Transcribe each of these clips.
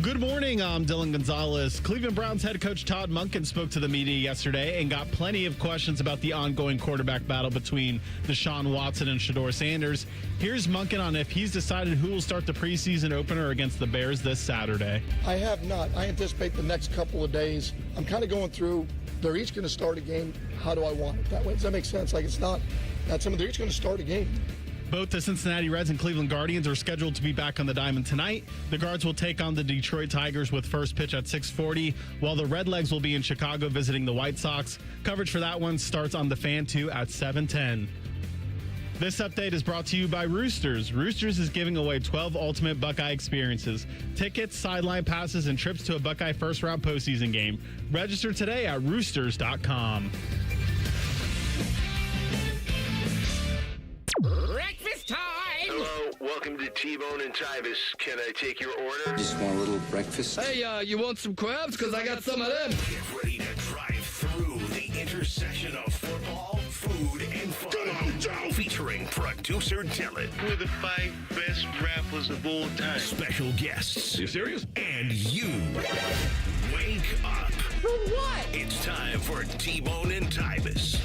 Good morning, I'm Dylan Gonzalez. Cleveland Browns head coach Todd Monken spoke to the media yesterday and got plenty of questions about the ongoing quarterback battle between Deshaun Watson and Shedeur Sanders. Here's Monken on if he's decided who will start the preseason opener against the Bears this Saturday. I have not. I anticipate the next couple of days. I'm kind of going through, they're each going to start a game. How do I want it that way? Does that make sense? Like it's not something, they're each going to start a game. Both the Cincinnati Reds and Cleveland Guardians are scheduled to be back on the diamond tonight. The Guards will take on the Detroit Tigers with first pitch at 6:40, while the Redlegs will be in Chicago visiting the White Sox. Coverage for that one starts on the Fan 2 at 7:10. This update is brought to you by Roosters. Roosters is giving away 12 ultimate Buckeye experiences, tickets, sideline passes, and trips to a Buckeye first-round postseason game. Register today at roosters.com. Breakfast time! Hello, welcome to T-Bone and Tyvis. Can I take your order? Just want a little breakfast. Hey, you want some crabs? Because I got some of them. Get ready to drive through the intersection of football, food, and fun. Come on, Joe! Featuring producer Dylan. We're the 5 best rappers of all time. Special guests. You serious? And you. Wake up. For what? It's time for T-Bone and Tyvis.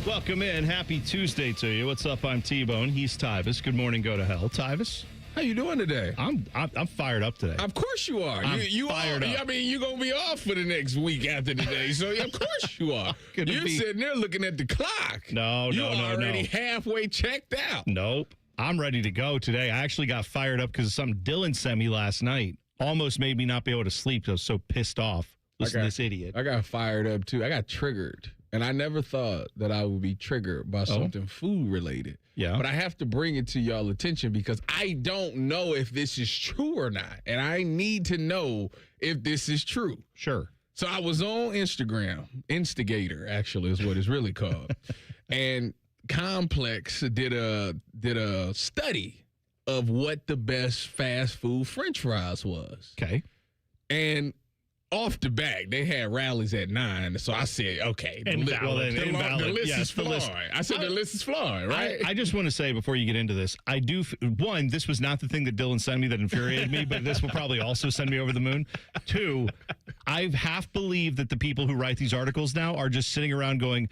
Welcome in. Happy Tuesday to you. What's up? I'm T-Bone. He's Tyvis. Good morning. Go to hell. Tyvis? How you doing today? I'm fired up today. Of course you are. I'm fired up. I mean, you're going to be off for the next week after today, so of course you are. You're sitting there looking at the clock. No. You're already halfway checked out. Nope. I'm ready to go today. I actually got fired up because of something Dylan sent me last night. Almost made me not be able to sleep. I was so pissed off. Listen to this idiot. I got fired up, too. I got triggered. And I never thought that I would be triggered by something food related. Yeah. But I have to bring it to y'all attention because I don't know if this is true or not. And I need to know if this is true. Sure. So I was on Instagram, Instigator actually is what it's really called. And Complex did a study of what the best fast food French fries was. Okay. And off the back, they had rallies at 9. So I said, okay, the list is flawed. I said the list is flawed, right? I just want to say before you get into this, I do, one, this was not the thing that Dylan sent me that infuriated me, but this will probably also send me over the moon. 2, I half believe that the people who write these articles now are just sitting around going,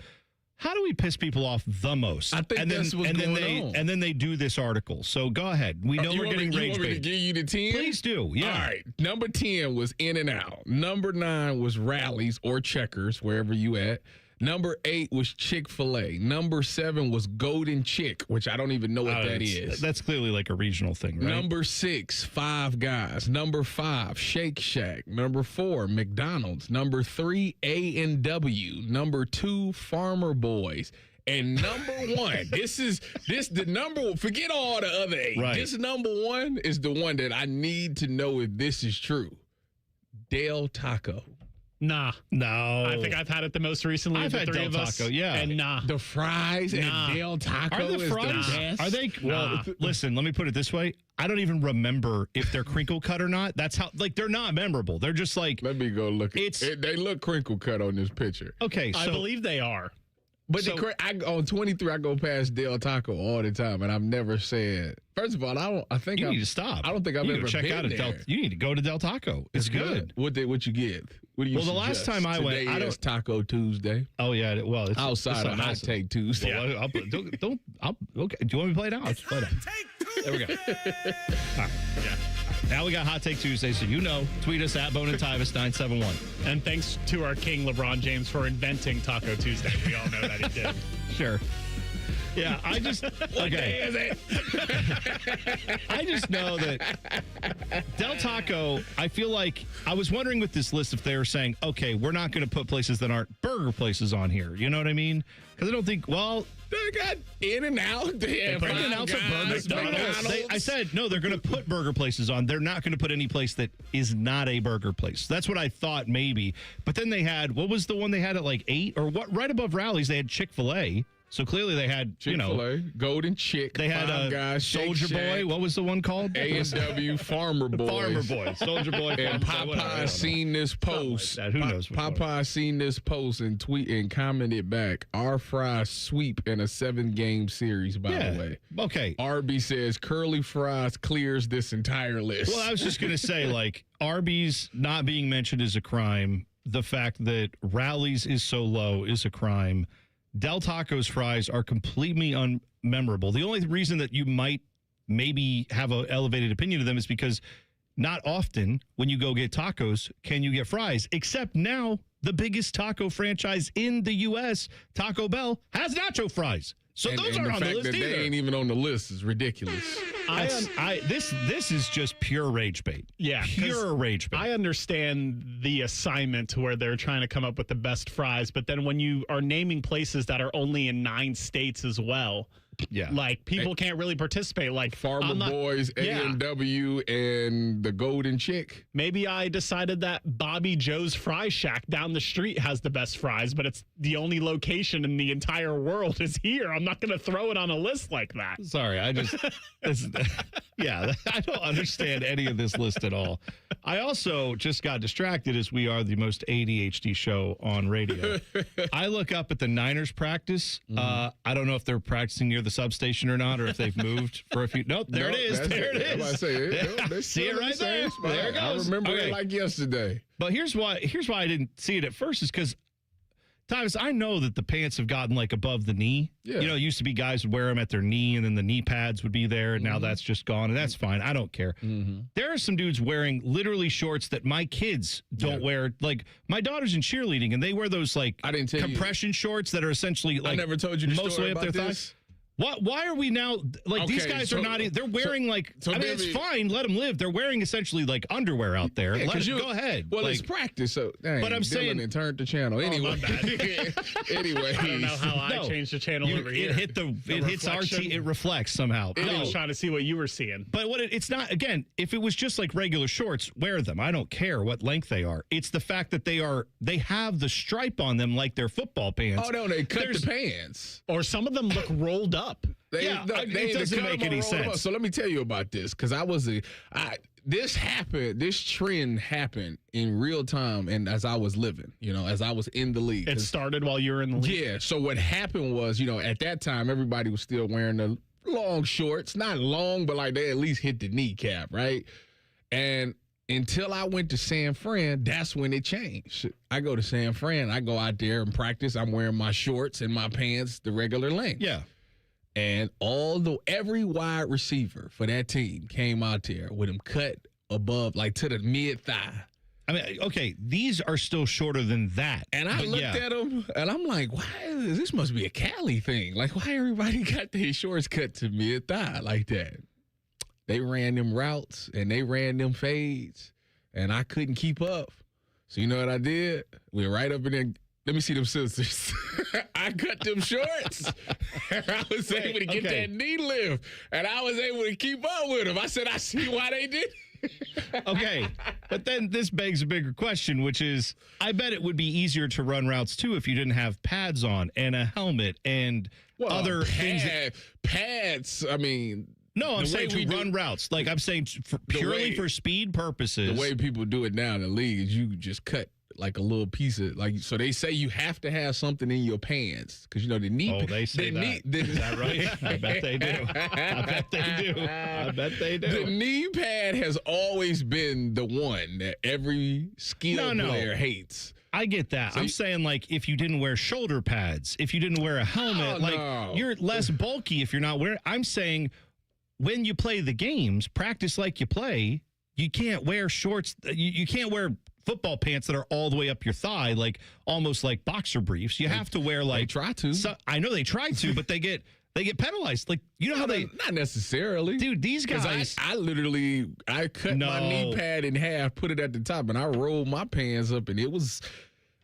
how do we piss people off the most? I think that's what's going on. And then they do this article. So go ahead. We know we're getting rage bait. You want me to give you the 10? Please do. Yeah. All right. Number 10 was In-N-Out. Number 9 was Rallies or Checkers, wherever you at. Number 8 was Chick-fil-A. Number 7 was Golden Chick, which I don't even know what that is. That's clearly like a regional thing, right? Number 6, Five Guys. Number 5, Shake Shack. Number 4, McDonald's. Number 3, A&W. Number 2, Farmer Boys. And number 1, the number one, forget all the other 8. Right. This number 1 is the one that I need to know if this is true. Del Taco. Nah. No. I think I've had it the most recently. I've had Del Taco, yeah. And nah. The fries at Del Taco Are the fries? best. Are they? Well, listen, let me put it this way. I don't even remember if they're crinkle cut or not. That's how, like, they're not memorable. They're just like. Let me go look. They look crinkle cut on this picture. Okay, so. I believe they are. But on 23, I go past Del Taco all the time, and I've never said. First of all, You need to stop. I don't think I've ever check been out there. You need to go to Del Taco. It's good. What you get? What do you? Well, the last time I went, today is Taco Tuesday. Oh yeah, well, it's outside of Hot Take Tuesday. Well, okay. Do you want me to play it out? Let's play it out. There we go. All right. Yeah. Now we got Hot Take Tuesday, so tweet us at Bone and Tyvis 971. And thanks to our king, LeBron James, for inventing Taco Tuesday. We all know that he did. Sure. Yeah, I just What day is it? I just know that Del Taco, I feel like I was wondering with this list if they were saying, okay, we're not going to put places that aren't burger places on here. You know what I mean? Because I don't think, well, they got In-N-Out. In-N-Out's a burger. I said, no, they're going to put burger places on. They're not going to put any place that is not a burger place. That's what I thought maybe. But then they had, what was the one they had at like 8? Or what? Right above Rallies, they had Chick-fil-A. So clearly they had, Chick-fil-A, Golden Chick, they had Five a Guys, Shake Soldier Boy. Shack, What was the one called? A&W, Farmer Boys. Farmer Boy, Soldier Boy. And Popeye seen this post. Like that. Who knows? Popeye seen this post and commented back. Our fries sweep in a 7-game series. By the way, okay. Arby says curly fries clears this entire list. Well, I was just gonna say, like, Arby's not being mentioned is a crime. The fact that Rally's is so low is a crime. Del Taco's fries are completely unmemorable. The only reason that you might maybe have an elevated opinion of them is because not often when you go get tacos can you get fries, except now the biggest taco franchise in the U.S., Taco Bell, has nacho fries. So those aren't on the list that either. They ain't even on the list is ridiculous. This is just pure rage bait. Yeah, pure rage bait. I understand the assignment where they're trying to come up with the best fries, but then when you are naming places that are only in 9 states as well, yeah, like people can't really participate. Like Farmer Boys, A&W, and the Golden Chick. Maybe I decided that Bobby Joe's Fry Shack down the street has the best fries, but it's the only location in the entire world is here. I'm not going to throw it on a list like that. Sorry, I just, I don't understand any of this list at all. I also just got distracted as we are the most ADHD show on radio. I look up at the Niners practice. I don't know if they're practicing near the substation or not, or if they've moved for a few. Nope, there it is. There it is. I say, see it right there. There it goes. I remember it like yesterday. But here's why I didn't see it at first is because, Tyvis, I know that the pants have gotten like above the knee. Yeah. You know, it used to be guys would wear them at their knee and then the knee pads would be there. And now that's just gone. And that's fine. I don't care. There are some dudes wearing literally shorts that my kids don't wear. Like my daughter's in cheerleading and they wear those like compression shorts that are essentially like I never told you the mostly story up their about thighs. Why are we now like these guys are not? They're wearing it's fine. Let them live. They're wearing essentially like underwear out there. Go ahead. Well, it's practice. So, but I'm saying, and turned the channel anyway. Anyway, I don't know how I changed the channel over here. It hits RT. It reflects somehow. I was trying to see what you were seeing. But it's not. Again, if it was just like regular shorts, wear them. I don't care what length they are. It's the fact that they have the stripe on them like they're football pants. Oh no, they cut the pants, or some of them look rolled up. It doesn't make any sense. So let me tell you about this because this trend happened in real time and as I was living, as I was in the league. It started while you were in the league. Yeah. So what happened was, at that time, everybody was still wearing the long shorts, not long, but like they at least hit the kneecap, right? And until I went to San Fran, that's when it changed. I go to San Fran, I go out there and practice. I'm wearing my shorts and my pants the regular length. Yeah. And every wide receiver for that team came out there with them cut above, like to the mid thigh. I mean, okay, these are still shorter than that. And I looked at them, and I'm like, why? This must be a Cali thing. Like, why everybody got their shorts cut to mid thigh like that? They ran them routes and they ran them fades, and I couldn't keep up. So you know what I did? We were right up in there. Let me see them scissors. I cut them shorts. I was able to get that knee lift, and I was able to keep up with them. I said, I see why they did. Okay, but then this begs a bigger question, which is, I bet it would be easier to run routes, too, if you didn't have pads on and a helmet and other things. Pads, I mean... No, I'm saying to run routes. Like, I'm saying purely for speed purposes. The way people do it now in the league is you just cut like a little piece of so they say you have to have something in your pants because the knee. Oh, they say that. Is that right? I bet they do. I bet they do. The knee pad has always been the one that every skilled player hates. I get that. So I'm saying, like, if you didn't wear shoulder pads, if you didn't wear a helmet, you're less bulky if you're not wearing. I'm saying when you play the games, practice like you play. You can't wear shorts. You can't wear football pants that are all the way up your thigh, like almost like boxer briefs. You have to wear like. They try to. I know they try to, but they get penalized. Like how they not necessarily, dude. These guys. I cut my knee pad in half, put it at the top, and I rolled my pants up, and it was.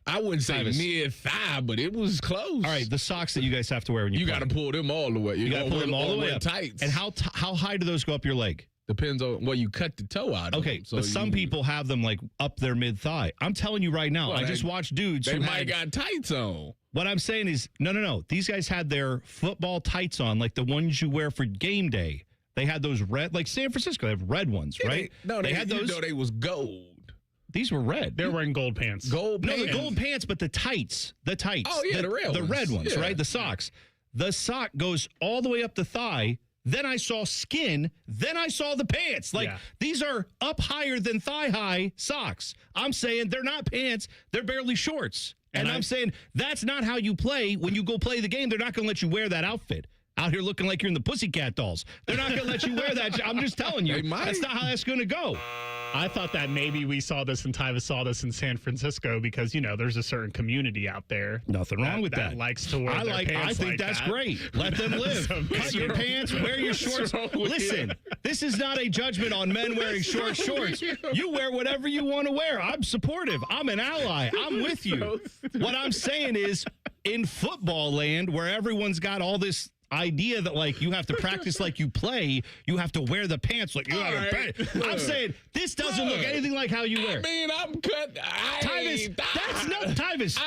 I wouldn't say mid thigh, but it was close. All right, the socks that you guys have to wear when you got to pull them all the way. You got to pull them all the way up. Tights. And how high do those go up your leg? Depends on you cut the toe out. Okay, of them, but some people have them like up their mid thigh. I'm telling you right now, I just watched dudes They who might got tights on. What I'm saying is, no. These guys had their football tights on, like the ones you wear for game day. They had those red, like San Francisco, they have red ones, right? They had those. They was gold. These were red. They're wearing gold pants. Gold pants. No, the gold pants, but the tights. Oh, yeah, the red ones, yeah. right? The socks. The sock goes all the way up the thigh. Then I saw skin. Then I saw the pants. These are up higher than thigh-high socks. I'm saying they're not pants. They're barely shorts. And I'm saying that's not how you play. When you go play the game, they're not going to let you wear that outfit. Out here looking like you're in the Pussycat Dolls. They're not going to let you wear that. I'm just telling you. That's not how that's going to go. I thought that maybe we saw this and Tyvis saw this in San Francisco because, there's a certain community out there. Nothing wrong with that. Likes to wear their pants I think that's great. Let them live. Cut your pants, wear your shorts. Listen, this is not a judgment on men wearing short shorts. You wear whatever you want to wear. I'm supportive. I'm an ally. I'm with you. What I'm saying is, in football land, where everyone's got all this idea that you have to practice like you play, you have to wear the pants like you gotta pay. I'm saying this doesn't look anything like how you wear. I mean, I'm cut. Tyvis, that's not Tyvis.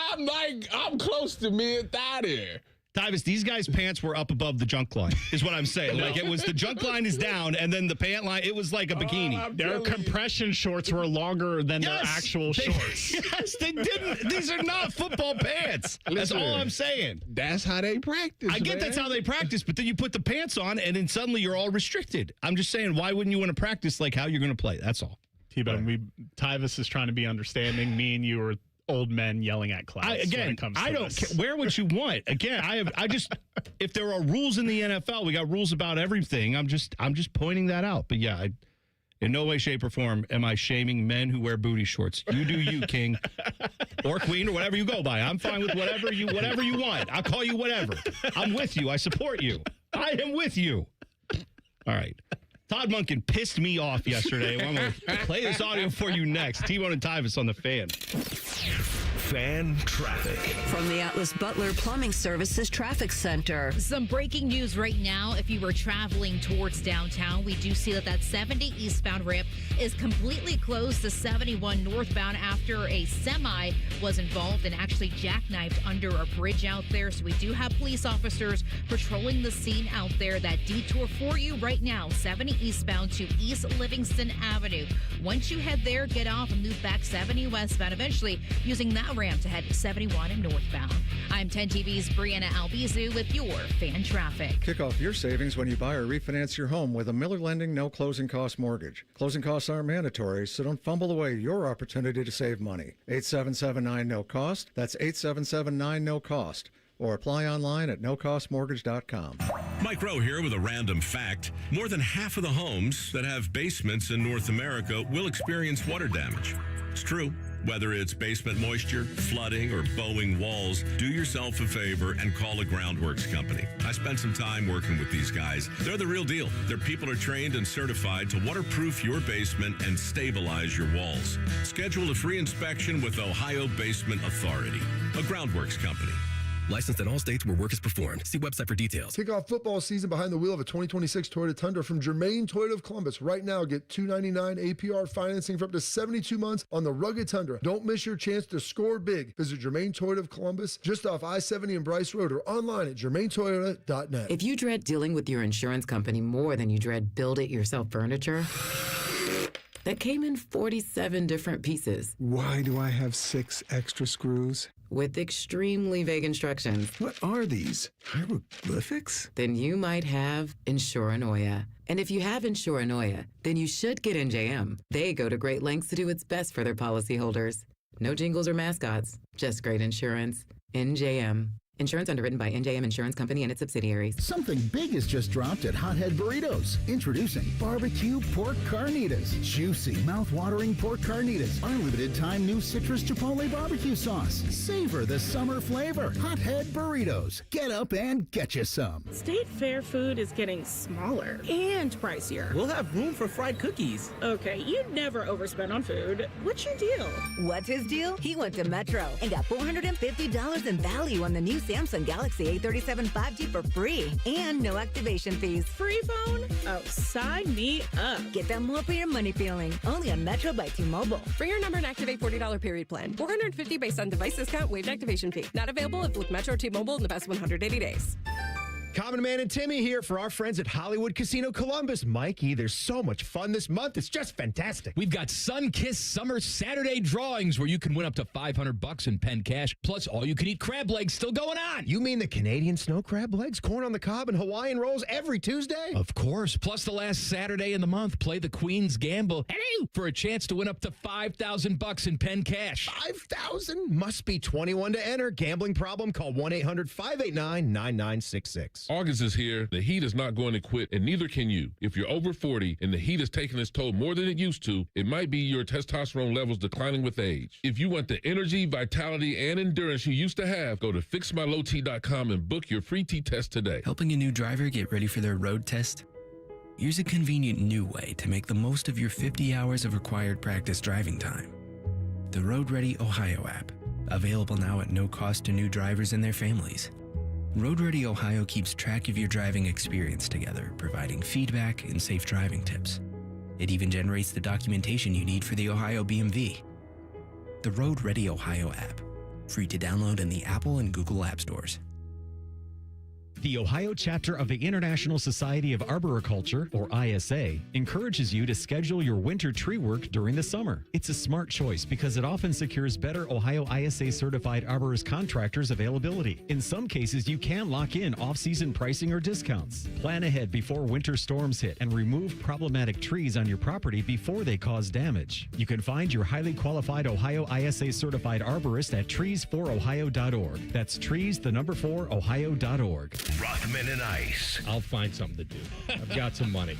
I'm close to mid thigh there. Tyvis, these guys' pants were up above the junk line, is what I'm saying. It was the junk line is down, and then the pant line, it was like a bikini. Their compression shorts were longer than their actual shorts. Yes, they didn't. These are not football pants. That's all I'm saying. That's how they practice. I get that's how they practice, but then you put the pants on, and then suddenly you're all restricted. I'm just saying, why wouldn't you want to practice like how you're going to play? That's all. T-Bone, Tyvis is trying to be understanding. Me and you are old men yelling at clouds. I don't care. Wear what you want. Again, if there are rules in the NFL, we got rules about everything. I'm just pointing that out. But yeah, in no way, shape, or form am I shaming men who wear booty shorts. You do you, king or queen or whatever you go by. I'm fine with whatever you want. I'll call you whatever. I'm with you. I support you. I am with you. All right. Todd Monken pissed me off yesterday. I'm going to play this audio for you next. T-Bone and Tyvis on the Fan. Fan traffic. From the Atlas Butler Plumbing Services Traffic Center. Some breaking news right now. If you were traveling towards downtown, we do see that 70 eastbound ramp is completely closed to 71 northbound after a semi was involved and actually jackknifed under a bridge out there. So we do have police officers patrolling the scene out there. That detour for you right now, 70 eastbound to East Livingston Avenue. Once you head there, get off and move back 70 westbound, eventually using that ramp to head 71 and northbound. I'm 10 TV's Brianna Albizu with your Fan Traffic. Kick off your savings when you buy or refinance your home with a Miller Lending no closing cost mortgage. Closing costs aren't mandatory, so don't fumble away your opportunity to save money. 8779 no cost. That's 8779 no cost. Or apply online at nocostmortgage.com. Mike Rowe here with a random fact. More than half of the homes that have basements in North America will experience water damage. It's true. Whether it's basement moisture, flooding, or bowing walls, do yourself a favor and call a groundworks company. I spent some time working with these guys. They're the real deal. Their people are trained and certified to waterproof your basement and stabilize your walls. Schedule a free inspection with Ohio Basement Authority, a groundworks company. Licensed in all states where work is performed. See website for details. Kick off football season behind the wheel of a 2026 Toyota Tundra from Germain Toyota of Columbus. Right now, get $299 APR financing for up to 72 months on the rugged Tundra. Don't miss your chance to score big. Visit Germain Toyota of Columbus just off I-70 and Bryce Road or online at germaintoyota.net. If you dread dealing with your insurance company more than you dread build-it-yourself furniture, that came in 47 different pieces. Why do I have 6 extra screws? With extremely vague instructions. What are these? Hieroglyphics? Then you might have Insuranoia. And if you have Insuranoia, then you should get NJM. They go to great lengths to do what's best for their policyholders. No jingles or mascots, just great insurance. NJM. Insurance underwritten by NJM Insurance Company and its subsidiaries. Something big has just dropped at Hothead Burritos. Introducing barbecue pork carnitas. Juicy, mouth-watering pork carnitas. Our limited-time new citrus chipotle barbecue sauce. Savor the summer flavor. Hothead Burritos. Get up and get you some. State Fair food is getting smaller and pricier. We'll have room for fried cookies. Okay, you never overspend on food. What's your deal? What's his deal? He went to Metro and got $450 in value on the new Samsung Galaxy A37 5G for free and no activation fees. Free phone? Oh, sign me up. Get that more for your money feeling. Only on Metro by T-Mobile. Bring your number and activate $40 period plan. $450 based on device discount, waived activation fee. Not available if with Metro T-Mobile in the past 180 days. Common Man and Timmy here for our friends at Hollywood Casino Columbus. Mikey, there's so much fun this month. It's just fantastic. We've got Sun-Kissed Summer Saturday drawings where you can win up to $500 in pen cash, plus all-you-can-eat crab legs still going on. You mean the Canadian snow crab legs, corn on the cob, and Hawaiian rolls every Tuesday? Of course. Plus the last Saturday in the month, play the Queen's Gamble for a chance to win up to $5,000 in pen cash. 5,000? Must be 21 to enter. Gambling problem? Call 1-800-589-9966. August is here. The heat is not going to quit, and neither can you. If you're over 40 and the heat is taking its toll more than it used to, it might be your testosterone levels declining with age. If you want the energy, vitality, and endurance you used to have, go to fixmylowt.com and book your free T-test today. Helping a new driver get ready for their road test? Here's a convenient new way to make the most of your 50 hours of required practice driving time. The Road Ready Ohio app, available now at no cost to new drivers and their families. Road Ready Ohio keeps track of your driving experience together, providing feedback and safe driving tips. It even generates the documentation you need for the Ohio BMV. The Road Ready Ohio app, free to download in the Apple and Google App Stores. The Ohio chapter of the International Society of Arboriculture, or ISA, encourages you to schedule your winter tree work during the summer. It's a smart choice because it often secures better Ohio ISA certified arborist contractors availability. In some cases, you can lock in off-season pricing or discounts. Plan ahead before winter storms hit and remove problematic trees on your property before they cause damage. You can find your highly qualified Ohio ISA certified arborist at trees4ohio.org. That's trees4ohio.org. Rothman and Ice. I'll find something to do. I've got some money.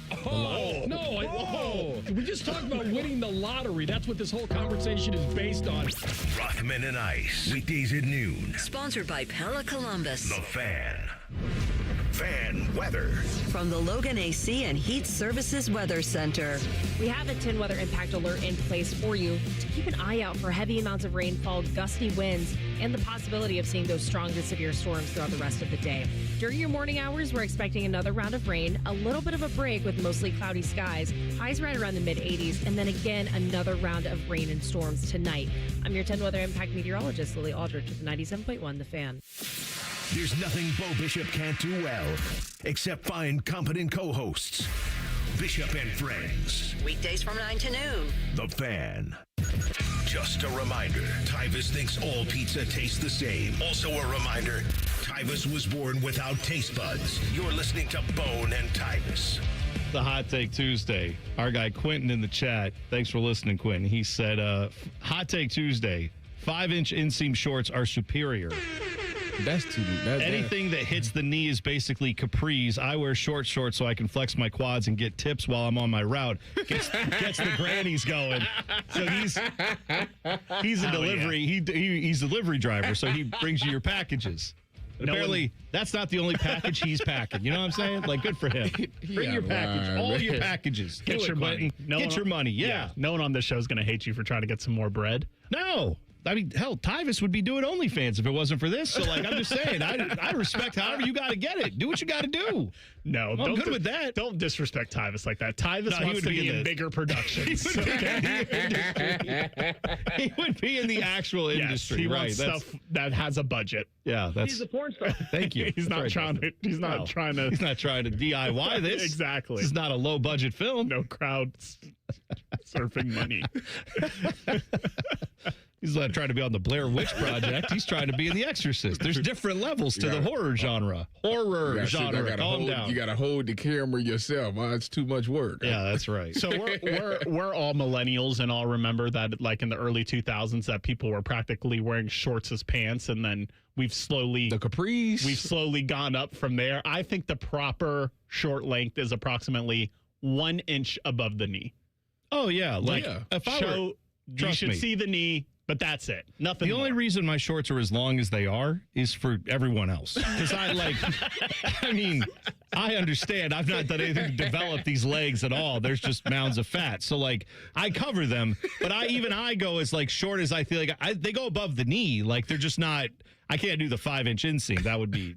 We just talked about winning the lottery. That's what this whole conversation is based on. Rothman and Ice. Weekdays at noon. Sponsored by Pella Columbus. The Fan. Fan weather. From the Logan AC and Heat Services Weather Center. We have a 10 weather impact alert in place for you to keep an eye out for heavy amounts of rainfall, gusty winds, and the possibility of seeing those strong to severe storms throughout the rest of the day. During your morning hours, we're expecting another round of rain, a little bit of a break with mostly cloudy skies, highs right around the mid-80s, and then again another round of rain and storms tonight. I'm your 10 weather impact meteorologist, Lily Aldrich, with 97.1 The Fan. There's nothing Bo Bishop can't do well, except find competent co-hosts. Bishop and Friends. Weekdays from 9 to noon. The Fan. Just a reminder, Tyvis thinks all pizza tastes the same. Also a reminder, Tyvis was born without taste buds. You're listening to Bone and Tyvis. The Hot Take Tuesday. Our guy Quentin in the chat. Thanks for listening, Quentin. He said, Hot Take Tuesday, 5-inch inseam shorts are superior. That's too deep. Anything that hits the knee is basically capris. I wear short shorts so I can flex my quads and get tips while I'm on my route. Gets the grannies going. So he's a delivery. Yeah. He's a delivery driver, so he brings you your packages. Apparently, that's not the only package he's packing. You know what I'm saying? Like, good for him. Bring your package. All your packages. Get your money. Get your money. Yeah. No one on this show is going to hate you for trying to get some more bread. No. I mean, hell, Tyvis would be doing OnlyFans if it wasn't for this. So, like, I'm just saying, I respect however you got to get it. Do what you got to do. No, I'm good with that. Don't disrespect Tyvis like that. Tyvis wants to be in bigger productions. He would be in the actual industry. He wants stuff that has a budget. Yeah, he's a porn star. Thank you. He's not trying to DIY this. Exactly. This is not a low budget film. No crowd surfing money. He's not trying to be on the Blair Witch Project. He's trying to be in The Exorcist. There's different levels to the horror genre. Calm down. You got to hold the camera yourself. It's too much work. Yeah, that's right. So we're all millennials and all remember that, like in the early 2000s, that people were practically wearing shorts as pants, and then we've slowly gone up from there. I think the proper short length is approximately 1 inch above the knee. Oh yeah, if you should see the knee. But that's it. Nothing. The only reason my shorts are as long as they are is for everyone else. Because I understand. I've not done anything to develop these legs at all. There's just mounds of fat. So, like, I cover them. But I go as, like, short as I feel like. They go above the knee. Like, they're just not. I can't do the 5-inch inseam.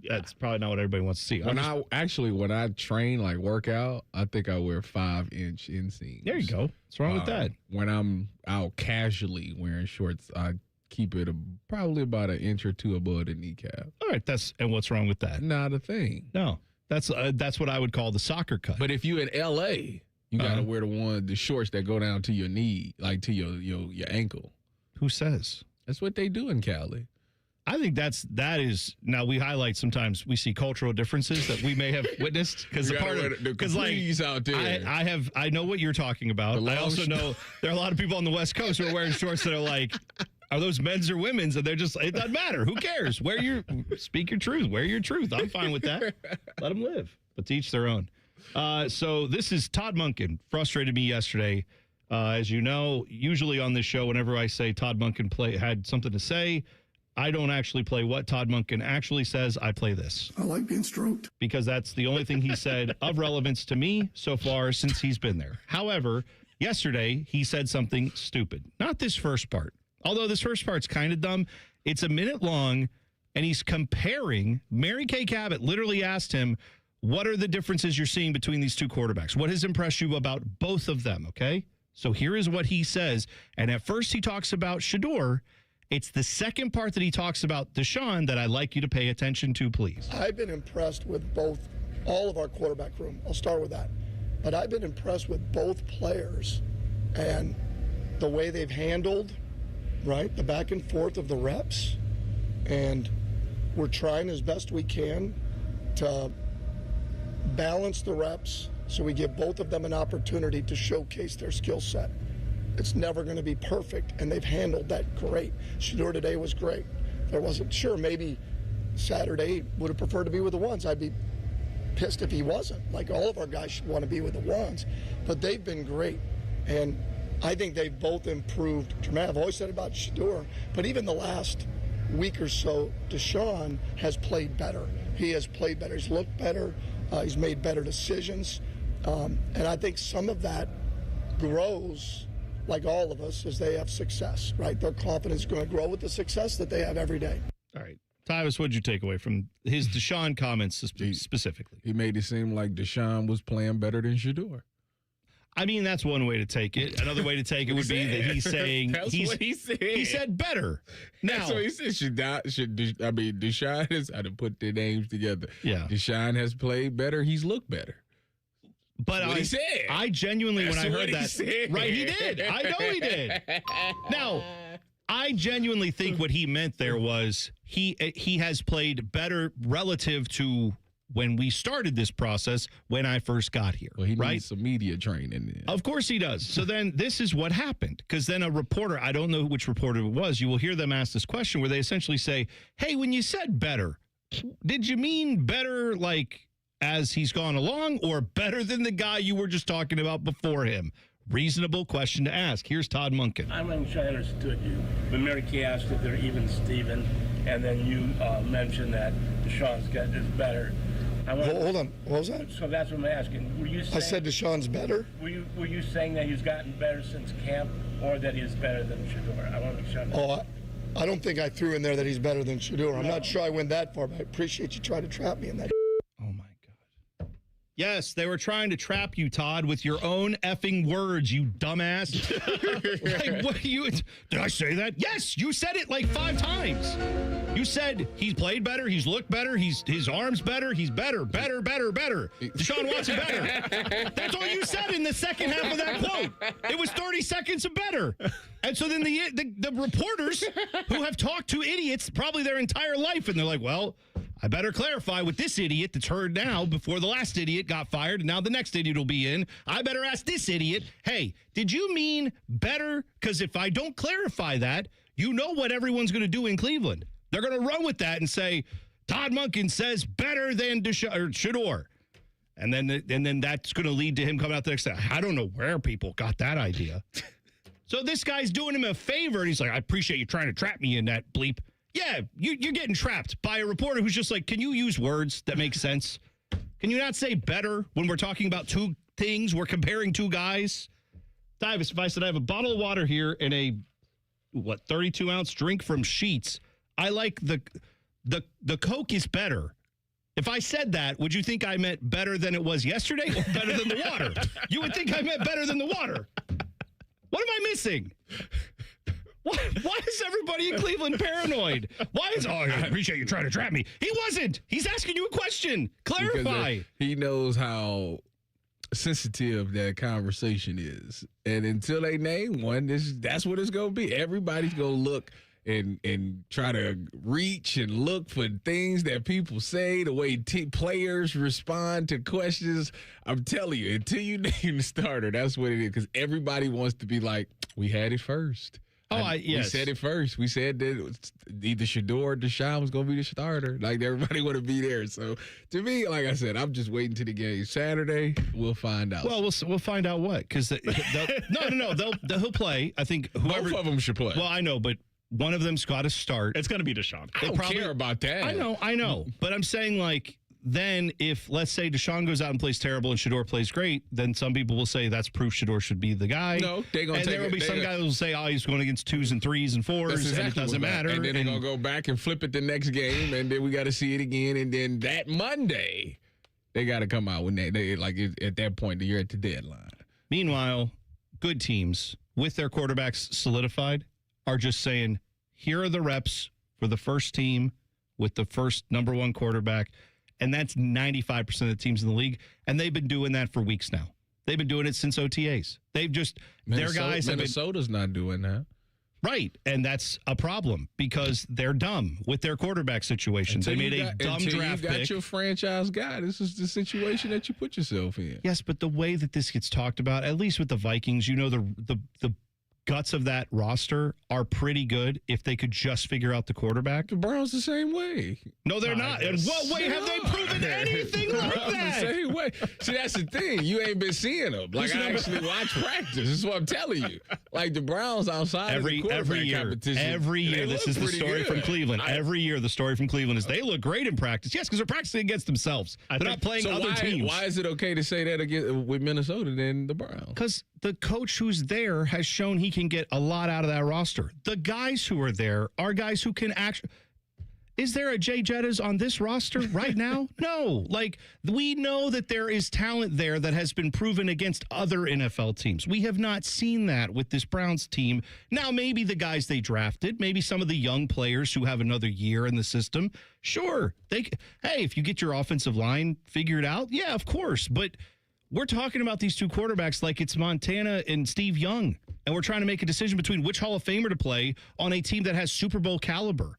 That's probably not what everybody wants to see. When I train, like work out, I think I wear 5-inch inseams. There you go. What's wrong with that? When I'm out casually wearing shorts, I keep it probably about an inch or two above the kneecap. All right, and what's wrong with that? Not a thing. No, that's what I would call the soccer cut. But if you in L.A., you got to wear the shorts that go down to your knee, like to your ankle. Who says? That's what they do in Cali. I think that is now we highlight sometimes we see cultural differences that we may have witnessed because out there. I know what you're talking about. I also know there are a lot of people on the West Coast who are wearing shorts that are like, are those men's or women's? And they're just, it doesn't matter. Who cares? Speak your truth. Wear your truth. I'm fine with that. Let them live. But to each their own. So this is Todd Monken. Frustrated me yesterday. As you know, usually on this show, whenever I say Todd Monken had something to say, I don't actually play what Todd Monken actually says. I play this. I like being stroked. Because that's the only thing he said of relevance to me so far since he's been there. However, yesterday he said something stupid. Not this first part. Although this first part's kind of dumb. It's a minute long, and he's comparing. Mary Kay Cabot literally asked him, what are the differences you're seeing between these two quarterbacks? What has impressed you about both of them, okay? So here is what he says. And at first he talks about Shedeur. It's the second part that he talks about Deshaun that I'd like you to pay attention to, please. I've been impressed with all of our quarterback room. I'll start with that. But I've been impressed with both players and the way they've handled, right, the back and forth of the reps. And we're trying as best we can to balance the reps so we give both of them an opportunity to showcase their skill set. It's never going to be perfect, and they've handled that great. Shedeur today was great. There wasn't, sure, maybe Saturday would have preferred to be with the ones. I'd be pissed if he wasn't. Like, all of our guys should want to be with the ones. But they've been great, and I think they've both improved dramatically. I've always said about Shedeur, but even the last week or so, Deshaun has played better. He has played better. He's looked better. He's made better decisions. And I think some of that grows, like all of us, as they have success, right? Their confidence is going to grow with the success that they have every day. All right. Tyvis, what did you take away from his Deshaun comments specifically? He made it seem like Deshaun was playing better than Shedeur. I mean, that's one way to take it. Another way to take it would be that he's saying what he said. He said better. Now, that's what he said. Deshaun has, I didn't put their names together. Yeah. Deshaun has played better. He's looked better. But he said. I genuinely, That's when I heard what that, he said. right, he did. I know he did. Now, I genuinely think what he meant there was he has played better relative to when we started this process when I first got here. Well, he right? needs some media training. Of course he does. So then this is what happened. Because then a reporter, I don't know which reporter it was, you will hear them ask this question where they essentially say, hey, when you said better, did you mean better like as he's gone along or better than the guy you were just talking about before him? Reasonable question to ask. Here's Todd Monken. I'm not sure I understood you. When Mary Kay asked if they're even Steven, and then you mentioned that Deshaun's is better. Hold on. What was that? So that's what I'm asking. Were you saying, I said Deshaun's better? Were you saying that he's gotten better since camp or that he's better than Shedeur? I want to make sure. I don't think I threw in there that he's better than Shedeur. I'm not sure I went that far, but I appreciate you trying to trap me in that. Yes, they were trying to trap you, Todd, with your own effing words, you dumbass. Like, what did I say that? Yes, you said it like 5 times. You said he's played better, he's looked better, his arm's better, he's better. Deshaun Watson better. That's all you said in the second half of that quote. It was 30 seconds of better. And so then the reporters who have talked to idiots probably their entire life, and they're like, well, I better clarify with this idiot that's heard now before the last idiot got fired and now the next idiot will be in. I better ask this idiot, hey, did you mean better? Because if I don't clarify that, you know what everyone's going to do in Cleveland. They're going to run with that and say, Todd Monken says better than Shedeur. And then that's going to lead to him coming out the next day. I don't know where people got that idea. So this guy's doing him a favor, and he's like, I appreciate you trying to trap me in that bleep. Yeah, you're getting trapped by a reporter who's just like, can you use words that make sense? Can you not say better when we're talking about two things? We're comparing two guys. Tyvis, if I said I have a bottle of water here and a, 32-ounce drink from Sheetz, I like the Coke is better. If I said that, would you think I meant better than it was yesterday or better than the water? You would think I meant better than the water. What am I missing? Why is everybody in Cleveland paranoid? Why is, I appreciate you trying to trap me. He wasn't. He's asking you a question. Clarify. He knows how sensitive that conversation is. And until they name one, that's what it's going to be. Everybody's going to look and try to reach and look for things that people say, the way players respond to questions. I'm telling you, until you name the starter, that's what it is. Because everybody wants to be like, we had it first. Yes. We said it first. We said that either Shador or Deshaun was going to be the starter. Like, everybody want to be there. So, to me, like I said, I'm just waiting to the game. Saturday, we'll find out. Well, we'll find out what. Because he'll play. I think whoever. Both of them should play. Well, I know, but one of them's got to start. It's going to be Deshaun. I don't care about that. I know. But I'm saying, like, then if, let's say, Deshaun goes out and plays terrible and Shador plays great, then some people will say that's proof Shador should be the guy. No, they're going to take it. And there will be some guys who will say, he's going against 2s and 3s and 4s, and it doesn't matter. And then they're going to go back and flip it the next game, and then we got to see it again. And then that Monday, they got to come out when they like, at that point, you're at the deadline. Meanwhile, good teams with their quarterbacks solidified are just saying, here are the reps for the first team with the first number one quarterback. And that's 95% of the teams in the league. And they've been doing that for weeks now. They've been doing it since OTAs. They've just, their guys have been. Minnesota's not doing that. Right. And that's a problem because they're dumb with their quarterback situations. They made a dumb draft pick. You got your franchise guy. This is the situation that you put yourself in. Yes, but the way that this gets talked about, at least with the Vikings, the guts of that roster are pretty good if they could just figure out the quarterback. The Browns the same way. No, they're not. In what way have they proven anything like that? The same way. See, that's the thing. You ain't been seeing them. Like, I actually watch practice. This is what I'm telling you. Like, the Browns outside of the quarterback competition. Every year, this is the story from Cleveland. Every year, the story from Cleveland is they look great in practice. Yes, because they're practicing against themselves. They're not playing other teams. Why is it okay to say that with Minnesota than the Browns? Because the coach who's there has shown he can get a lot out of that roster. The guys who are there are guys who can actually. Is there a Jay Jettas on this roster right now? No. Like, we know that there is talent there that has been proven against other NFL teams. We have not seen that with this Browns team. Now, maybe the guys they drafted, maybe some of the young players who have another year in the system. Sure. Hey, if you get your offensive line figured out, yeah, of course. But we're talking about these two quarterbacks like it's Montana and Steve Young. And we're trying to make a decision between which Hall of Famer to play on a team that has Super Bowl caliber.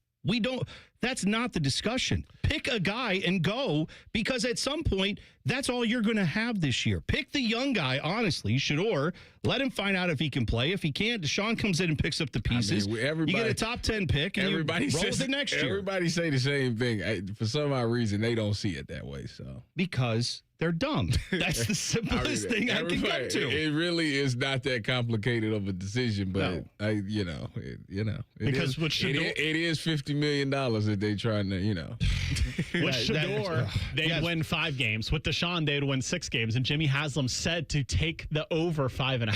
That's not the discussion. Pick a guy and go, because at some point, that's all you're going to have this year. Pick the young guy, honestly, Shador. Let him find out if he can play. If he can't, Deshaun comes in and picks up the pieces. You get a top 10 pick, and everybody you roll with it next year. Everybody say the same thing. For some odd reason, they don't see it that way. So because they're dumb. That's the simplest thing I can come to. It really is not that complicated of a decision, but it is $50 million that they trying to, With Shador, they'd win 5 games. With Deshaun, they'd win 6 games. And Jimmy Haslam said to take the over 5.5.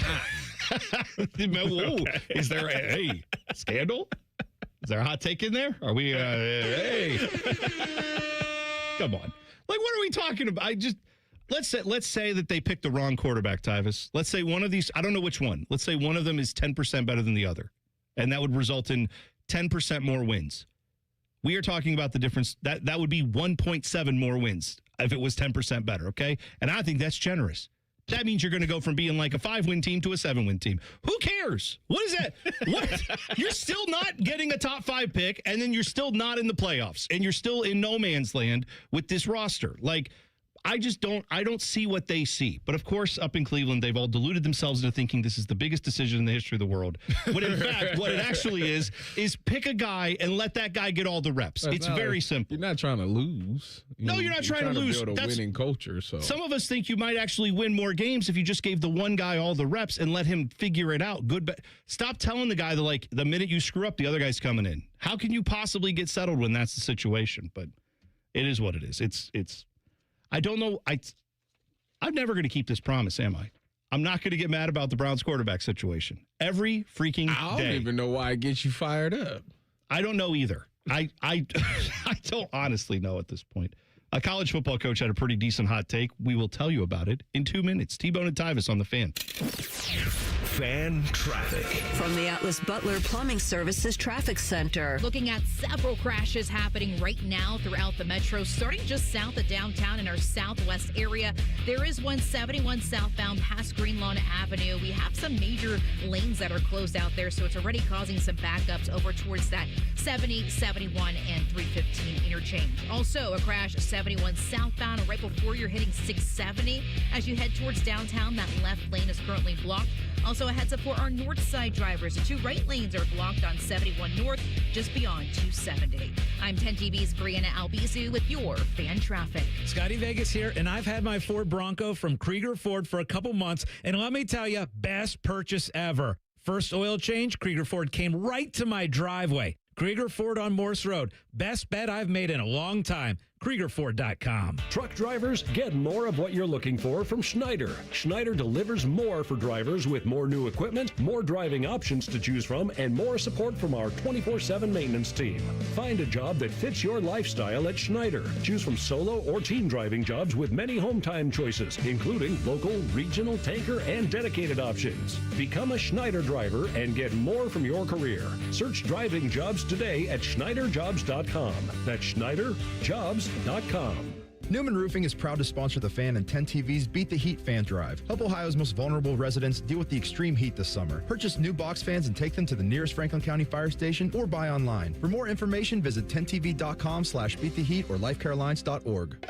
Is there a scandal? Is there a hot take in there? Are we? Hey, come on! Like, what are we talking about? Let's say that they picked the wrong quarterback, Tyvis. Let's say one of these. I don't know which one. Let's say one of them is 10% better than the other, and that would result in 10% more wins. We are talking about the difference. That would be 1.7 more wins if it was 10% better. Okay, and I think that's generous. That means you're going to go from being like a 5-win team to a 7-win team. Who cares? What is that? What? You're still not getting a top 5 pick, and then you're still not in the playoffs, and you're still in no man's land with this roster. Like, I don't see what they see. But of course, up in Cleveland, they've all deluded themselves into thinking this is the biggest decision in the history of the world. But in fact, what it actually is pick a guy and let that guy get all the reps. It's very simple. You're not trying to lose. You're not trying to lose. Build a winning culture. So some of us think you might actually win more games if you just gave the one guy all the reps and let him figure it out. Stop telling the guy that, the minute you screw up, the other guy's coming in. How can you possibly get settled when that's the situation? But it is what it is. It's. I don't know. I'm never going to keep this promise, am I? I'm not going to get mad about the Browns quarterback situation. Every freaking day. I don't even know why it gets you fired up. I don't know either. I don't honestly know at this point. A college football coach had a pretty decent hot take. We will tell you about it in 2 minutes. T-Bone and Tyvis on the Fan. Fan traffic. From the Atlas Butler Plumbing Services Traffic Center. Looking at several crashes happening right now throughout the metro, starting just south of downtown in our southwest area. There is 171 southbound past Greenlawn Avenue. We have some major lanes that are closed out there, so it's already causing some backups over towards that 70, 71, and 315 interchange. Also, a crash 71 southbound right before you're hitting 670. As you head towards downtown, that left lane is currently blocked. Also, a heads up for our north side drivers. The 2 right lanes are blocked on 71 North, just beyond 270. I'm 10 TV's Brianna Albizu with your fan traffic. Scotty Vegas here, and I've had my Ford Bronco from Krieger Ford for a couple months, and let me tell you, best purchase ever. First oil change, Krieger Ford came right to my driveway. Krieger Ford on Morse Road. Best bet I've made in a long time. KriegerFord.com. Truck drivers, get more of what you're looking for from Schneider. Schneider delivers more for drivers with more new equipment, more driving options to choose from, and more support from our 24/7 maintenance team. Find a job that fits your lifestyle at Schneider. Choose from solo or team driving jobs with many home time choices, including local, regional, tanker, and dedicated options. Become a Schneider driver and get more from your career. Search driving jobs today at SchneiderJobs.com. That's SchneiderJobs.com. Newman Roofing is proud to sponsor the Fan and 10 TV's Beat the Heat fan drive. Help Ohio's most vulnerable residents deal with the extreme heat this summer. Purchase new box fans and take them to the nearest Franklin County Fire Station or buy online. For more information, visit 10tv.com/beattheheat or lifecarelines.org.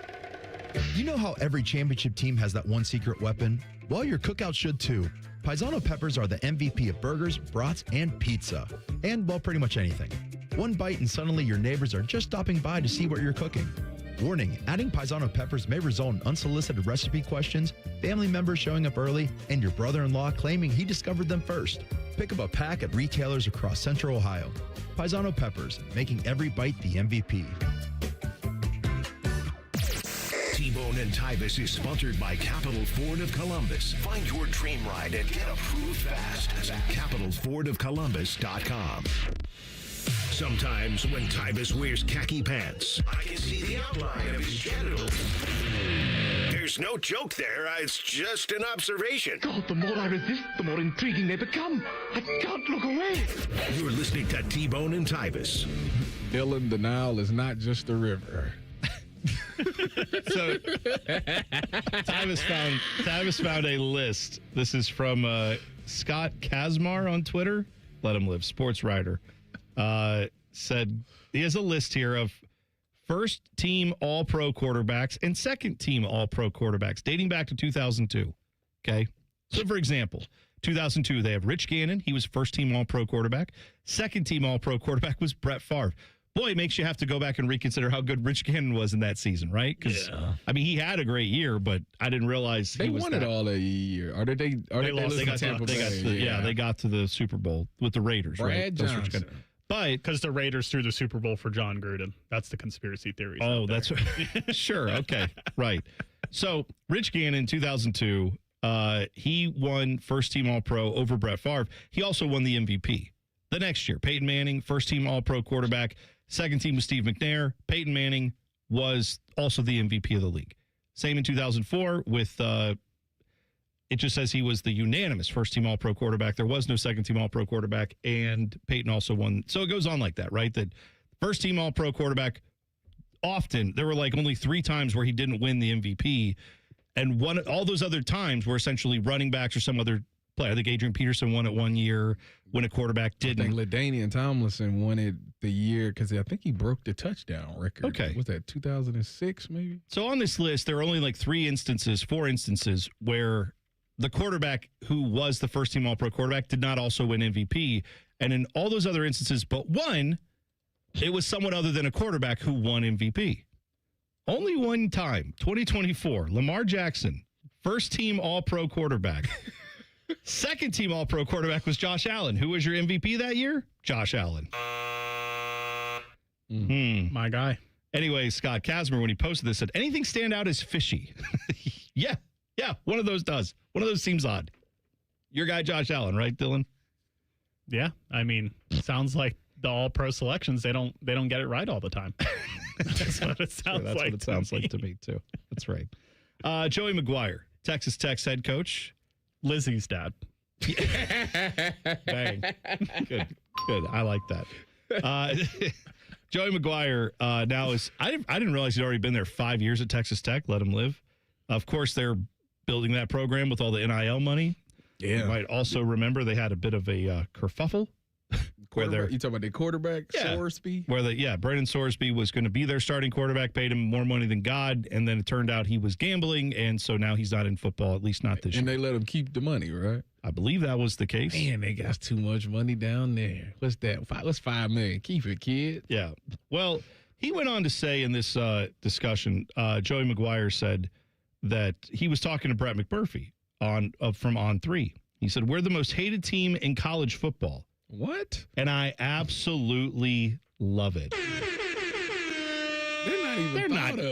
You know how every championship team has that one secret weapon? Well, your cookout should too. Paisano peppers are the MVP of burgers, brats, and pizza. And, well, pretty much anything. One bite and suddenly your neighbors are just stopping by to see what you're cooking. Warning, adding Paisano peppers may result in unsolicited recipe questions, family members showing up early, and your brother-in-law claiming he discovered them first. Pick up a pack at retailers across Central Ohio. Paisano peppers, making every bite the MVP. T-Bone and Tyvis is sponsored by Capital Ford of Columbus. Find your dream ride and get approved fast at capitalfordofcolumbus.com. Sometimes when Tyvis wears khaki pants, I can see the outline of his genitals. There's no joke there. It's just an observation. God, the more I resist, the more intriguing they become. I can't look away. You're listening to T-Bone and Tyvis. Dylan, the Nile is not just a river. So Tyvis found a list. This is from Scott Kazmar on Twitter. Let him live. Sports writer. Said he has a list here of first team all-pro quarterbacks and second team all-pro quarterbacks dating back to 2002. Okay. So for example, 2002, they have Rich Gannon. He was first team all-pro quarterback. Second team all-pro quarterback was Brett Favre. Boy, it makes you have to go back and reconsider how good Rich Gannon was in that season, right? Because I mean, he had a great year, but I didn't realize they won it all that year. Or did they? Or they lost. They got to the Super Bowl with the Raiders. Brad Johnson. But because the Raiders threw the Super Bowl for John Gruden. That's the conspiracy theory. Oh, that's sure. Okay, right. So Rich Gannon, 2002, he won first team All-Pro over Brett Favre. He also won the MVP. The next year, Peyton Manning, first team All-Pro quarterback. Second team was Steve McNair. Peyton Manning was also the MVP of the league. Same in 2004 with, it just says he was the unanimous first team All-Pro quarterback. There was no second team All-Pro quarterback, and Peyton also won. So it goes on like that, right? That first team All-Pro quarterback, often, there were like only 3 times where he didn't win the MVP. And all those other times were essentially running backs or some other player. I think Adrian Peterson won it one year when a quarterback didn't. I think LaDainian Tomlinson won it the year because I think he broke the touchdown record. Okay. Was that 2006 maybe? So on this list, there are only like 4 instances where the quarterback who was the first team All-Pro quarterback did not also win MVP. And in all those other instances but one, it was someone other than a quarterback who won MVP. Only one time, 2024, Lamar Jackson, first team All-Pro quarterback. Second team All-Pro quarterback was Josh Allen. Who was your MVP that year? Josh Allen. My guy. Anyway, Scott Kazmar, when he posted this, said, anything stand out as fishy? Yeah, one of those does. One of those seems odd. Your guy, Josh Allen, right, Dylan? Yeah, I mean, sounds like the All-Pro selections, they don't get it right all the time. That's what it sounds That's like. what it sounds like to me too. That's right. Joey McGuire, Texas Tech's head coach. Lizzie's dad. Bang. Good. I like that. Joey McGuire now is. I didn't realize he'd already been there 5 years at Texas Tech. Let him live. Of course, they're building that program with all the NIL money. Yeah. You might also remember they had a bit of a kerfuffle. You talking about the quarterback, Sorsby? Where Brandon Sorsby was going to be their starting quarterback, paid him more money than God, and then it turned out he was gambling, and so now he's not in football, at least not this year. And they let him keep the money, right? I believe that was the case. Man, they got too much money down there. What's that? What's $5 million? Keep it, kid. Yeah. Well, he went on to say in this discussion, Joey McGuire said that he was talking to Brett McMurphy from On3. He said, "We're the most hated team in college football." What? And I absolutely love it. They're not even They're not. No.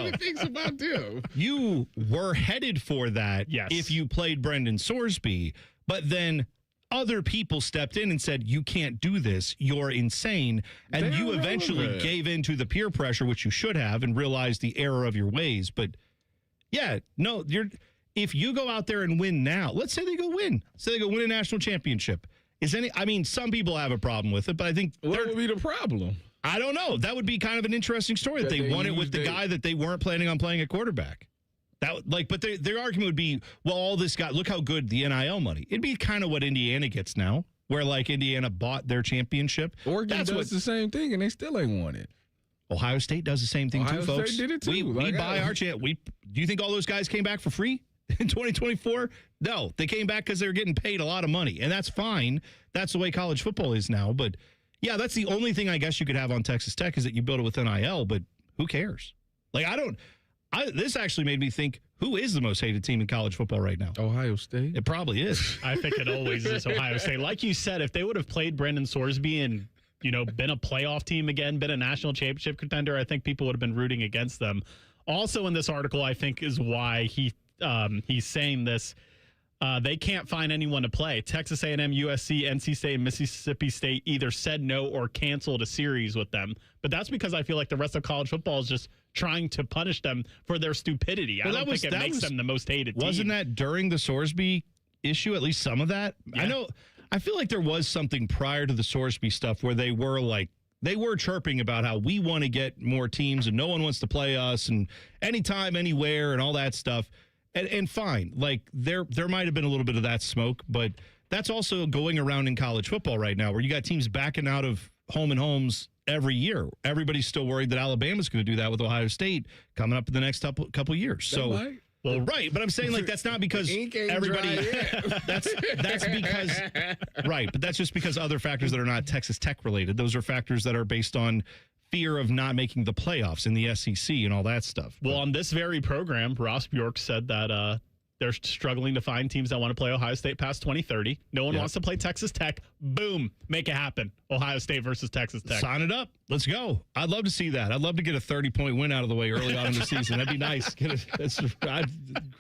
He thinks about them. You were headed for that if you played Brendan Sorsby, but then other people stepped in and said, you can't do this. You're insane. And you eventually gave in to the peer pressure, which you should have, and realized the error of your ways. But if you go out there and win now, let's say they go win. Say they go win a national championship. Some people have a problem with it, but I think what would be the problem? I don't know. That would be kind of an interesting story that they won it with the guy that they weren't planning on playing at quarterback. But their argument would be, well, all this got, look how good the NIL money. It'd be kind of what Indiana gets now, where Indiana bought their championship. Oregon does the same thing, and they still ain't won it. Ohio State does the same thing too, folks. Ohio State did it too. We buy our champ. Do you think all those guys came back for free in 2024? No, they came back because they were getting paid a lot of money, and that's fine. That's the way college football is now. But yeah, that's the only thing I guess you could have on Texas Tech is that you build it with NIL. But who cares? This actually made me think, who is the most hated team in college football right now? Ohio State. It probably is. I think it always is Ohio State. Like you said, if they would have played Brendan Sorsby and been a playoff team again, been a national championship contender, I think people would have been rooting against them. Also in this article, I think is why he's saying this. They can't find anyone to play. Texas A&M, USC, NC State, and Mississippi State either said no or canceled a series with them. But that's because I feel like the rest of college football is just trying to punish them for their stupidity. I don't think it makes them the most hated team. Wasn't that during the Sorsby issue, at least some of that? Yeah. I feel like there was something prior to the Sorsby stuff where they were chirping about how we want to get more teams and no one wants to play us and anytime, anywhere and all that stuff. And fine, there might have been a little bit of that smoke, but that's also going around in college football right now where you got teams backing out of home and homes every year. Everybody's still worried that Alabama's going to do that with Ohio State coming up in the next couple years. Well, right, but I'm saying that's not because everybody. That's because right, but that's just because other factors that are not Texas Tech related. Those are factors that are based on fear of not making the playoffs in the SEC and all that stuff. Well, on this very program, Ross Bjork said that they're struggling to find teams that want to play Ohio State past 2030. No one wants to play Texas Tech. Boom. Make it happen. Ohio State versus Texas Tech. Sign it up. Let's go. I'd love to see that. I'd love to get a 30-point win out of the way early on in the season. That'd be nice. That's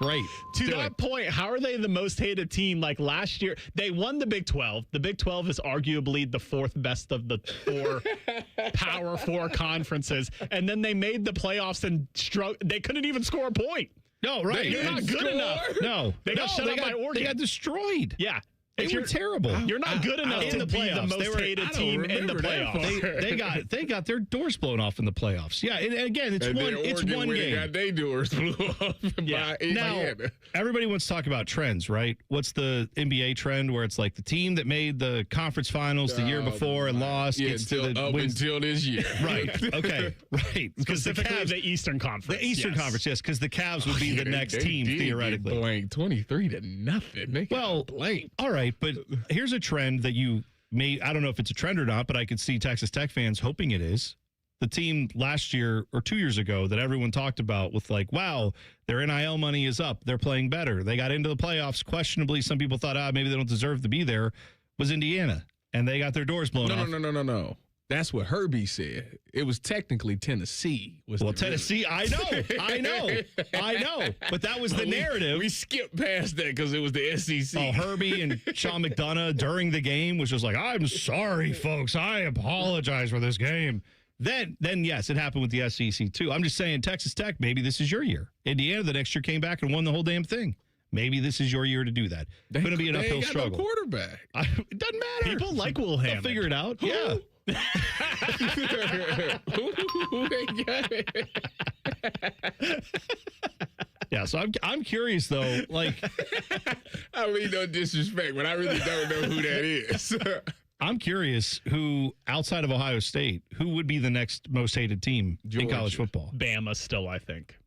great. To that point, how are they the most hated team? Like last year, they won the Big 12. The Big 12 is arguably the fourth best of the four Power Four conferences. And then they made the playoffs and they couldn't even score a point. No, right. You're not good enough. No. They got shut out by Oregon. They got destroyed. Yeah. They were terrible. You're not good enough to be the most hated team in the playoffs. They got their doors blown off in the playoffs. Yeah, and again, it's one game. Got their doors blown off. Yeah. Now everybody wants to talk about trends, right? What's the NBA trend where it's like the team that made the conference finals the year before and lost gets until this year, right? Okay, right. Because specifically the Eastern Conference. The Eastern Conference, yes, because the Cavs would be the next team theoretically. Blank 23-0. All right. But here's a trend that I don't know if it's a trend or not, but I could see Texas Tech fans hoping it is. The team last year or 2 years ago that everyone talked about with wow, their NIL money is up. They're playing better. They got into the playoffs. Questionably, some people thought, maybe they don't deserve to be there, was Indiana. And they got their doors blown off. No. That's what Herbie said. It was technically Tennessee. Tennessee, I know. But that was the narrative. We skipped past that because it was the SEC. Oh, Herbie and Sean McDonough during the game was just like, I'm sorry, folks. I apologize for this game. Then yes, it happened with the SEC too. I'm just saying, Texas Tech, maybe this is your year. Indiana the next year came back and won the whole damn thing. Maybe this is your year to do that. It's going to be an uphill struggle. No quarterback. It doesn't matter. People like Will Hammond. They'll figure it out. Yeah. Yeah, so I'm curious though. Like, I mean, no disrespect, but I really don't know who that is. I'm curious who, outside of Ohio State, who would be the next most hated team in college football? Bama still, I think.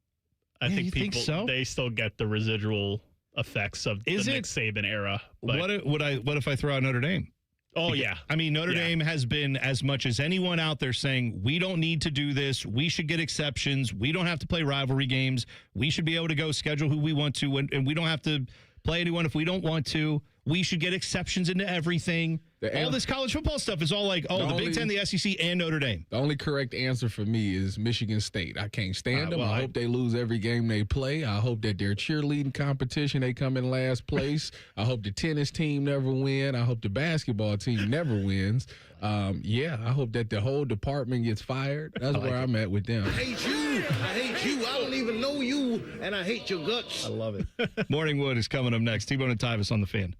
I Yeah, think you people think so? They still get the residual effects of the Nick Saban era. But What if I throw out Notre Dame? Oh, yeah. I mean, Notre Dame has been, as much as anyone out there, saying, we don't need to do this. We should get exceptions. We don't have to play rivalry games. We should be able to go schedule who we want to, and we don't have to play anyone if we don't want to. We should get exceptions into everything. All this college football stuff is all like, the Big Ten, the SEC, and Notre Dame. The only correct answer for me is Michigan State. I can't stand them. well, I hope they lose every game they play. I hope that their cheerleading competition, they come in last place. I hope the tennis team never win. I hope the basketball team never wins. I hope that the whole department gets fired. That's where I'm at with them. I hate you. I don't even know you, and I hate your guts. I love it. Morning Wood is coming up next. T-Bone and Tyvis on the Fan.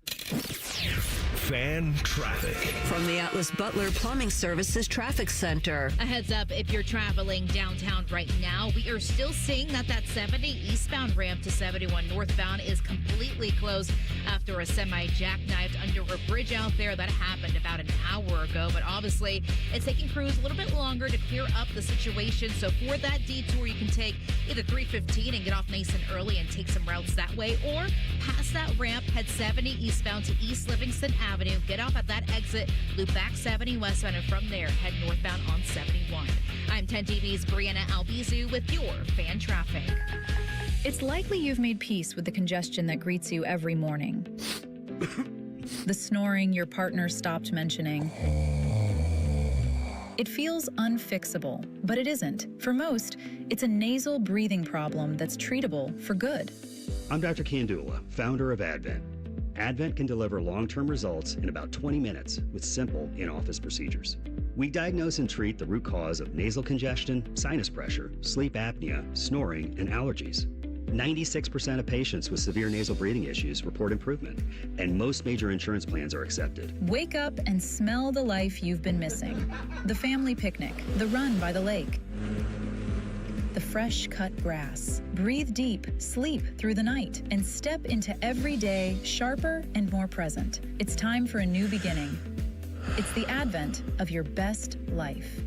Fan traffic. From the Atlas Butler Plumbing Services Traffic Center. A heads up, if you're traveling downtown right now, we are still seeing that 70 eastbound ramp to 71 northbound is completely closed after a semi jackknifed under a bridge out there. That happened about an hour ago, but obviously it's taking crews a little bit longer to clear up the situation. So for that detour, you can take either 315 and get off nice and early and take some routes that way, or past that ramp, head 70 eastbound to East Livingston Avenue. Get off at that exit, loop back 70 westbound, and from there, head northbound on 71. I'm 10 TV's Brianna Albizu with your fan traffic. It's likely you've made peace with the congestion that greets you every morning. The snoring your partner stopped mentioning. It feels unfixable, but it isn't. For most, it's a nasal breathing problem that's treatable for good. I'm Dr. Kandula, founder of Advent. Advent can deliver long-term results in about 20 minutes with simple in-office procedures. We diagnose and treat the root cause of nasal congestion, sinus pressure, sleep apnea, snoring, and allergies. 96% of patients with severe nasal breathing issues report improvement, and most major insurance plans are accepted. Wake up and smell the life you've been missing. The family picnic, the run by the lake, the fresh cut grass. Breathe deep, sleep through the night, and step into every day sharper and more present. It's time for a new beginning. It's the advent of your best life.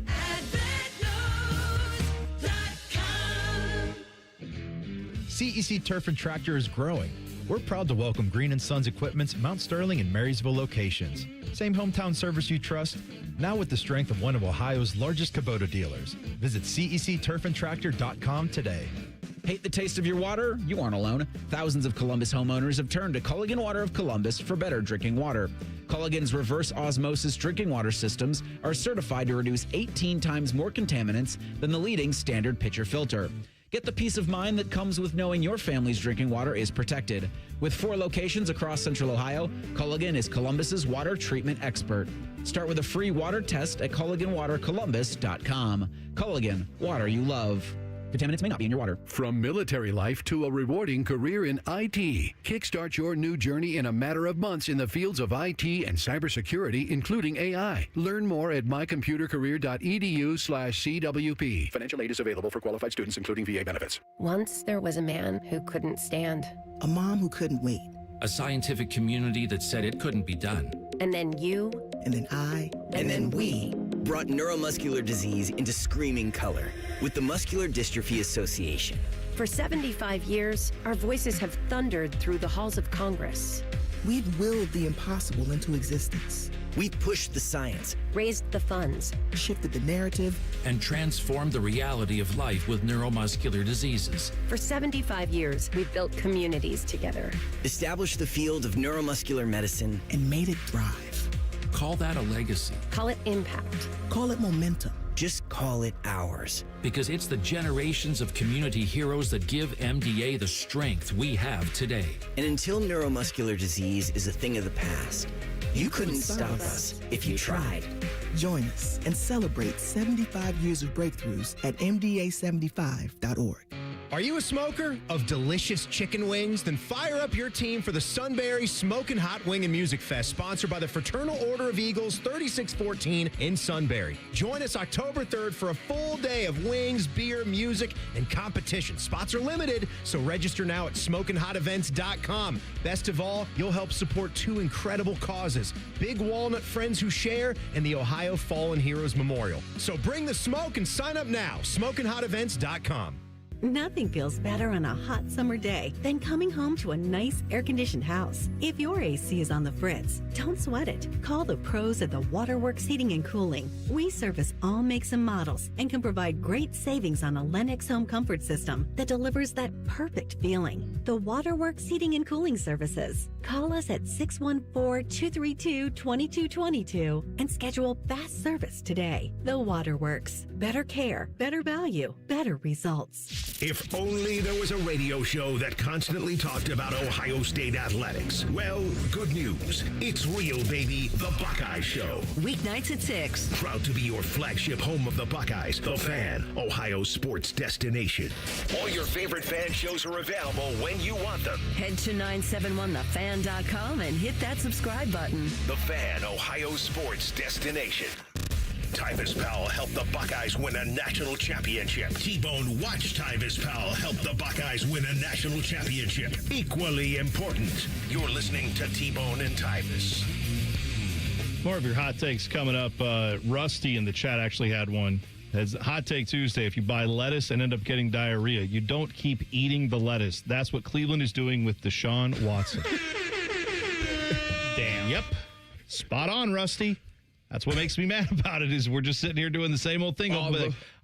CEC Turf and Tractor is growing. We're proud to welcome Green & Sons Equipment's Mount Sterling and Marysville locations. Same hometown service you trust, now with the strength of one of Ohio's largest Kubota dealers. Visit CECTurfandTractor.com today. Hate the taste of your water? You aren't alone. Thousands of Columbus homeowners have turned to Culligan Water of Columbus for better drinking water. Culligan's reverse osmosis drinking water systems are certified to reduce 18 times more contaminants than the leading standard pitcher filter. Get the peace of mind that comes with knowing your family's drinking water is protected. With 4 locations across Central Ohio, Culligan is Columbus's water treatment expert. Start with a free water test at CulliganWaterColumbus.com. Culligan, water you love. Contaminants may not be in your water. From military life to a rewarding career in IT, kickstart your new journey in a matter of months in the fields of IT and cybersecurity, including AI. Learn more at mycomputercareer.edu/CWP. Financial aid is available for qualified students, including VA benefits. Once there was a man who couldn't stand. A mom who couldn't wait. A scientific community that said it couldn't be done. And then you. And then I. And then we. Brought neuromuscular disease into screaming color with the Muscular Dystrophy Association. For 75 years, our voices have thundered through the halls of Congress. We've willed the impossible into existence. We've pushed the science, raised the funds, shifted the narrative, and transformed the reality of life with neuromuscular diseases. For 75 years, we've built communities together. Established the field of neuromuscular medicine, and made it thrive. Call that a legacy. Call it impact. Call it momentum. Just call it ours. Because it's the generations of community heroes that give MDA the strength we have today. And until neuromuscular disease is a thing of the past, you couldn't stop us if you tried. Join us and celebrate 75 years of breakthroughs at MDA75.org. Are you a smoker of delicious chicken wings? Then fire up your team for the Sunbury Smokin' Hot Wing and Music Fest, sponsored by the Fraternal Order of Eagles 3614 in Sunbury. Join us October 3rd for a full day of wings, beer, music, and competition. Spots are limited, so register now at smokinghotevents.com. Best of all, you'll help support two incredible causes: Big Walnut Friends Who Share and the Ohio Fallen Heroes Memorial. So bring the smoke and sign up now. smokinghotevents.com. Nothing feels better on a hot summer day than coming home to a nice air-conditioned house. If your AC is on the fritz, don't sweat it. Call the pros at the Waterworks Heating and Cooling. We service all makes and models and can provide great savings on a Lennox home comfort system that delivers that perfect feeling. The Waterworks Heating and Cooling Services. Call us at 614-232-2222 and schedule fast service today. The Waterworks. Better care, better value, better results. If only there was a radio show that constantly talked about Ohio State athletics. Well, good news. It's real, baby. The Buckeye Show. Weeknights at 6. Proud to be your flagship home of the Buckeyes. The Fan, Ohio sports destination. All your favorite fan shows are available when you want them. Head to 971thefan.com and hit that subscribe button. The Fan, Ohio sports destination. Tyvis Powell helped the Buckeyes win a national championship. T-Bone watched Tyvis Powell help the Buckeyes win a national championship. Equally important, you're listening to T-Bone and Tyvis. More of your hot takes coming up. Rusty in the chat actually had one. It's Hot Take Tuesday. If you buy lettuce and end up getting diarrhea, you don't keep eating the lettuce. That's what Cleveland is doing with Deshaun Watson. Damn. Yep. Spot on, Rusty. That's what makes me mad about it is we're just sitting here doing the same old thing.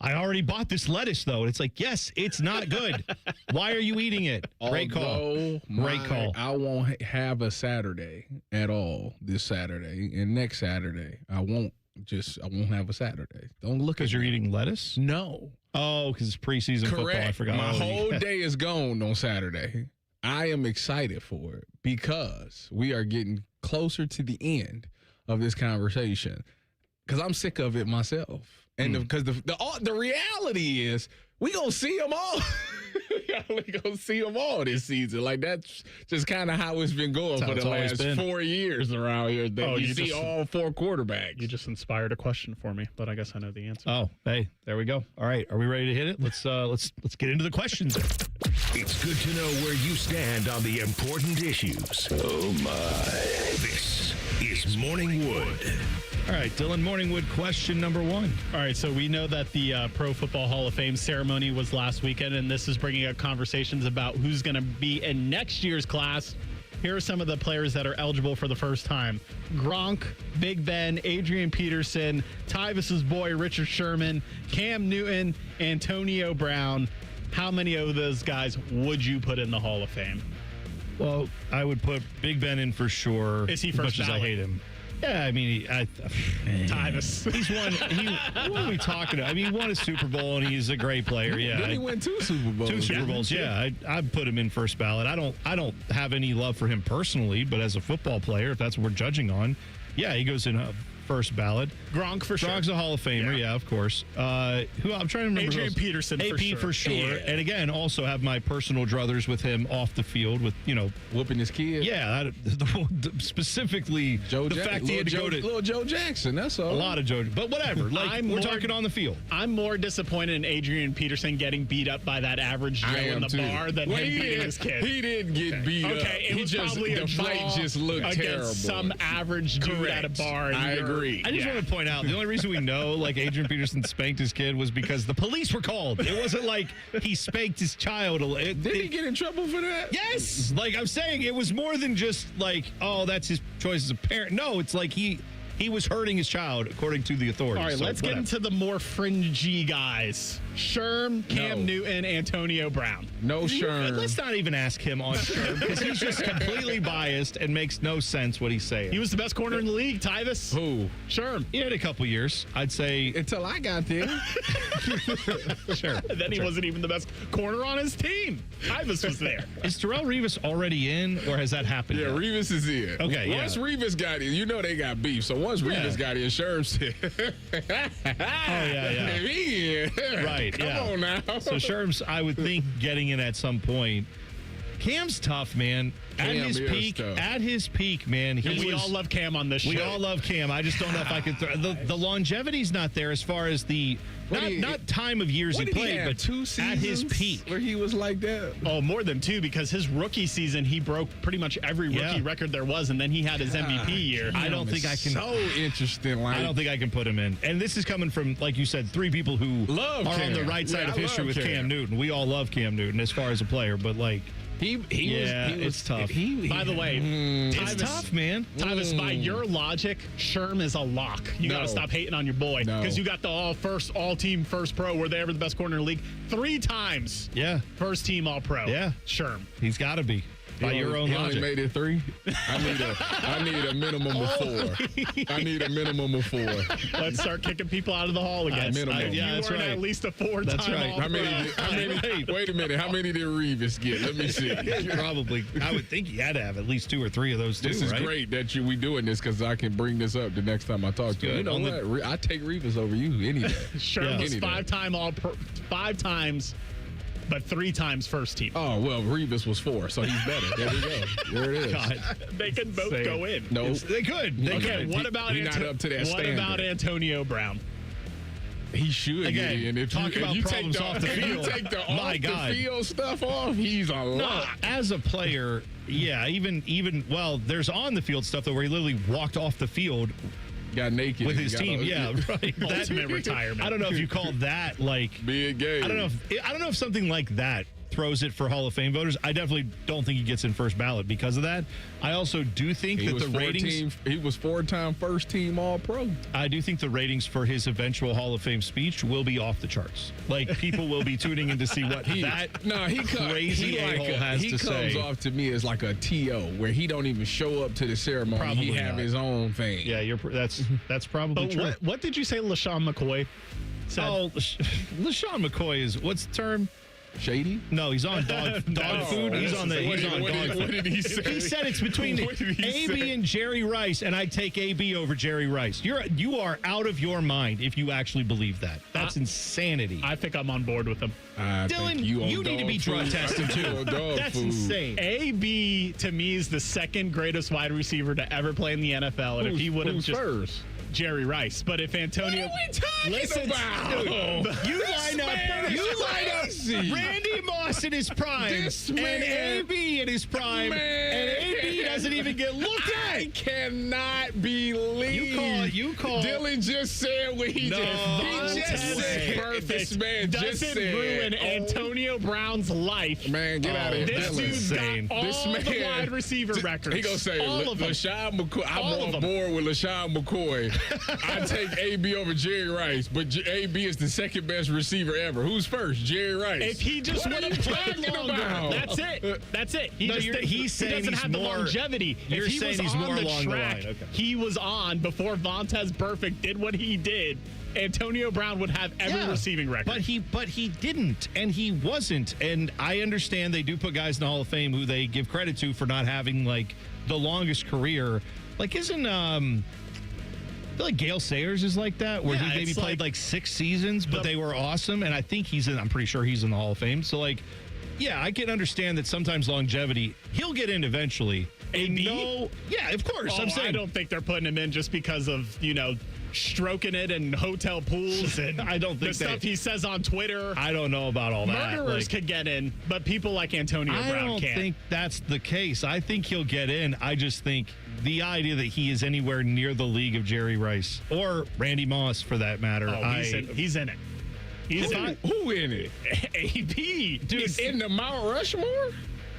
I already bought this lettuce, though. And it's like, yes, it's not good. Why are you eating it? Great call. Great call. I won't have a Saturday at all this Saturday. And next Saturday, I won't have a Saturday. Don't look at Because you're eating lettuce? No. Oh, because it's preseason football. I forgot. My whole day is gone on Saturday. I am excited for it because we are getting closer to the end of this conversation because I'm sick of it myself. And because the reality is we gonna see them all. We gonna see them all this season. Like that's just kind of how it's been going for the last 4 years around here. You see all four quarterbacks. You just inspired a question for me, but I guess I know the answer. Oh, hey, there we go. All right, are we ready to hit it? Let's get into the questions. It's good to know where you stand on the important issues. Oh my! This is Morning Wood. All right, Dylan Morningwood, question number 1. All right, so we know that the Pro Football Hall of Fame ceremony was last weekend, and this is bringing up conversations about who's going to be in next year's class. Here are some of the players that are eligible for the first time. Gronk, Big Ben, Adrian Peterson, Tyvis's boy Richard Sherman, Cam Newton, Antonio Brown. How many of those guys would you put in the Hall of Fame? Well, I would put Big Ben in for sure. Is he as first much ballot? as I hate him. Yeah, I mean, Tyvis. He's won. What are we talking about? I mean, he won a Super Bowl and he's a great player. Yeah, Didn't he win 2 Super Bowls? 2 Super Bowls. Yeah, I'd put him in first ballot. I don't have any love for him personally, but as a football player, if that's what we're judging on, yeah, he goes in first ballot. Gronk for sure. Gronk's a Hall of Famer, yeah of course. Who I'm trying to remember. Adrian Peterson AP for sure. Yeah. And again, also have my personal druthers with him off the field with, whooping his kid. Yeah, specifically the fact he had to go to little Joe Jackson. That's all. A lot of Joe, but whatever. Like we're talking on the field. I'm more disappointed in Adrian Peterson getting beat up by that average Joe in the bar than him beating his kid. He didn't get beat up. Okay, it was probably the fight just looked terrible. Some average dude at a bar. I agree. I just want to point out the only reason we know like Adrian Peterson spanked his kid was because the police were called. It wasn't like he spanked his child. Did he get in trouble for that? Yes. Like I'm saying, it was more than just like, oh, that's his choice as a parent. No, it's like he he was hurting his child, according to the authorities. All right, So, let's get into the more fringy guys. Sherm, Cam Newton, Antonio Brown. No Sherm. Let's not even ask him on Sherm because he's just completely biased and makes no sense what he's saying. He was the best corner in the league, Tyvis. Who? Sherm. He had a couple years, I'd say. Until I got there. Sure. And then he wasn't even the best corner on his team. Tyvis was there. Is Terrell Revis already in, or has that happened Yeah, yet? Revis is in. Okay, Once Revis got in, you know they got beef. So once Revis got in, Sherm said, yeah. He in. Right, Come on now. So Sherm's, I would think, getting in at some point. Cam's tough, man. At Cam his is peak, tough. Man, We all love Cam on this show. We all love Cam. I just don't know if I could. The longevity's not there as far as the not time of years he played, but 2 seasons at his peak where he was like that. Oh, more than 2, because his rookie season he broke pretty much every rookie record there was, and then he had his MVP year. I don't think I can. So interesting. Like, I don't think I can put him in. And this is coming from, like you said, 3 people who Love are on the Cam. right side Yeah, of I history love with Cam Newton. We all love Cam Newton as far as a player, but like. It's tough. By the way, it's tough, man. Tyvis, by your logic, Sherm is a lock. You got to stop hating on your boy because you got the all-team first pro. Were they ever the best corner in the league? 3 times. Yeah. First team all-pro. Yeah. Sherm. He's got to be. By your own he logic. only made it 3. I need a minimum of 4. I need a minimum of 4. Let's start kicking people out of the hall again. Minimum. You that's weren't right. at least a 4-time That's right. all-pro. Wait a minute. How many did Revis get? Let me see. Probably. I would think he had to have at least 2 or 3 of those too, This is right? great that we doing this because I can bring this up the next time I talk to you. You know what? I take Revis over you any day. Sherm was 5-time all-pro, 5 times. But 3 times first team. Oh, well, Revis was 4, so he's better. There we go. There it is. God. They can both go in. No. They could. They Okay, could. what about not up to that what standard. about Antonio Brown? He should Again, get in. If talk about you problems take off the field. You take the My off God. the field stuff off, he's a lot. As a player, yeah, even well, there's on the field stuff though where he literally walked off the field. Got naked with his team. Yeah, right. Ultimate retirement. I don't know if you call that like being gay. I don't know if something like that throws it for Hall of Fame voters. I definitely don't think he gets in first ballot because of that. I also do think that the ratings. He was 4-time first team All Pro. I do think the ratings for his eventual Hall of Fame speech will be off the charts. Like people will be tuning in to see what crazy a-hole has to say. He comes off to me as like a TO where he don't even show up to the ceremony. Probably he have not. his own thing. Yeah, that's probably true. What did you say LaShawn McCoy said? Oh, LaShawn McCoy is, what's the term? Shady? No, he's on dog food. He's on dog food. What did he say? He said it's between AB and Jerry Rice, and I'd take AB over Jerry Rice. You are out of your mind if you actually believe that. That's insanity. I think I'm on board with him. Dylan, you need to be drug tested too. That's insane. AB to me is the second greatest wide receiver to ever play in the NFL, and if he would have just first? Jerry Rice, but if Antonio, what are we talking about? Dude, you line up Randy Moss in his prime and AB in his prime, and AB doesn't even get looked at. I cannot believe you call Dylan just said what he just said. Perfect. This man just doesn't said, ruin Antonio Brown's life. Man, get out of here. This dude's got all the wide receiver records. He gonna say all of them. LaShawn McCoy. All I'm of on board with LaShawn McCoy. I take AB over Jerry Rice, but AB is the second best receiver ever. Who's first? Jerry Rice. If he just would have played longer, that's it. That's it. He's saying he doesn't have the longevity. You're if he saying was he's on more the along track, the line. Okay. he was on before Vontaze Burfict did what he did. Antonio Brown would have every receiving record. But he didn't, and he wasn't. And I understand they do put guys in the Hall of Fame who they give credit to for not having like the longest career. Like isn't I feel like Gale Sayers is like that, where he maybe played like 6 seasons, but they were awesome. And I think I'm pretty sure he's in the Hall of Fame. So like, yeah, I can understand that sometimes longevity, he'll get in eventually. AB? Yeah, of course. I'm saying I don't think they're putting him in just because of, stroking it in hotel pools and I don't think the stuff he says on Twitter. I don't know about all that. Murderers could get in, but people like Antonio Brown can't. I don't think that's the case. I think he'll get in. I just think the idea that he is anywhere near the league of Jerry Rice or Randy Moss, for that matter. He's in it. Who in it? AB. Dude, in the Mount Rushmore?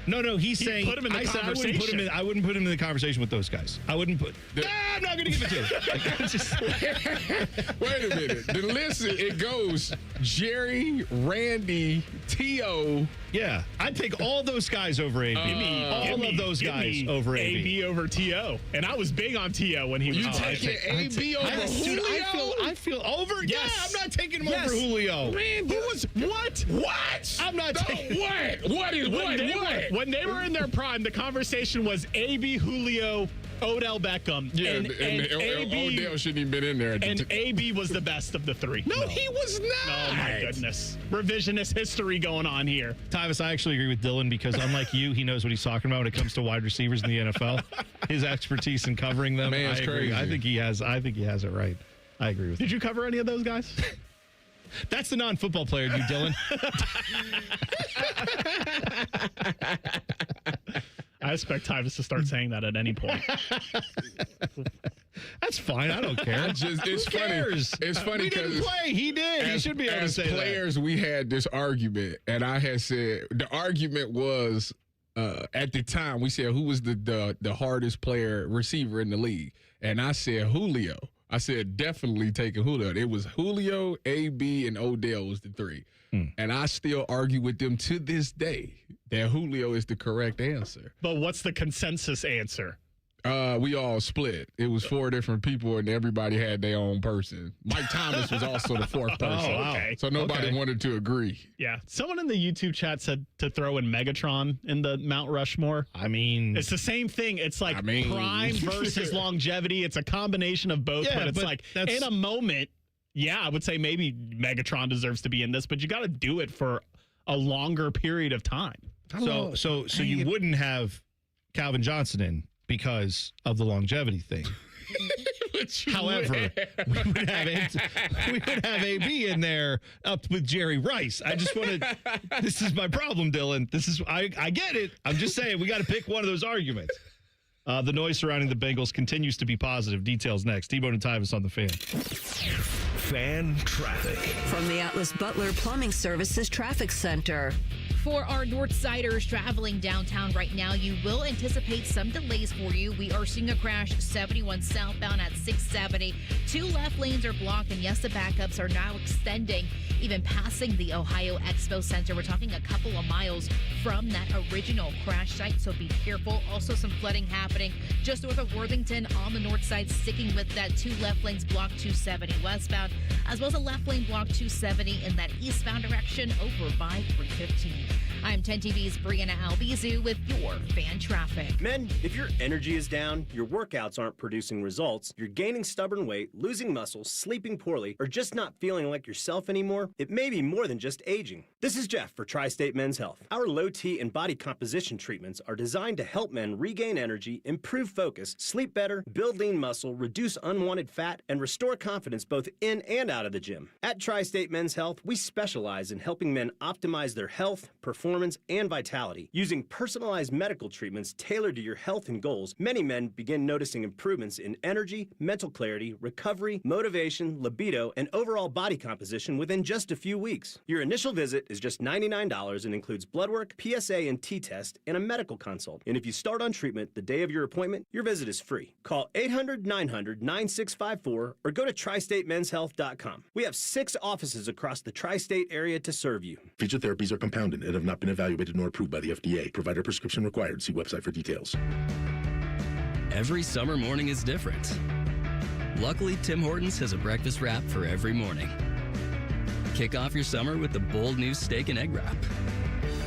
No, he's saying put him in the I said conversation. I wouldn't put him in the conversation with those guys. I wouldn't put. I'm not going to give it to him. Wait a minute. The list, it goes Jerry, Randy, T.O. Yeah, I'd take all those guys over AB. All of those guys over AB. AB over T.O. And I was big on T.O. when he was. You taking AB over Julio? I feel over. Yes. Yeah, I'm not taking him over Julio. Man, who was what? What? I'm not taking. What? When they were in their prime, the conversation was AB, Julio, Odell Beckham. Yeah, and AB, Odell shouldn't even been in there. And AB was the best of the three. No, he was not. Oh, my goodness. Revisionist history going on here. Tyvis, I actually agree with Dylan because unlike you, he knows what he's talking about when it comes to wide receivers in the NFL. His expertise in covering them. Man's crazy. I think he has it right. I agree with Did you cover any of those guys? That's the non-football player, you Dylan. I expect Tyvis to start saying that at any point. That's fine. I don't care. It's funny. It's funny because we didn't play. He did. He should be able to say that. As players, we had this argument, and I had said the argument was at the time we said who was the hardest receiver in the league, and I said Julio. I said definitely taking Julio. It was Julio, AB, and Odell was the three. And I still argue with them to this day that Julio is the correct answer. But what's the consensus answer? We all split. It was 4 different people, and everybody had their own person. Mike Thomas was also the 4th person. Oh, okay. So nobody wanted to agree. Yeah. Someone in the YouTube chat said to throw in Megatron in the Mount Rushmore. I mean, it's the same thing. It's like prime versus longevity. It's a combination of both, but it's like in a moment, I would say maybe Megatron deserves to be in this, but you got to do it for a longer period of time. So you wouldn't have Calvin Johnson in because of the longevity thing. However, we would have AB in there up with Jerry Rice. I just wanted. This is my problem, Dylan. I get it. I'm just saying we got to pick one of those arguments. The noise surrounding the Bengals continues to be positive. Details next. T-Bone and Tyvis on the Fan. Fan traffic from the Atlas Butler Plumbing Services Traffic Center. For our Northsiders traveling downtown right now, you will anticipate some delays for you. We are seeing a crash 71 southbound at 670. 2 left lanes are blocked, and yes, the backups are now extending, even passing the Ohio Expo Center. We're talking a couple of miles from that original crash site, so be careful. Also, some flooding happening just north of Worthington on the north side, sticking with that 2 left lanes blocked 270 westbound, as well as a left lane block 270 in that eastbound direction over by 315. I'm 10 TV's Brianna Albizu with your fan traffic. Men, if your energy is down, your workouts aren't producing results, you're gaining stubborn weight, losing muscle, sleeping poorly, or just not feeling like yourself anymore, it may be more than just aging. This is Jeff for Tri-State Men's Health. Our low T and body composition treatments are designed to help men regain energy, improve focus, sleep better, build lean muscle, reduce unwanted fat, and restore confidence both in and out of the gym. At Tri-State Men's Health, we specialize in helping men optimize their health, performance, and vitality. Using personalized medical treatments tailored to your health and goals, many men begin noticing improvements in energy, mental clarity, recovery, motivation, libido, and overall body composition within just a few weeks. Your initial visit is just $99 and includes blood work, PSA and T-test, and a medical consult. And if you start on treatment the day of your appointment, your visit is free. Call 800-900-9654 or go to tristatemenshealth.com. We have 6 offices across the tri-state area to serve you. Feature therapies are compounded and have not been evaluated nor approved by the FDA. Provider prescription required. See website for details. Every summer morning is different. Luckily, Tim Hortons has a breakfast wrap for every morning. Kick off your summer with the bold new steak and egg wrap.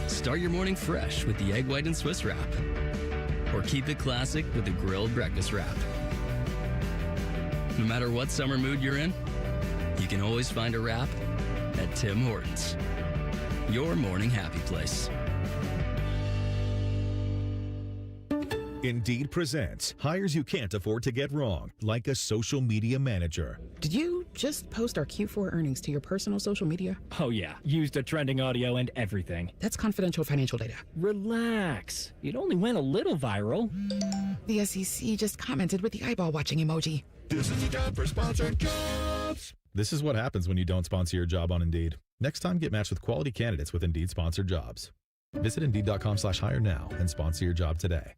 Start your morning fresh with the egg white and Swiss wrap. Or keep it classic with the grilled breakfast wrap. No matter what summer mood you're in, you can always find a wrap at Tim Hortons. Your morning happy place. Indeed presents hires you can't afford to get wrong, like a social media manager. Did you just post our Q4 earnings to your personal social media? Oh yeah, used the trending audio and everything. That's confidential financial data. Relax. It only went a little viral. The SEC just commented with the eyeball watching emoji. This is a job for sponsored jobs. This is what happens when you don't sponsor your job on Indeed. Next time, get matched with quality candidates with Indeed sponsored jobs. Visit Indeed.com/hire now and sponsor your job today.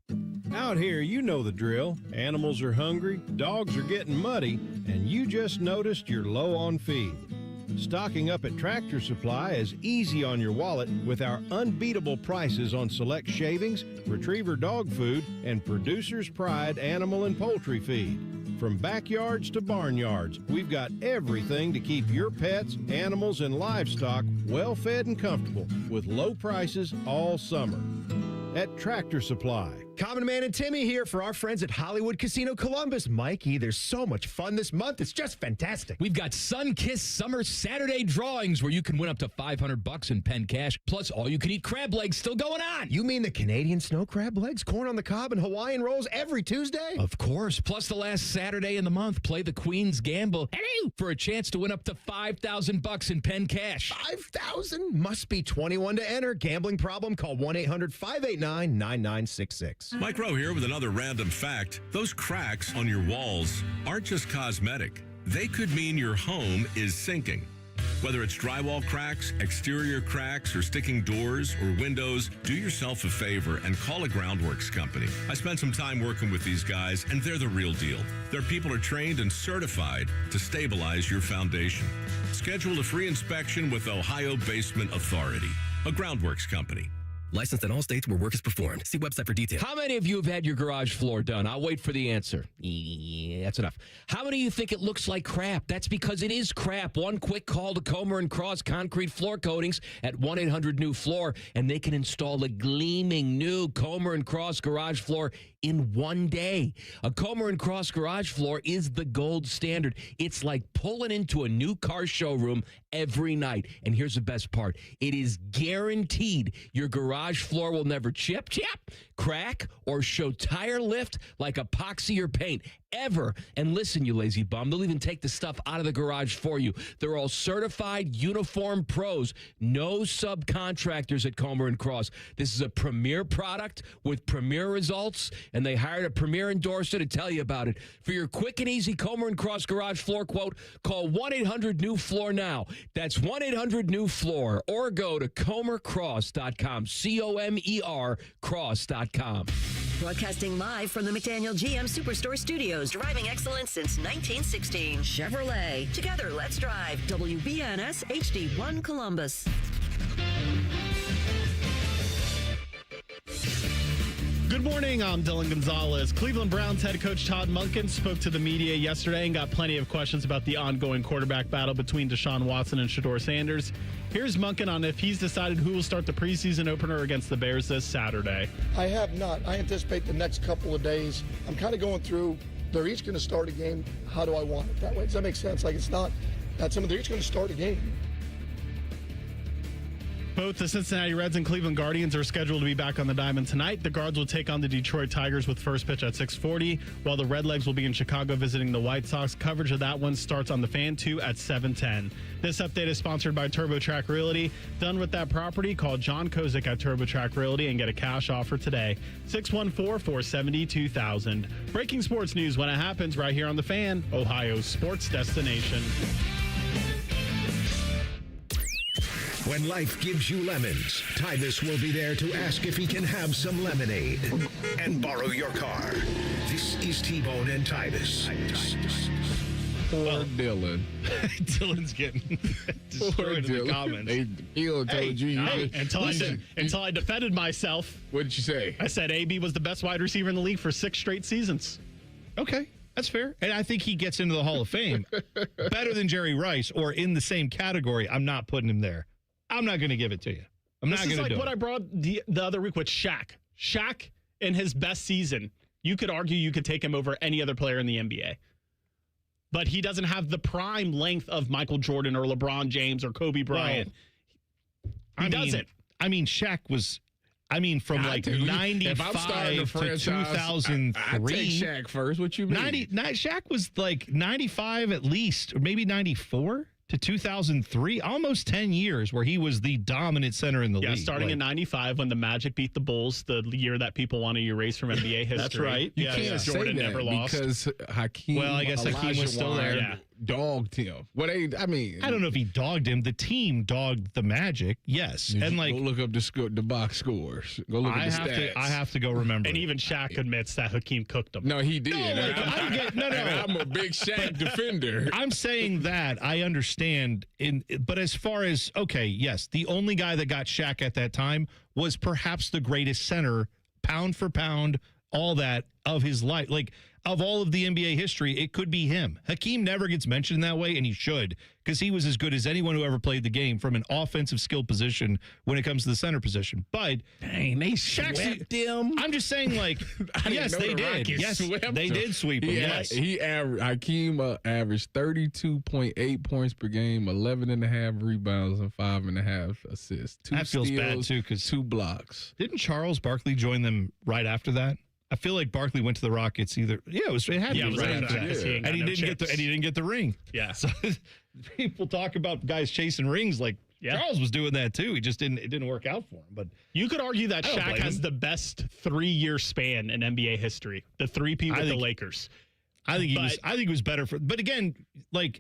Out here, you know the drill. Animals are hungry, dogs are getting muddy, and you just noticed you're low on feed. Stocking up at Tractor Supply is easy on your wallet with our unbeatable prices on select shavings, retriever dog food, and Producer's Pride animal and poultry feed. From backyards to barnyards, we've got everything to keep your pets, animals, and livestock well fed and comfortable with low prices all summer. At Tractor Supply. Common Man and Timmy here for our friends at Hollywood Casino Columbus. Mikey, there's so much fun this month. It's just fantastic. We've got Sun-Kissed Summer Saturday drawings where you can win up to $500 in pen cash, plus all-you-can-eat crab legs still going on. You mean the Canadian snow crab legs, corn on the cob, and Hawaiian rolls every Tuesday? Of course. Plus the last Saturday in the month, play the Queen's Gamble for a chance to win up to $5,000 in pen cash. $5,000? Must be 21 to enter. Gambling problem? Call 1-800-589-9966. Mike Rowe here with another random fact. Those cracks on your walls aren't just cosmetic. They could mean your home is sinking. Whether it's drywall cracks, exterior cracks, or sticking doors or windows, do yourself a favor and call a Groundworks company. I spent some time working with these guys, and they're the real deal. Their people are trained and certified to stabilize your foundation. Schedule a free inspection with Ohio Basement Authority, a Groundworks company. Licensed in all states where work is performed. See website for details. How many of you have had your garage floor done? I'll wait for the answer. Yeah, that's enough. How many of you think it looks like crap? That's because it is crap. One quick call to Comer & Cross Concrete Floor Coatings at 1-800-NEW-FLOOR, and they can install a gleaming new Comer & Cross garage floor in one day. A Comer & Cross garage floor is the gold standard. It's like pulling into a new car showroom every night. And here's the best part. It is guaranteed your garage floor will never chip, crack, or show tire lift like epoxy or paint ever. And listen, you lazy bum, they'll even take the stuff out of the garage for you. They're all certified uniform pros. No subcontractors at Comer & Cross. This is a premier product with premier results, and they hired a premier endorser to tell you about it. For your quick and easy Comer & Cross garage floor quote, call 1-800-NEW-FLOOR now. That's 1-800-NEW-FLOOR, or go to comercross.com, C-O-M-E-R cross.com. Broadcasting live from the McDaniel GM Superstore Studios. Driving excellence since 1916. Chevrolet. Together, let's drive. WBNS HD1 Columbus. Good morning, I'm Dylan Gonzalez. Cleveland Browns head coach Todd Monken spoke to the media yesterday and got plenty of questions about the ongoing quarterback battle between Deshaun Watson and Shedeur Sanders. Here's Monken on if he's decided who will start the preseason opener against the Bears this Saturday. I have not. I anticipate the next couple of days. I'm kind of going through, they're each going to start a game. How do I want it that way? Does that make sense? Like, it's not that simple. They're each going to start a game. Both the Cincinnati Reds and Cleveland Guardians are scheduled to be back on the diamond tonight. The Guards will take on the Detroit Tigers with first pitch at 6:40, while the Redlegs will be in Chicago visiting the White Sox. Coverage of that one starts on the Fan 2 at 7:10. This update is sponsored by TurboTrack Realty. Done with that property? Call John Kozik at TurboTrack Realty and get a cash offer today. 614-470-2000. Breaking sports news when it happens right here on the Fan, Ohio's sports destination. When life gives you lemons, Tyvis will be there to ask if he can have some lemonade and borrow your car. This is T-Bone and Tyvis. Poor Dylan. Dylan's getting destroyed in the comments. He'll told you. Until I defended myself. What did you say? I said AB was the best wide receiver in the league for 6 straight seasons. Okay, that's fair. And I think he gets into the Hall of Fame. Better than Jerry Rice, or in the same category. I'm not putting him there. I'm not going to give it to you. I'm not going to do it. This is like what I brought the other week with Shaq. Shaq, in his best season, you could argue you could take him over any other player in the NBA. But he doesn't have the prime length of Michael Jordan or LeBron James or Kobe Bryant. He doesn't. I mean, Shaq was... from 95 to 2003. I take Shaq first. What you mean? Shaq was like 95 at least, or maybe 94 to 2003. Almost 10 years where he was the dominant center in the league. Yeah, starting in 95 when the Magic beat the Bulls, the year that people want to erase from NBA history. That's right. You can't say Jordan that never lost. Because Hakeem. Well, I guess Hakeem was still there. Yeah. dogged him. I don't know if he dogged him. The team dogged the Magic, yes. And go look up the box scores. Go look at the stats. I have to go remember. And even Shaq admits that Hakeem cooked him. No, he did. No. I'm a big Shaq defender. I'm saying that I understand, but as far as, okay, yes, the only guy that got Shaq at that time was perhaps the greatest center, pound for pound, all that of his life. Like, of all of the NBA history, it could be him. Hakeem never gets mentioned that way, and he should, because he was as good as anyone who ever played the game from an offensive skill position when it comes to the center position. But dang, they swept him. I'm just saying, like, yes, they did. Yes, they did sweep him. Yes, Hakeem averaged 32.8 points per game, 11.5 rebounds, and 5.5 assists. That feels bad too, because 2 blocks. Didn't Charles Barkley join them right after that? I feel like Barkley went to the Rockets either. Yeah, it had to be right after that. And he didn't get the ring. Yeah. So people talk about guys chasing rings like Charles was doing that too. It didn't work out for him. But you could argue that Shaq has the best 3-year span in NBA history. The 3P with the Lakers. I think he was better but again, like,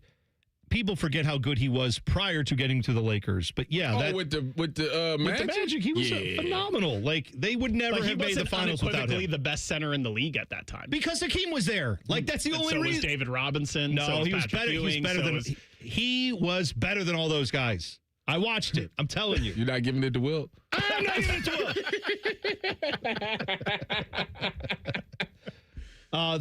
people forget how good he was prior to getting to the Lakers. But yeah, with the Magic, he was phenomenal. Like, they would never have made the finals without him. The best center in the league at that time because Hakeem was there. Like, that's the only reason. Was David Robinson. No, he was better. He was better than all those guys. I watched it. I'm telling you. You're not giving it to Wilt? I'm not giving it to Wilt.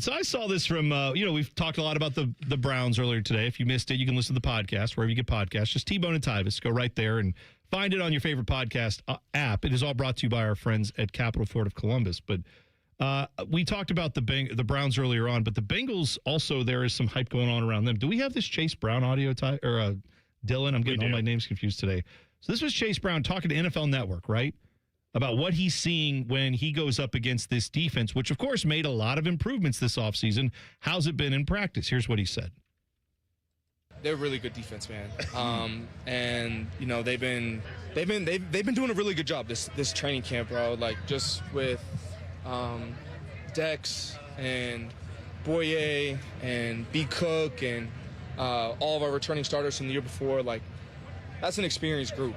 So I saw this from, we've talked a lot about the Browns earlier today. If you missed it, you can listen to the podcast, wherever you get podcasts. Just T-Bone and Tyvis. Go right there and find it on your favorite podcast app. It is all brought to you by our friends at Capital Ford of Columbus. But we talked about the Browns earlier on, but the Bengals also, there is some hype going on around them. Do we have this Chase Brown audio, Dylan? I'm getting all my names confused today. So this was Chase Brown talking to NFL Network, right? About what he's seeing when he goes up against this defense, which, of course, made a lot of improvements this offseason. How's it been in practice? Here's what he said. They're a really good defense, man. And, they've been doing a really good job this training camp, bro. Like, just with Dex and Boye and B. Cook and all of our returning starters from the year before, like, that's an experienced group.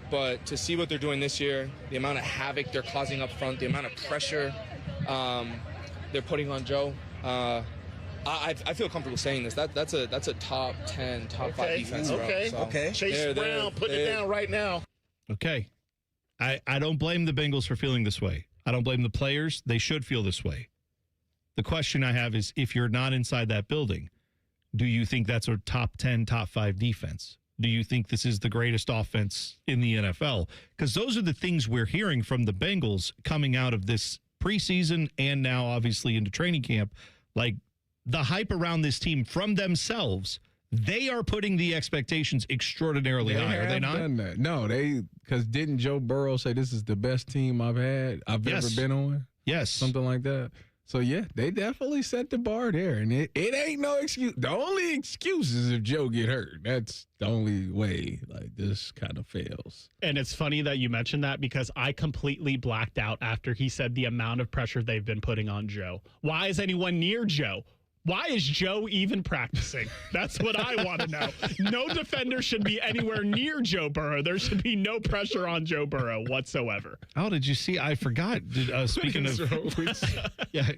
But to see what they're doing this year, the amount of havoc they're causing up front, the amount of pressure they're putting on Joe, I feel comfortable saying this. That's a top 10, top 5 defense. Okay. Bro. So Chase Brown, put it down right now. Okay. I don't blame the Bengals for feeling this way. I don't blame the players. They should feel this way. The question I have is, if you're not inside that building, do you think that's a top 10, top 5 defense? Do you think this is the greatest offense in the NFL? Because those are the things we're hearing from the Bengals coming out of this preseason and now obviously into training camp. Like, the hype around this team from themselves, they are putting the expectations extraordinarily high. Are they not? Done that. No, because didn't Joe Burrow say this is the best team I've ever been on? Yes. Something like that. So, yeah, they definitely set the bar there, and it ain't no excuse. The only excuse is if Joe get hurt. That's the only way, like, this kind of fails. And it's funny that you mentioned that, because I completely blacked out after he said the amount of pressure they've been putting on Joe. Why is anyone near Joe? Why is Joe even practicing? That's what I want to know. No defender should be anywhere near Joe Burrow. There should be no pressure on Joe Burrow whatsoever. Oh, did you see? I forgot. Speaking of, yeah.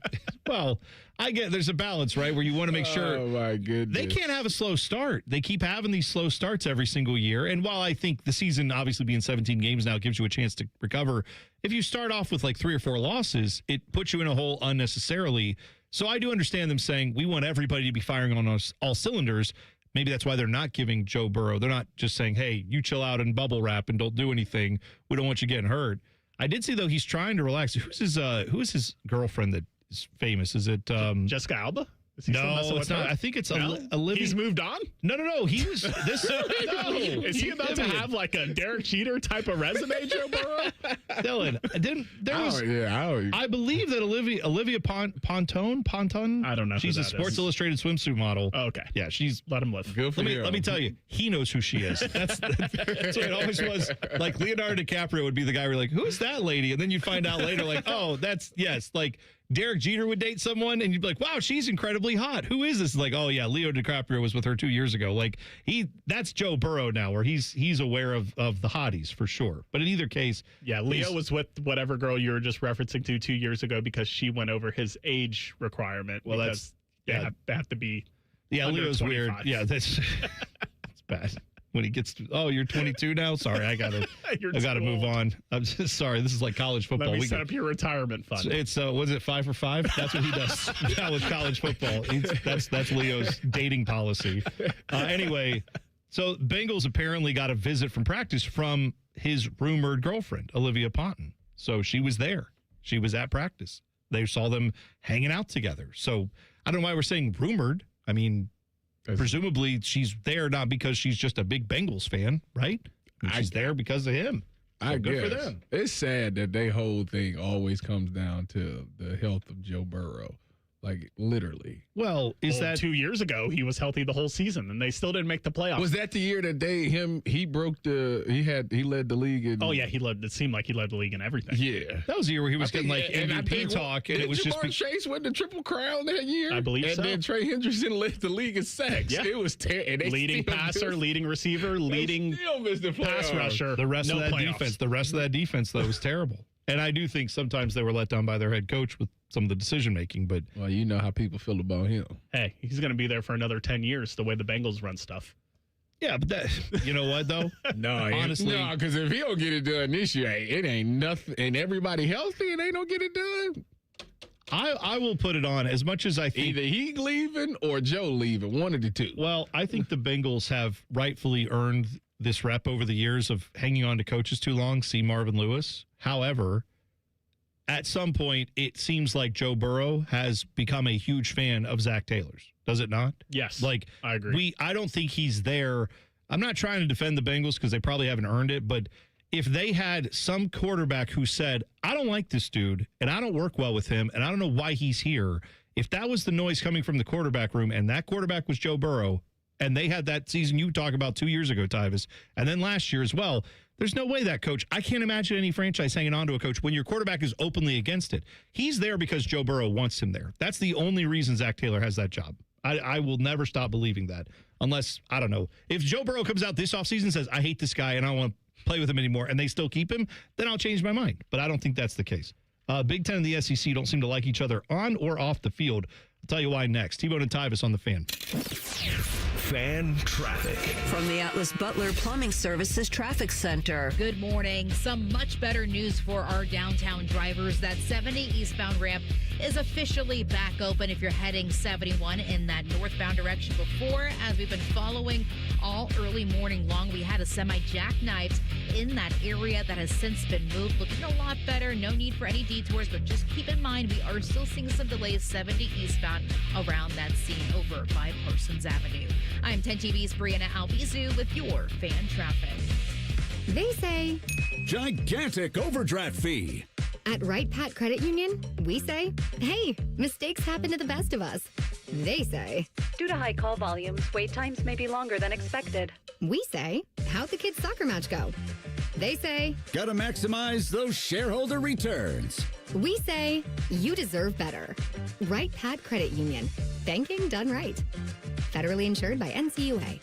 Well, I get there's a balance, right, where you want to make sure. Oh my goodness! They can't have a slow start. They keep having these slow starts every single year. And while I think the season, obviously being 17 games now, gives you a chance to recover, if you start off with like 3 or 4 losses, it puts you in a hole unnecessarily. So I do understand them saying we want everybody to be firing on us all cylinders. Maybe that's why they're not giving Joe Burrow. They're not just saying, hey, you chill out and bubble wrap and don't do anything. We don't want you getting hurt. I did see, though, he's trying to relax. Who is his girlfriend that is famous? Is it Jessica Alba? No, it's not. I think it's Olivia. He's moved on? No. He was this. No. Is he about to have like a Derek Jeter type of resume, Joe Burrow? Dylan, I believe that Olivia Ponton. I don't know. She's a Sports Illustrated swimsuit model. Oh, okay. Yeah, let him live. Good for let me tell you, he knows who she is. That's what it always was. Like Leonardo DiCaprio would be the guy where you're like, who's that lady? And then you'd find out later, like, oh, that's yes, like. Derek Jeter would date someone and you'd be like, wow, she's incredibly hot. Who is this? Like, oh yeah, Leo DiCaprio was with her 2 years ago. Like that's Joe Burrow now, where he's aware of the hotties for sure. But in either case, yeah, Leo was with whatever girl you were just referencing to 2 years ago because she went over his age requirement. Well, they have to be. Yeah, under Leo's 25. weird. Yeah, that's bad. When he gets to, oh, you're 22 now? Sorry, I gotta move on. I'm just sorry. This is like college football. Let me set up your retirement fund. It's was it 5 for 5? That's what he does now with college football. That's Leo's dating policy. Anyway, so Bengals apparently got a visit from practice from his rumored girlfriend, Olivia Ponton. So she was there. She was at practice. They saw them hanging out together. So I don't know why we're saying rumored. I mean, presumably she's there not because she's just a big Bengals fan, right? She's there because of him. So I good guess. for them. It's sad that their whole thing always comes down to the health of Joe Burrow. Like, literally. Well, that 2 years ago he was healthy the whole season and they still didn't make the playoffs? Was that the year that he led the league in? Oh yeah, it seemed like he led the league in everything. Yeah. That was the year where he was getting like MVP talk and it was just Chase won the Triple Crown that year. I believe so. And then Trey Hendrickson led the league in sacks. Yeah. It was terrible. Leading passer, leading receiver, leading pass rusher. The rest of that defense, though, was terrible. And I do think sometimes they were let down by their head coach with some of the decision making, but well, you know how people feel about him. Hey, he's going to be there for another 10 years the way the Bengals run stuff. Yeah, but that, you know what though? Honestly, no, because if he don't get it done this year, it ain't nothing. And everybody healthy, and they don't get it done. I will put it on as much as I think either he leaving or Joe leaving, one of the two. Well, I think the Bengals have rightfully earned this rep over the years of hanging on to coaches too long. See Marvin Lewis. However, at some point, it seems like Joe Burrow has become a huge fan of Zach Taylor's. Does it not? Yes. Like, I agree. I don't think he's there. I'm not trying to defend the Bengals because they probably haven't earned it, but if they had some quarterback who said, I don't like this dude and I don't work well with him and I don't know why he's here, if that was the noise coming from the quarterback room and that quarterback was Joe Burrow and they had that season you talk about 2 years ago, Tyvis, and then last year as well, there's no way that coach, I can't imagine any franchise hanging on to a coach when your quarterback is openly against it. He's there because Joe Burrow wants him there. That's the only reason Zach Taylor has that job. I will never stop believing that unless, I don't know, if Joe Burrow comes out this offseason and says, I hate this guy and I don't want to play with him anymore, and they still keep him, then I'll change my mind. But I don't think that's the case. Big Ten and the SEC don't seem to like each other on or off the field. I'll tell you why next. T-Bone and Tyvis on the Fan. Fan traffic. From the Atlas Butler Plumbing Services Traffic Center. Good morning. Some much better news for our downtown drivers. That 70 eastbound ramp is officially back open if you're heading 71 in that northbound direction. Before, as we've been following all early morning long, we had a semi-jackknife in that area that has since been moved. Looking a lot better. No need for any detours, but just keep in mind we are still seeing some delays 70 eastbound around that scene over by Parsons Avenue. I'm 10 TV's Brianna Albizu with your fan traffic. They say gigantic overdraft fee. At Right Pat Credit Union, we say, hey, mistakes happen to the best of us. They say, due to high call volumes, wait times may be longer than expected. We say, how'd the kids' soccer match go? They say, gotta maximize those shareholder returns. We say, you deserve better. Right Pat Credit Union. Banking done right. Federally insured by NCUA.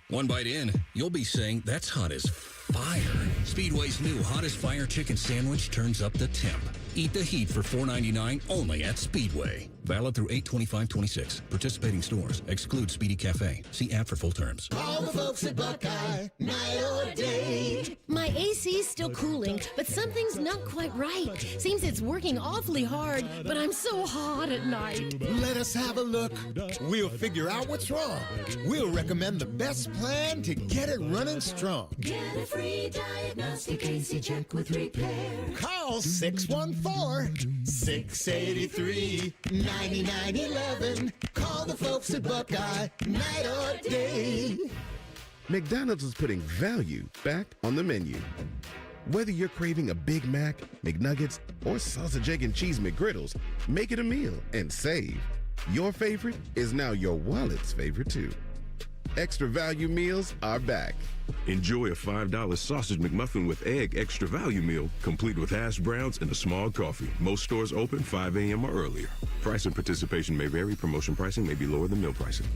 One bite in, you'll be saying, that's hot as fire. Speedway's new Hottest Fire Chicken Sandwich turns up the temp. Eat the heat for $4.99 only at Speedway. Valid through 8/25/26. Participating stores. Exclude Speedy Cafe. See app for full terms. All the folks at Buckeye, night or day. My AC's still cooling, but something's not quite right. Seems it's working awfully hard, but I'm so hot at night. Let us have a look. We'll figure out what's wrong. We'll recommend the best plan to get it running strong. Get a free diagnostic AC check with repair. Call 614-683-9911. Call the folks at Buckeye, night or day. McDonald's is putting value back on the menu. Whether you're craving a Big Mac, McNuggets, or sausage, egg, and cheese McGriddles, make it a meal and save. Your favorite is now your wallet's favorite, too. Extra value meals are back. Enjoy a $5 sausage McMuffin with egg extra value meal, complete with hash browns and a small coffee. Most stores open 5 a.m. or earlier. Price and participation may vary. Promotion pricing may be lower than meal pricing.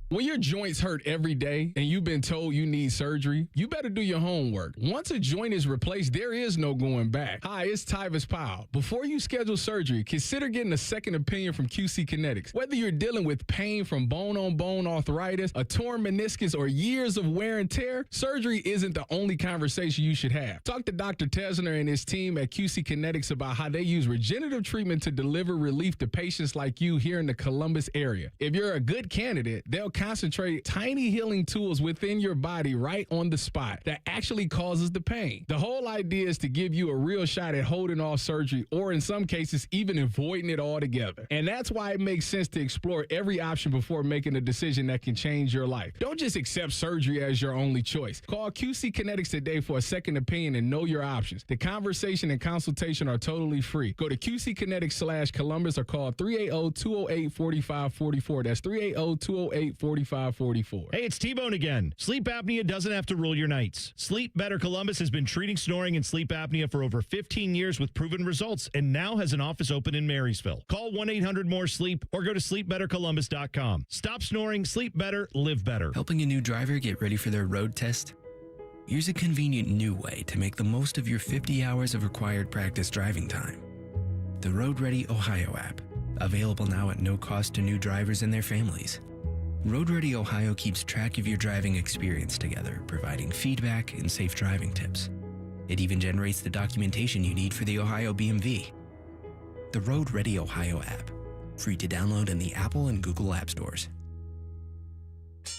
When your joints hurt every day and you've been told you need surgery, you better do your homework. Once a joint is replaced, there is no going back. Hi, it's Tyvis Powell. Before you schedule surgery, consider getting a second opinion from QC Kinetics. Whether you're dealing with pain from bone-on-bone arthritis, a torn meniscus, or years of wear and tear, surgery isn't the only conversation you should have. Talk to Dr. Tesner and his team at QC Kinetics about how they use regenerative treatment to deliver relief to patients like you here in the Columbus area. If you're a good candidate, they'll concentrate tiny healing tools within your body right on the spot that actually causes the pain. The whole idea is to give you a real shot at holding off surgery, or in some cases, even avoiding it altogether. And that's why it makes sense to explore every option before making a decision that can change your life. Don't just accept surgery as your only choice. Call QC Kinetics today for a second opinion and know your options. The conversation and consultation are totally free. Go to QCkinetics/Columbus or call 380-208-4544. That's 380-208-4544. Hey, it's T-Bone again. Sleep apnea doesn't have to rule your nights. Sleep Better Columbus has been treating snoring and sleep apnea for over 15 years with proven results and now has an office open in Marysville. Call 1-800-MORE-SLEEP or go to sleepbettercolumbus.com. Stop snoring, sleep better, live better. Helping a new driver get ready for their road test? Here's a convenient new way to make the most of your 50 hours of required practice driving time. The Road Ready Ohio app, available now at no cost to new drivers and their families. Road Ready Ohio keeps track of your driving experience together, providing feedback and safe driving tips. It even generates the documentation you need for the Ohio BMV. The Road Ready Ohio app, free to download in the Apple and Google App Stores.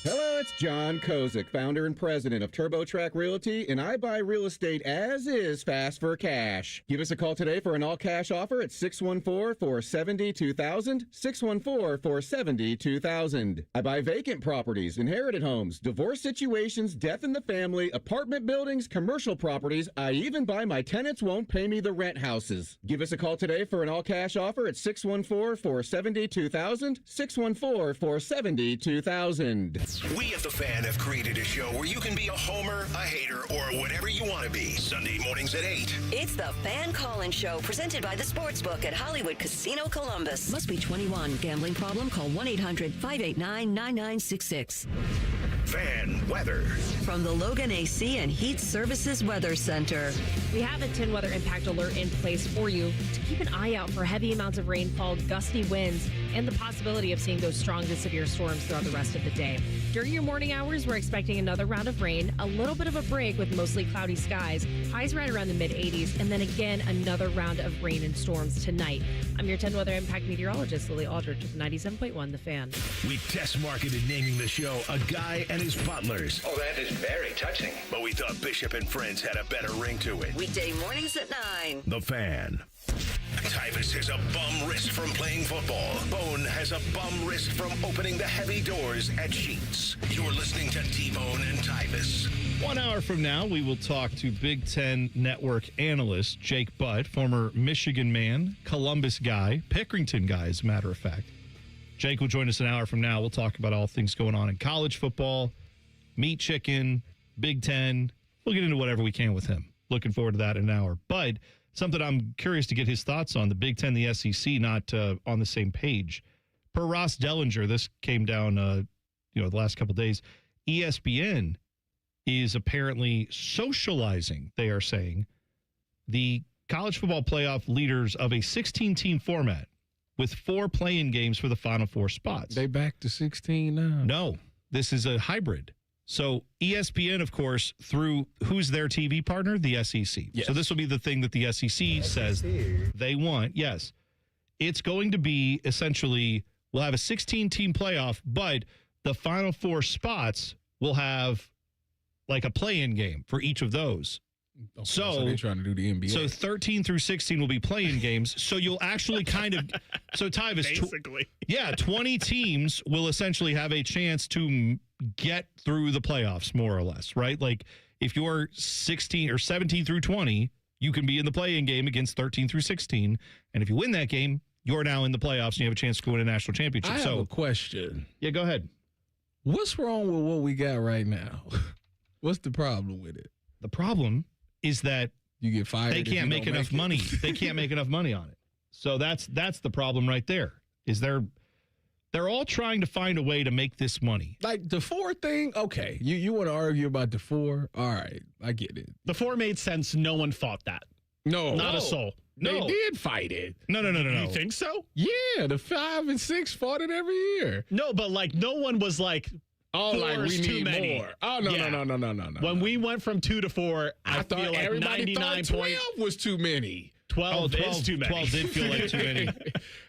Hello, it's John Kozik, founder and president of TurboTrack Realty, and I buy real estate as is, fast for cash. Give us a call today for an all-cash offer at 614-470-2000, 614-470-2000. I buy vacant properties, inherited homes, divorce situations, death in the family, apartment buildings, commercial properties. I even buy my tenants won't pay me the rent houses. Give us a call today for an all-cash offer at 614-470-2000, 614-470-2000. We at The Fan have created a show where you can be a homer, a hater, or whatever you want to be. Sunday mornings at 8. It's the Fan Call-In Show, presented by the Sportsbook at Hollywood Casino Columbus. Must be 21. Gambling problem? Call 1-800-589-9966. Fan weather. From the Logan AC and Heat Services Weather Center. We have a 10 weather impact alert in place for you to keep an eye out for heavy amounts of rainfall, gusty winds, and the possibility of seeing those strong to severe storms throughout the rest of the day. During your morning hours, we're expecting another round of rain, a little bit of a break with mostly cloudy skies, highs right around the mid-80s, and then again another round of rain and storms tonight. I'm your 10 weather impact meteorologist, Lily Aldrich, with 97.1 The Fan. We test marketed naming the show A Guy and His Butlers. Oh, that is very touching. But we thought Bishop and Friends had a better ring to it. Weekday mornings at 9. The Fan. Tyvis has a bum wrist from playing football. Bone has a bum wrist from opening the heavy doors at Sheets. You're listening to T-Bone and Tyvis. 1 hour from now, we will talk to Big Ten Network analyst Jake Butt, former Michigan man, Columbus guy, Pickerington guy, as a matter of fact. Jake will join us an hour from now. We'll talk about all things going on in college football, meat chicken, Big Ten. We'll get into whatever we can with him. Looking forward to that in an hour. But something I'm curious to get his thoughts on, the Big Ten, the SEC, not on the same page. Per Ross Dellinger, this came down, the last couple of days. ESPN is apparently socializing, they are saying, the college football playoff leaders of a 16-team format with 4 play-in games for the Final 4 spots. They back to 16 now? No, this is a hybrid. So ESPN, of course, through who's their TV partner? The SEC. Yes. So this will be the thing that the SEC says they want. Yes. It's going to be essentially, we'll have a 16-team playoff, but the Final 4 spots will have like a play-in game for each of those. Okay, so they're trying to do the NBA. So 13 through 16 will be play-in games. So you'll actually kind of, so Tyvis, basically, 20 teams will essentially have a chance to get through the playoffs, more or less, right? Like if you're 16 or 17 through 20, you can be in the play-in game against 13 through 16, and if you win that game, you're now in the playoffs and you have a chance to win a national championship. I have a question. Yeah, go ahead. What's wrong with what we got right now? What's the problem with it? The problem is that you get fired. They can't make enough money. They can't make enough money on it. So that's the problem right there. Is they're all trying to find a way to make this money. Like the 4 thing, okay. You want to argue about the 4? All right, I get it. The 4 made sense. No one fought that. No. Not a soul. They did fight it. No. You think so? Yeah, the 5 and 6 fought it every year. No, but like no one was like, oh, like we too need many. more. Oh, no. When we went from 2 to 4, I thought feel like everybody 99 thought 12 was too many. 12 is too many. 12 did feel like too many.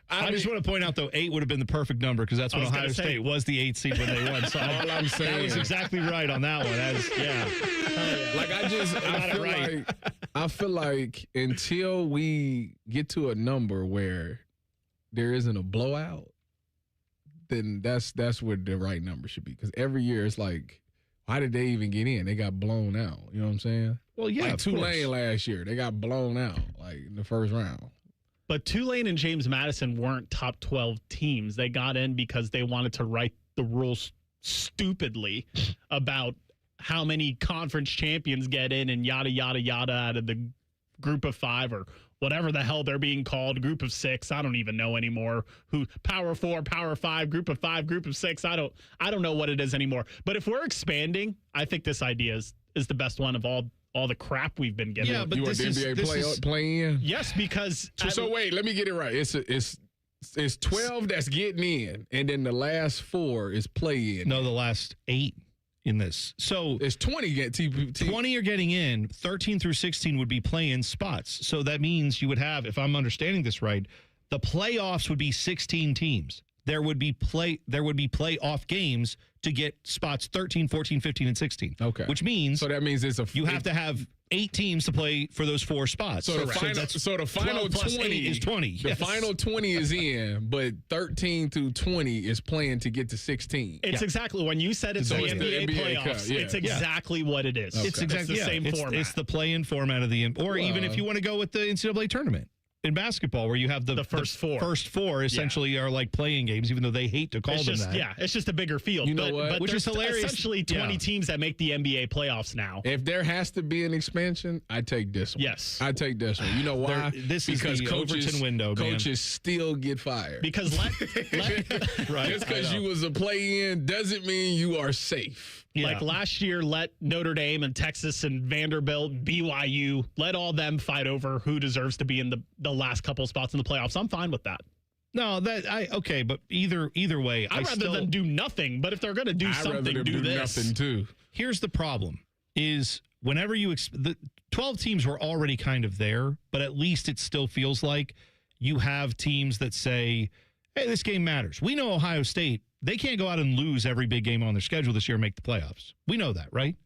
I just want to point out, though, 8 would have been the perfect number because that's when Ohio State was the 8th seed when they won. So all I'm saying. That was exactly right on that one. Like I feel like until we get to a number where there isn't a blowout, then that's what the right number should be. Because every year it's like, why did they even get in? They got blown out. You know what I'm saying? Well, yeah, like of Tulane course. last year, they got blown out like in the first round. But Tulane and James Madison weren't top 12 teams. They got in because they wanted to write the rules stupidly about how many conference champions get in and yada, yada, yada out of the group of 5 or whatever the hell they're being called, group of 6. I don't even know anymore. Who Power 4, Power 5, group of 5, group of 6. I don't know what it is anymore. But if we're expanding, I think this idea is the best one of all the crap we've been getting. Yeah, but you want the NBA play in? Yes, because so wait, let me get it right. It's 12 that's getting in, and then the last 4 is play in. No, the last 8 in this. So it's 20 20 are getting in. 13 through 16 would be play-in spots. So that means you would have, if I'm understanding this right, the playoffs would be 16 teams. There would be playoff games to get spots 13, 14, 15, and 16. Okay. Which means so that means you have to have 8 teams to play for those 4 spots. So the final 20 is 20. The final 20 is in, but 13 through 20 is playing to get to 16. It's exactly when you said it's the NBA playoffs. It's exactly what it is. Okay. It's exactly the same format. It's the play-in format of the, or even if you want to go with the NCAA tournament. In basketball, where you have the first 4. First 4 essentially are like playing games, even though they hate to call them that. Yeah, it's just a bigger field. You know what? But Which is hilarious. Essentially 20 teams that make the NBA playoffs now. If there has to be an expansion, I take this one. Yes. I take this one. You know why? This is because the coaches, Overton window, man. Coaches still get fired. Because right. Just because you was a play-in doesn't mean you are safe. Like last year, let Notre Dame and Texas and Vanderbilt, BYU, let all them fight over who deserves to be in the last couple spots in the playoffs. I'm fine with that. No, okay, but either way, I'd rather than do nothing. But if they're going to do something, do this. Nothing too. Here's the problem: is whenever the 12 teams were already kind of there, but at least it still feels like you have teams that say, "Hey, this game matters." We know Ohio State. They can't go out and lose every big game on their schedule this year and make the playoffs. We know that, right?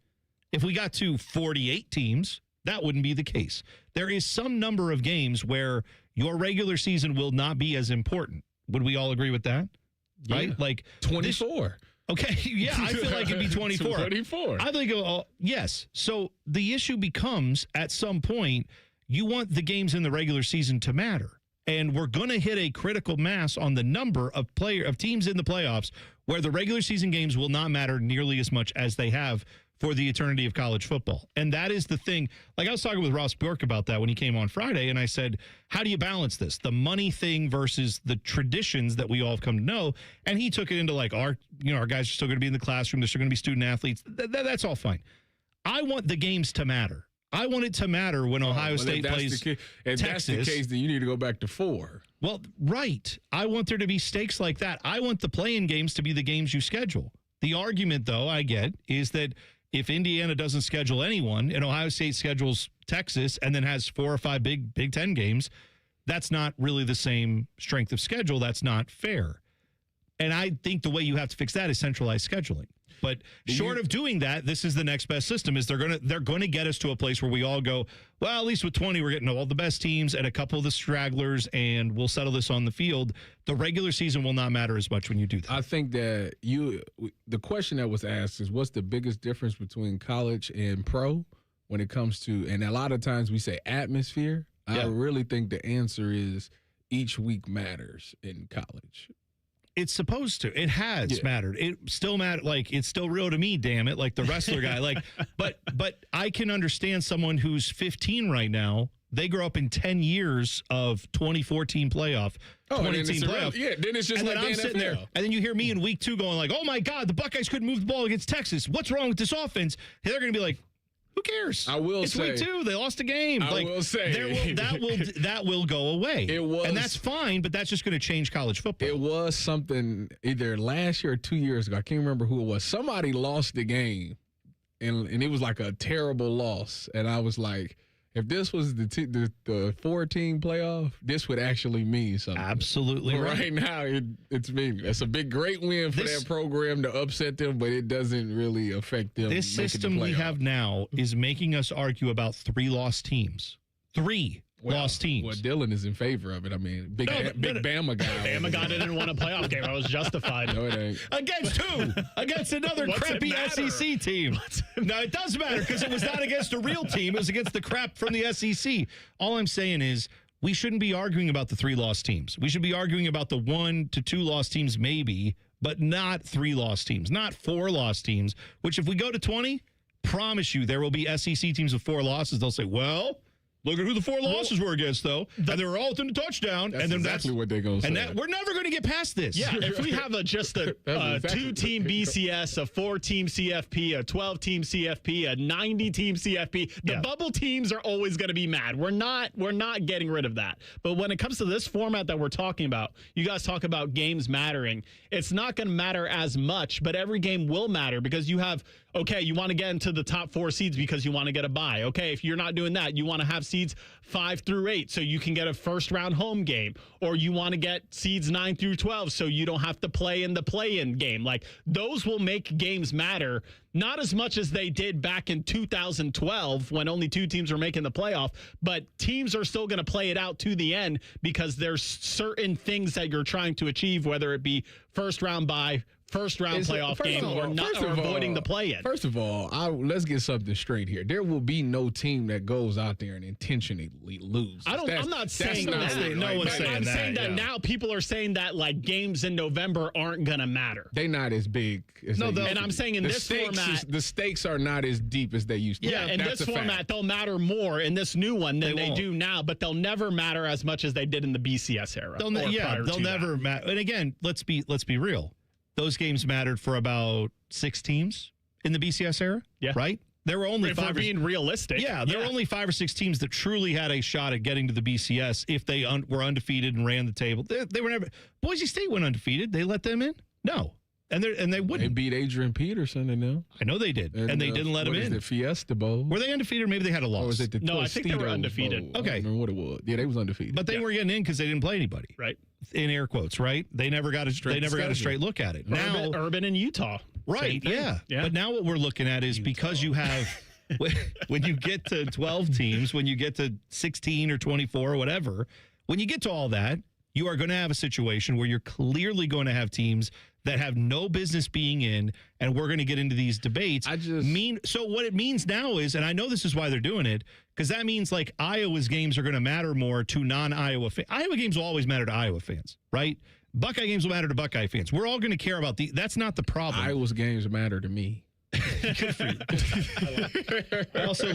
If we got to 48 teams, that wouldn't be the case. There is some number of games where your regular season will not be as important. Would we all agree with that? Yeah. Right? Like 24. Okay, yeah, I feel like it'd be 24. 24. I think, yes. So the issue becomes, at some point, you want the games in the regular season to matter. And we're going to hit a critical mass on the number of teams in the playoffs where the regular season games will not matter nearly as much as they have for the eternity of college football. And that is the thing. Like I was talking with Ross Bjork about that when he came on Friday, and I said, how do you balance this? The money thing versus the traditions that we all have come to know. And he took it into like our guys are still going to be in the classroom. They're still going to be student athletes. That's all fine. I want the games to matter. I want it to matter when Ohio State plays If Texas. That's the case, then you need to go back to 4. Well, right. I want there to be stakes like that. I want the play-in games to be the games you schedule. The argument, though, I get, is that if Indiana doesn't schedule anyone and Ohio State schedules Texas and then has 4 or 5 Big Ten games, that's not really the same strength of schedule. That's not fair. And I think the way you have to fix that is centralized scheduling. But short of doing that, this is the next best system. Is they're going to get us to a place where we all go, well, at least with 20, we're getting all the best teams and a couple of the stragglers, and we'll settle this on the field. The regular season will not matter as much when you do that. I think that the question that was asked is, what's the biggest difference between college and pro when it comes to, and a lot of times we say atmosphere. Yeah. I really think the answer is each week matters in college. It's supposed to. It has mattered. It still mattered. Like, it's still real to me, damn it. Like the wrestler guy. Like, but I can understand someone who's 15 right now. They grew up in 10 years of 2014 playoff. 2010 playoff. Then it's just and like then I'm sitting there, and then you hear me in week 2 going like, oh my God, the Buckeyes couldn't move the ball against Texas. What's wrong with this offense? They're going to be like, who cares? I will it's say. It's week 2. They lost a game. I will say. That will go away. It was. And that's fine, but that's just going to change college football. It was something either last year or 2 years ago. I can't remember who it was. Somebody lost the game, and it was like a terrible loss. And I was like, if this was the 4-team playoff, this would actually mean something. Absolutely right. Right now, it's meaning. It's a great win for that program to upset them, but it doesn't really affect them. This system we have now is making us argue about 3 lost teams. 3 lost teams. Well, Dylan is in favor of it. I mean, big Bama guy. Bama guy didn't win a playoff game. I was justified. No, it ain't. Against who? Against another crappy SEC team. No, it does matter because it was not against a real team. It was against the crap from the SEC. All I'm saying is we shouldn't be arguing about the 3 lost teams. We should be arguing about the 1 to 2 lost teams maybe, but not 3 lost teams, not 4 lost teams, which if we go to 20, promise you there will be SEC teams with 4 losses. They'll say, well, look at who the 4 losses were against, though. And they were all within a touchdown. That's and then exactly what they're going to say. And we're never going to get past this. Yeah, if we have just a 2-team BCS, a 4-team CFP, a 12-team CFP, a 90-team CFP, the bubble teams are always going to be mad. We're not getting rid of that. But when it comes to this format that we're talking about, you guys talk about games mattering. It's not going to matter as much, but every game will matter because you have, okay, you want to get into the top 4 seeds because you want to get a bye. Okay, if you're not doing that, you want to have seeds 5 through 8 so you can get a first-round home game, or you want to get seeds 9 through 12 so you don't have to play in the play-in game. Like, those will make games matter, not as much as they did back in 2012 when only 2 teams were making the playoff, but teams are still going to play it out to the end because there's certain things that you're trying to achieve, whether it be first-round bye, first-round playoff game, or avoiding the play-in. First of all, let's get something straight here. There will be no team that goes out there and intentionally lose. I'm not saying that. No one's saying that. I'm saying that now people are saying that like games in November aren't going to matter. They're not as big as they used to and I'm be. saying in this format, the stakes are not as deep as they used to be. Yeah, in this format, they'll matter more in this new one than they do now, but they'll never matter as much as they did in the BCS era. They'll never matter. And again, let's be real. Those games mattered for about 6 teams in the BCS era, right? There were only if we're being realistic. Yeah, there were only 5 or 6 teams that truly had a shot at getting to the BCS if they were undefeated and ran the table. They were never. Boise State went undefeated. They let them in? No. And they wouldn't. They beat Adrian Peterson in them. I know they did. And they didn't let them in. The Fiesta Bowl. Were they undefeated or maybe they had a loss? Or was it the I think they were undefeated. Bowl. Okay. I don't remember what it was. Yeah, they was undefeated. But they were getting in because they didn't play anybody. Right. In air quotes, right? They never got a straight look at it. Now Urban in Utah. Right, yeah. But now what we're looking at is because you have when you get to 12 teams, when you get to 16 or 24 or whatever, when you get to all that, you are going to have a situation where you're clearly going to have teams that have no business being in, and we're going to get into these debates. So what it means now is, and I know this is why they're doing it, because that means like Iowa's games are going to matter more to non-Iowa fans. Iowa games will always matter to Iowa fans, right? Buckeye games will matter to Buckeye fans. We're all going to care about that's not the problem. Iowa's games matter to me. Good for you. Also,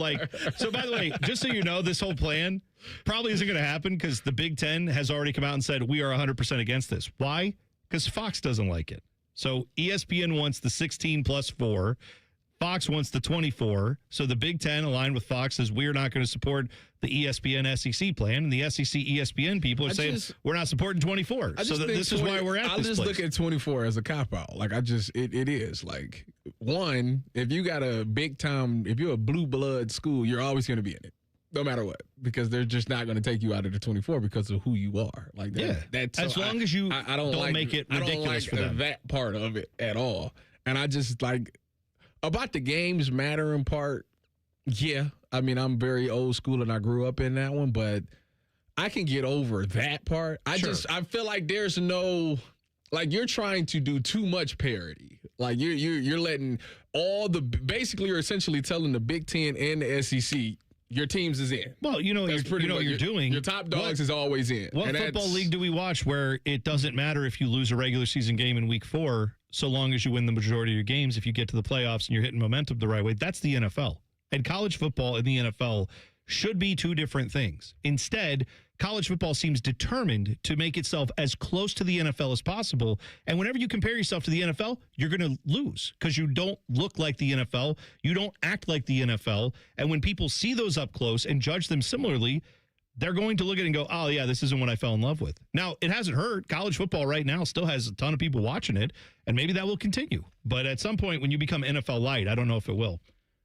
so by the way, just so you know, this whole plan probably isn't going to happen because the Big Ten has already come out and said we are 100% against this. Why? Because Fox doesn't like it. So ESPN wants the 16 plus 4. Fox wants the 24. So the Big Ten, aligned with Fox, says we're not going to support the ESPN SEC plan. And the SEC ESPN people are saying we're not supporting 24. So this is why we're at this place. I just look at 24 as a cop-out. Like, it is. Like, one, if you got a big-time, if you're a blue blood school, you're always going to be in it. No matter what, because they're just not going to take you out of the 24 because of who you are. Like that's as long as you don't make it ridiculous for them. That part of it at all. And I just like about the games mattering part. Yeah, I mean I'm very old school and I grew up in that one, but I can get over that part. I feel like there's no. Like you're trying to do too much parity. Like you're letting basically you're essentially telling the Big Ten and the SEC your teams is in. Well, you know what you're doing. Your top dogs is always in. What football league do we watch where it doesn't matter if you lose a regular season game in week 4, so long as you win the majority of your games, if you get to the playoffs and you're hitting momentum the right way? That's the NFL. And college football and the NFL should be two different things. Instead, college football seems determined to make itself as close to the NFL as possible. And whenever you compare yourself to the NFL, you're going to lose because you don't look like the NFL. You don't act like the NFL. And when people see those up close and judge them similarly, they're going to look at it and go, oh, yeah, this isn't what I fell in love with. Now, it hasn't hurt. College football right now still has a ton of people watching it, and maybe that will continue. But at some point, when you become NFL light, I don't know if it will.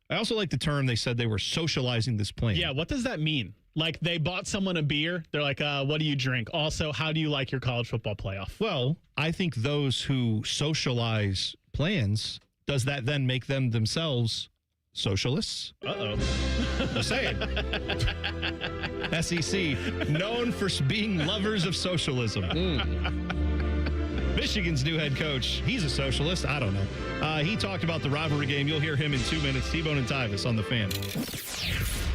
I also like the term they said they were socializing this plane. Yeah, what does that mean? Like they bought someone a beer. They're like, what do you drink? Also, how do you like your college football playoff? Well, I think those who socialize plans, does that then make them themselves socialists? Uh-oh. Just saying. SEC, known for being lovers of socialism. Michigan's new head coach, he's a socialist. I don't know. He talked about the rivalry game. You'll hear him in 2 minutes. T-Bone and Tyvis on the Fan.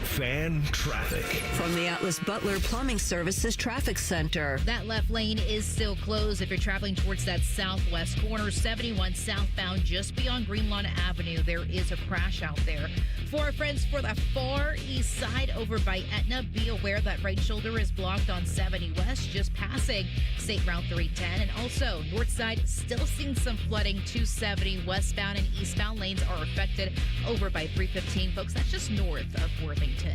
Fan traffic. From the Atlas Butler Plumbing Services Traffic Center. That left lane is still closed if you're traveling towards that southwest corner. 71 southbound just beyond Green Lawn Avenue. There is a crash out there. For our friends for the far east side over by Etna, be aware that right shoulder is blocked on 70 West, just passing State Route 310. And also, north side still seeing some flooding. 270 westbound and eastbound lanes are affected over by 315. Folks, that's just north of Worthington.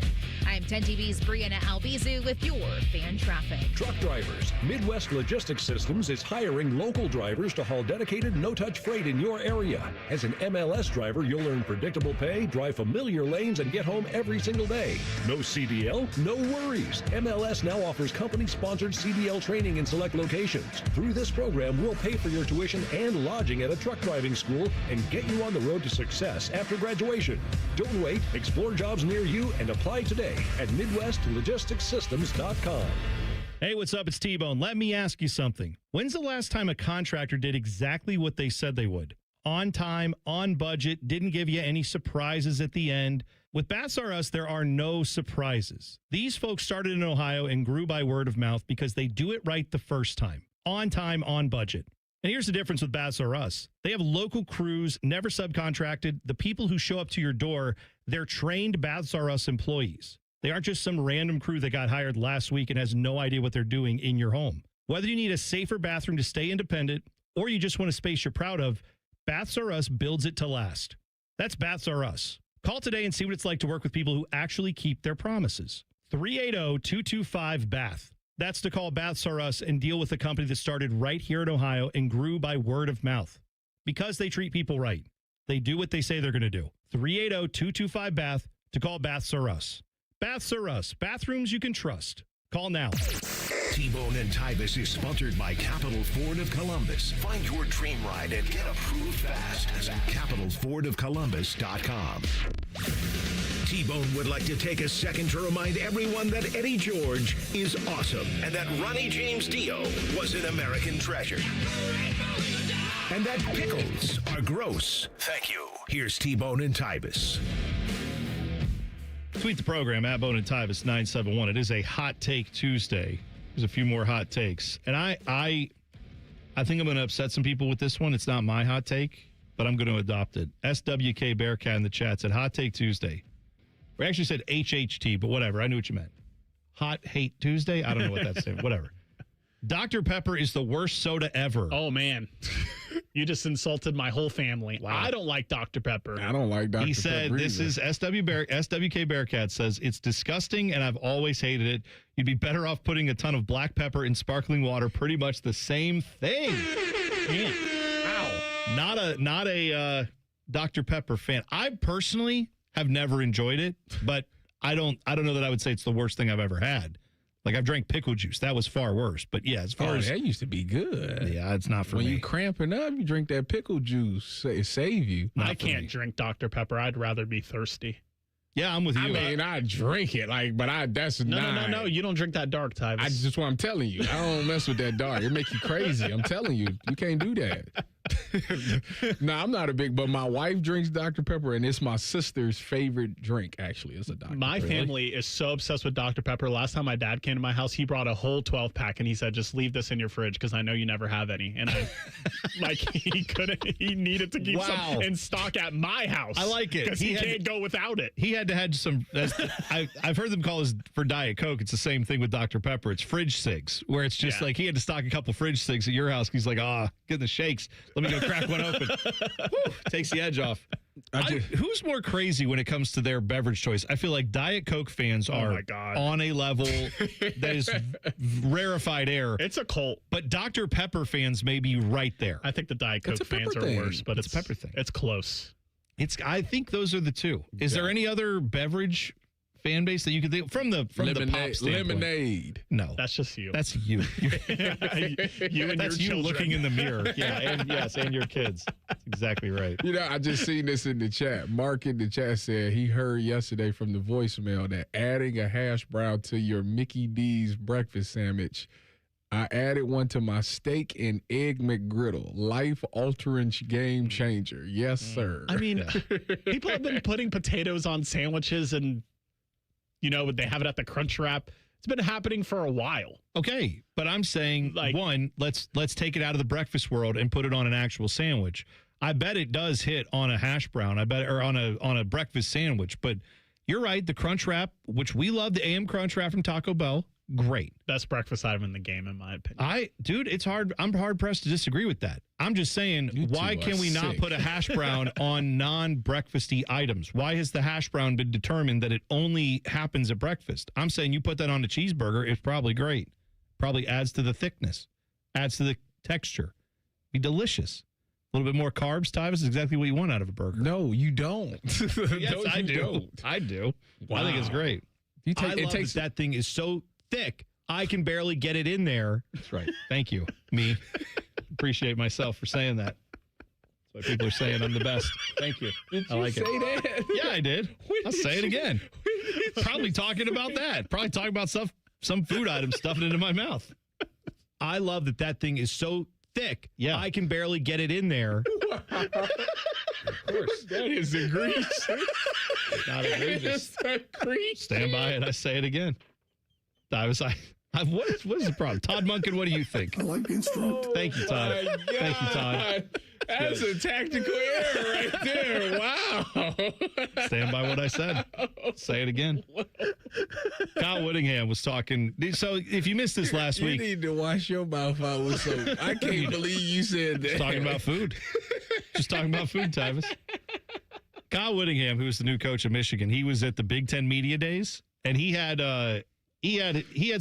I am 10 TV's Brianna Albizu with your Fan Traffic. Truck drivers. Midwest Logistics Systems is hiring local drivers to haul dedicated no-touch freight in your area. As an MLS driver, you'll earn predictable pay, drive familiar lanes, and get home every single day. No CDL? No worries. MLS now offers company-sponsored CDL training in select locations. Through this program, we'll pay for your tuition and lodging at a truck driving school and get you on the road to success after graduation. Don't wait. Explore jobs near you and apply today at MidwestLogisticsSystems.com. Hey, what's up? It's T-Bone. Let me ask you something. When's the last time a contractor did exactly what they said they would? On time, on budget, didn't give you any surprises at the end. With Baths R Us, there are no surprises. These folks started in Ohio and grew by word of mouth because they do it right the first time. On time, on budget. And here's the difference with Baths R Us. They have local crews, never subcontracted. The people who show up to your door, they're trained Baths R Us employees. They aren't just some random crew that got hired last week and has no idea what they're doing in your home. Whether you need a safer bathroom to stay independent or you just want a space you're proud of, Baths R Us builds it to last. That's Baths R Us. Call today and see what it's like to work with people who actually keep their promises. 380-225-BATH. That's to call Baths R Us and deal with a company that started right here in Ohio and grew by word of mouth. Because they treat people right. They do what they say they're going to do. 380-225-BATH to call Baths R Us. Baths R Us. Bathrooms you can trust. Call now. T-Bone and Tyvis is sponsored by Capital Ford of Columbus. Find your dream ride and get approved fast at CapitalFordOfColumbus.com. T-Bone would like to take a second to remind everyone that Eddie George is awesome and that Ronnie James Dio was an American treasure. And that pickles are gross. Thank you. Here's T-Bone and Tyvis. Tweet the program at Bone and Tyvis 971. It is a hot take Tuesday. There's a few more hot takes. And I think I'm going to upset some people with this one. It's not my hot take, but I'm going to adopt it. SWK Bearcat in the chat said Hot Take Tuesday. We actually said HHT, but whatever. I knew what you meant. Hot Hate Tuesday? I don't know what that's saying. Whatever. Dr. Pepper is the worst soda ever. Oh, man. You just insulted my whole family. Wow. I don't like Dr. Pepper. I don't like Dr. Pepper. He said, this is SWK Bearcat says, it's disgusting and I've always hated it. You'd be better off putting a ton of black pepper in sparkling water. Pretty much the same thing. Man. Ow. Not a Dr. Pepper fan. I personally have never enjoyed it, but I don't know that I would say it's the worst thing I've ever had. Like, I've drank pickle juice. That was far worse. But, yeah, as far as... that used to be good. Yeah, it's not for me. me. When you cramping up, you drink that pickle juice. It save you. I can't drink Dr. Pepper. I'd rather be thirsty. Yeah, I'm with you. I mean, I drink it, that's not... No. You don't drink that dark, Tyvis. I just what I'm telling you. I don't mess with that dark. It make you crazy. I'm telling you. You can't do that. No, I'm not a big, but my wife drinks Dr. Pepper, and it's my sister's favorite drink, actually. It's a Dr. My Pepper. family is so obsessed with Dr. Pepper. Last time my dad came to my house, he brought a whole 12-pack, and he said, just leave this in your fridge because I know you never have any. And I, like, he needed to keep some in stock at my house. I like it. Because he can't go without it. He had to have some, I've heard them call this for Diet Coke. It's the same thing with Dr. Pepper. It's fridge cigs, where it's just like he had to stock a couple fridge cigs at your house. He's like, getting the shakes. Let me go crack one open. Woo, takes the edge off. Who's more crazy when it comes to their beverage choice? I feel like Diet Coke fans are on a level that is rarefied air. It's a cult. But Dr. Pepper fans may be right there. I think the Diet Coke fans are worse, but it's a pepper thing. It's close. I think those are the two. Is there any other beverage fan base that you could think from the pop standpoint? Lemonade. No, that's just you. That's you. You and that's your you children. looking in the mirror. Yeah, and your kids. That's exactly right. You know, I just seen this in the chat. Mark in the chat said he heard yesterday from the voicemail that adding a hash brown to your Mickey D's breakfast sandwich. I added one to my steak and egg McGriddle. Life-altering game changer. Yes, sir. I mean, people have been putting potatoes on sandwiches and, they have it at the Crunch Wrap. It's been happening for a while. Okay, but I'm saying, one, let's take it out of the breakfast world and put it on an actual sandwich. I bet it does hit on a hash brown. or on a breakfast sandwich. But you're right, the Crunch Wrap, which we love, the AM Crunch Wrap from Taco Bell. Great. Best breakfast item in the game, in my opinion. Dude, it's hard. I'm hard pressed to disagree with that. I'm just saying, why can we not put a hash brown on non-breakfasty items? Why has the hash brown been determined that it only happens at breakfast? I'm saying you put that on a cheeseburger, it's probably great. Probably adds to the thickness, adds to the texture. Be delicious. A little bit more carbs, Tyvis, is exactly what you want out of a burger. No, you don't. Yes, No, I you do. don't. I do. Wow. I think it's great. I love that thing is so thick, I can barely get it in there. That's right. Thank you. Me. Appreciate myself for saying that. That's why people are saying I'm the best. Thank you. Did I you like say it. that? Yeah, I did. I'll say it again. Probably talking about that. Probably talking about some food item stuffing into my mouth. I love that thing is so thick. Yeah. I can barely get it in there. Of course. That is egregious. Not egregious. That is egregious. Stand by it. I say it again. What is the problem? Todd Munkin, what do you think? I like being strong. Thank you, Todd. Thank you, Todd. That's a tactical error right there. Wow. Stand by what I said. Say it again. Kyle Whittingham was talking. So if you missed this last week. You need to wash your mouth out with soap. I can't believe you said that. Just talking about food. Just talking about food, Tyvis. Kyle Whittingham, who is the new coach of Michigan, he was at the Big Ten Media Days, and he had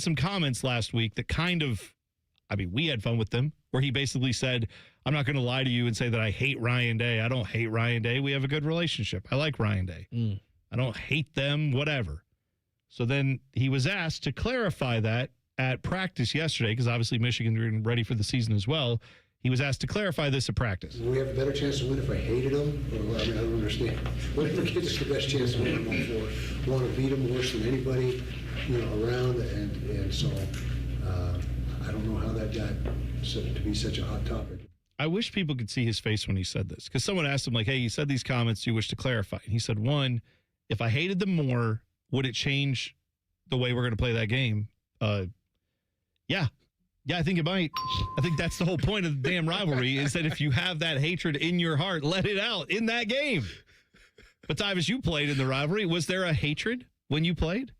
some comments last week that we had fun with them, where he basically said, I'm not going to lie to you and say that I hate Ryan Day. I don't hate Ryan Day. We have a good relationship. I like Ryan Day. I don't hate them, whatever. So then he was asked to clarify that at practice yesterday, because obviously Michigan's getting ready for the season as well. He was asked to clarify this at practice. We have a better chance to win if I hated them? I don't understand. Whatever gives us the best chance to win, I'm all for. Want to beat them worse than anybody, around, and so I don't know how that got to be such a hot topic. I wish people could see his face when he said this, because someone asked him, like, hey, you said these comments, you wish to clarify. And he said, one, if I hated them more, would it change the way we're going to play that game? Yeah. Yeah, I think it might. I think that's the whole point of the damn rivalry, is that if you have that hatred in your heart, let it out in that game. But Tyvis, you played in the rivalry. Was there a hatred when you played?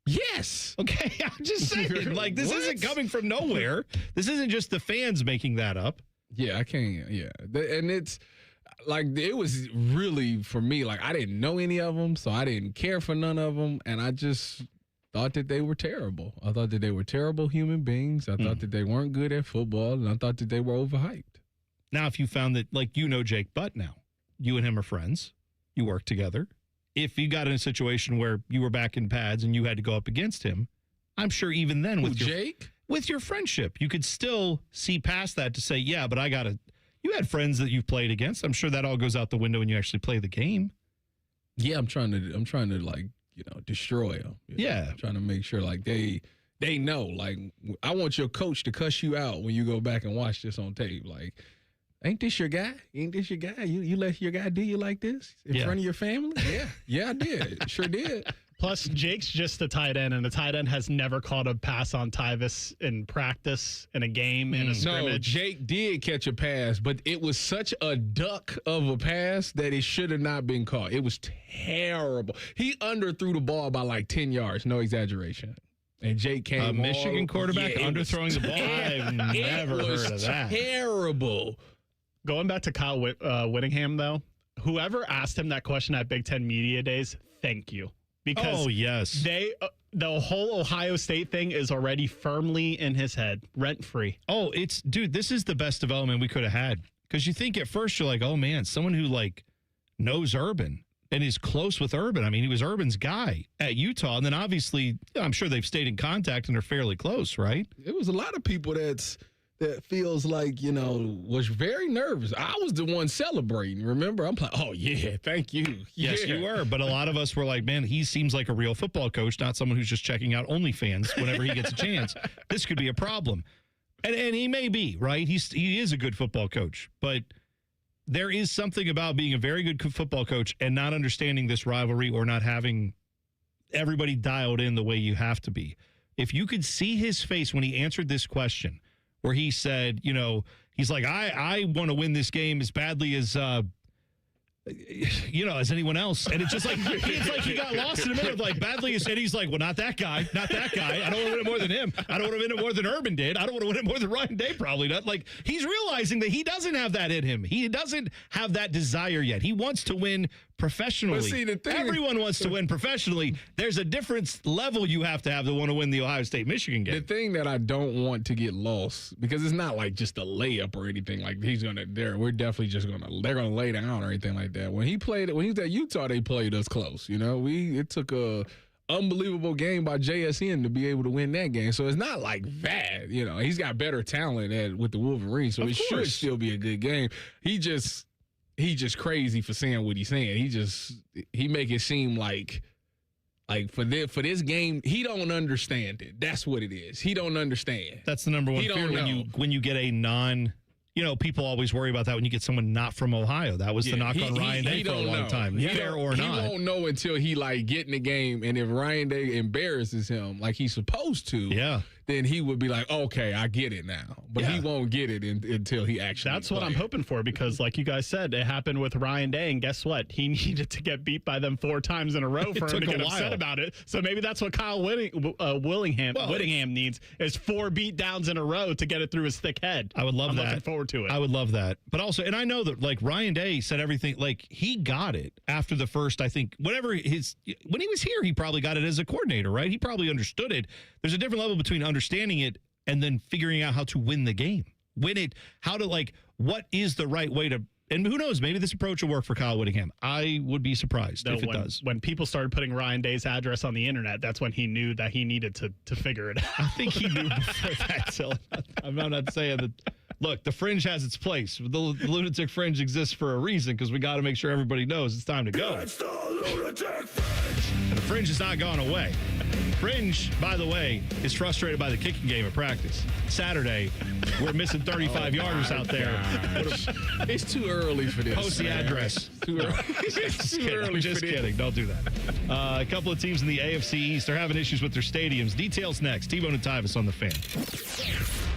Yes. Okay, I'm just saying. Like, this isn't coming from nowhere. This isn't just the fans making that up. Yeah, I can't. Yeah. And it's like, it was really, for me, like, I didn't know any of them, so I didn't care for none of them. And I just thought that they were terrible. I thought that they were terrible human beings. I thought that they weren't good at football, and I thought that they were overhyped. Now, if you found that, like, Jake Butt now, you and him are friends, you work together. If you got in a situation where you were back in pads and you had to go up against him, I'm sure even then with your friendship, you could still see past that to say, yeah, but you had friends that you've played against. I'm sure that all goes out the window when you actually play the game. Yeah, I'm trying to like, destroy them. Yeah. I'm trying to make sure, like, they know, like, I want your coach to cuss you out when you go back and watch this on tape. Like, Ain't this your guy? Ain't this your guy? You let your guy do you like this in front of your family? Yeah. Yeah, I did. Sure did. Plus, Jake's just a tight end, and the tight end has never caught a pass on Tyvis in practice, in a game, in a scrimmage. No, Jake did catch a pass, but it was such a duck of a pass that it should have not been caught. It was terrible. He underthrew the ball by like 10 yards, no exaggation. And Jake came a Michigan quarterback underthrowing the ball? I've never heard of that. Terrible. Going back to Kyle Whittingham, though, whoever asked him that question at Big Ten Media Days, thank you. Because the whole Ohio State thing is already firmly in his head, rent-free. Oh, dude, this is the best development we could have had. Because you think at first you're like, oh, man, someone who, like, knows Urban and is close with Urban. I mean, he was Urban's guy at Utah. And then, obviously, I'm sure they've stayed in contact and are fairly close, right? It was a lot of people that feels like, was very nervous. I was the one celebrating, remember? I'm like, oh, yeah, thank you. Yes, you were. But a lot of us were like, man, he seems like a real football coach, not someone who's just checking out OnlyFans whenever he gets a chance. This could be a problem. And he may be, right? He is a good football coach. But there is something about being a very good football coach and not understanding this rivalry or not having everybody dialed in the way you have to be. If you could see his face when he answered this question, where he said, he's like, I want to win this game as badly as, as anyone else. And it's just like, it's like he got lost in a minute of like badly as, and he's like, well, not that guy. I don't want to win it more than him. I don't want to win it more than Urban did. I don't want to win it more than Ryan Day probably not. Like, he's realizing that he doesn't have that in him. He doesn't have that desire yet. He wants to win professionally. But see, everyone wants to win professionally. There's a different level you have to want to win the Ohio State-Michigan game. The thing that I don't want to get lost, because it's not like just a layup or anything like we're definitely just they're gonna lay down or anything like that. When he was at Utah, they played us close. It took a unbelievable game by JSN to be able to win that game. So it's not like that. He's got better talent with the Wolverines, so it should still be a good game. He's just crazy for saying what he's saying. He make it seem like for this game, he don't understand it. That's what it is. He don't understand. That's the number one fear when you get a non. People always worry about that when you get someone not from Ohio. That was the knock on Ryan Day for a long time. Fair or not. He won't know until he get in the game, and if Ryan Day embarrasses him like he's supposed to, then he would be like, okay, I get it now. But he won't get it until he actually That's what I'm hoping for, because like you guys said, it happened with Ryan Day, and guess what? He needed to get beat by them 4 times in a row for him to get upset about it. So maybe that's what Kyle Whittingham needs, is 4 beat downs in a row to get it through his thick head. I would love I'm that. looking forward to it. I would love that. But also, and I know that like Ryan Day said everything, like he got it after the first, I think, when he was here, he probably got it as a coordinator, right? He probably understood it. There's a different level between understanding it and then figuring out how to win the game. What is the right way to, and who knows, maybe this approach will work for Kyle Whittingham. I would be surprised if it does. When people started putting Ryan Day's address on the internet, that's when he knew that he needed to figure it out. I think he knew before that. So I'm not saying that. Look, the fringe has its place. The lunatic fringe exists for a reason, because we got to make sure everybody knows it's time to go. It's the lunatic fringe. And the fringe has not gone away. Fringe, by the way, is frustrated by the kicking game at practice. Saturday, we're missing 35-yarders out there. It's too early for this. Post the address. Too early. Just too early. Just kidding. Don't do that. A couple of teams in the AFC East are having issues with their stadiums. Details next. T-Bone and Tyvis on the Fan.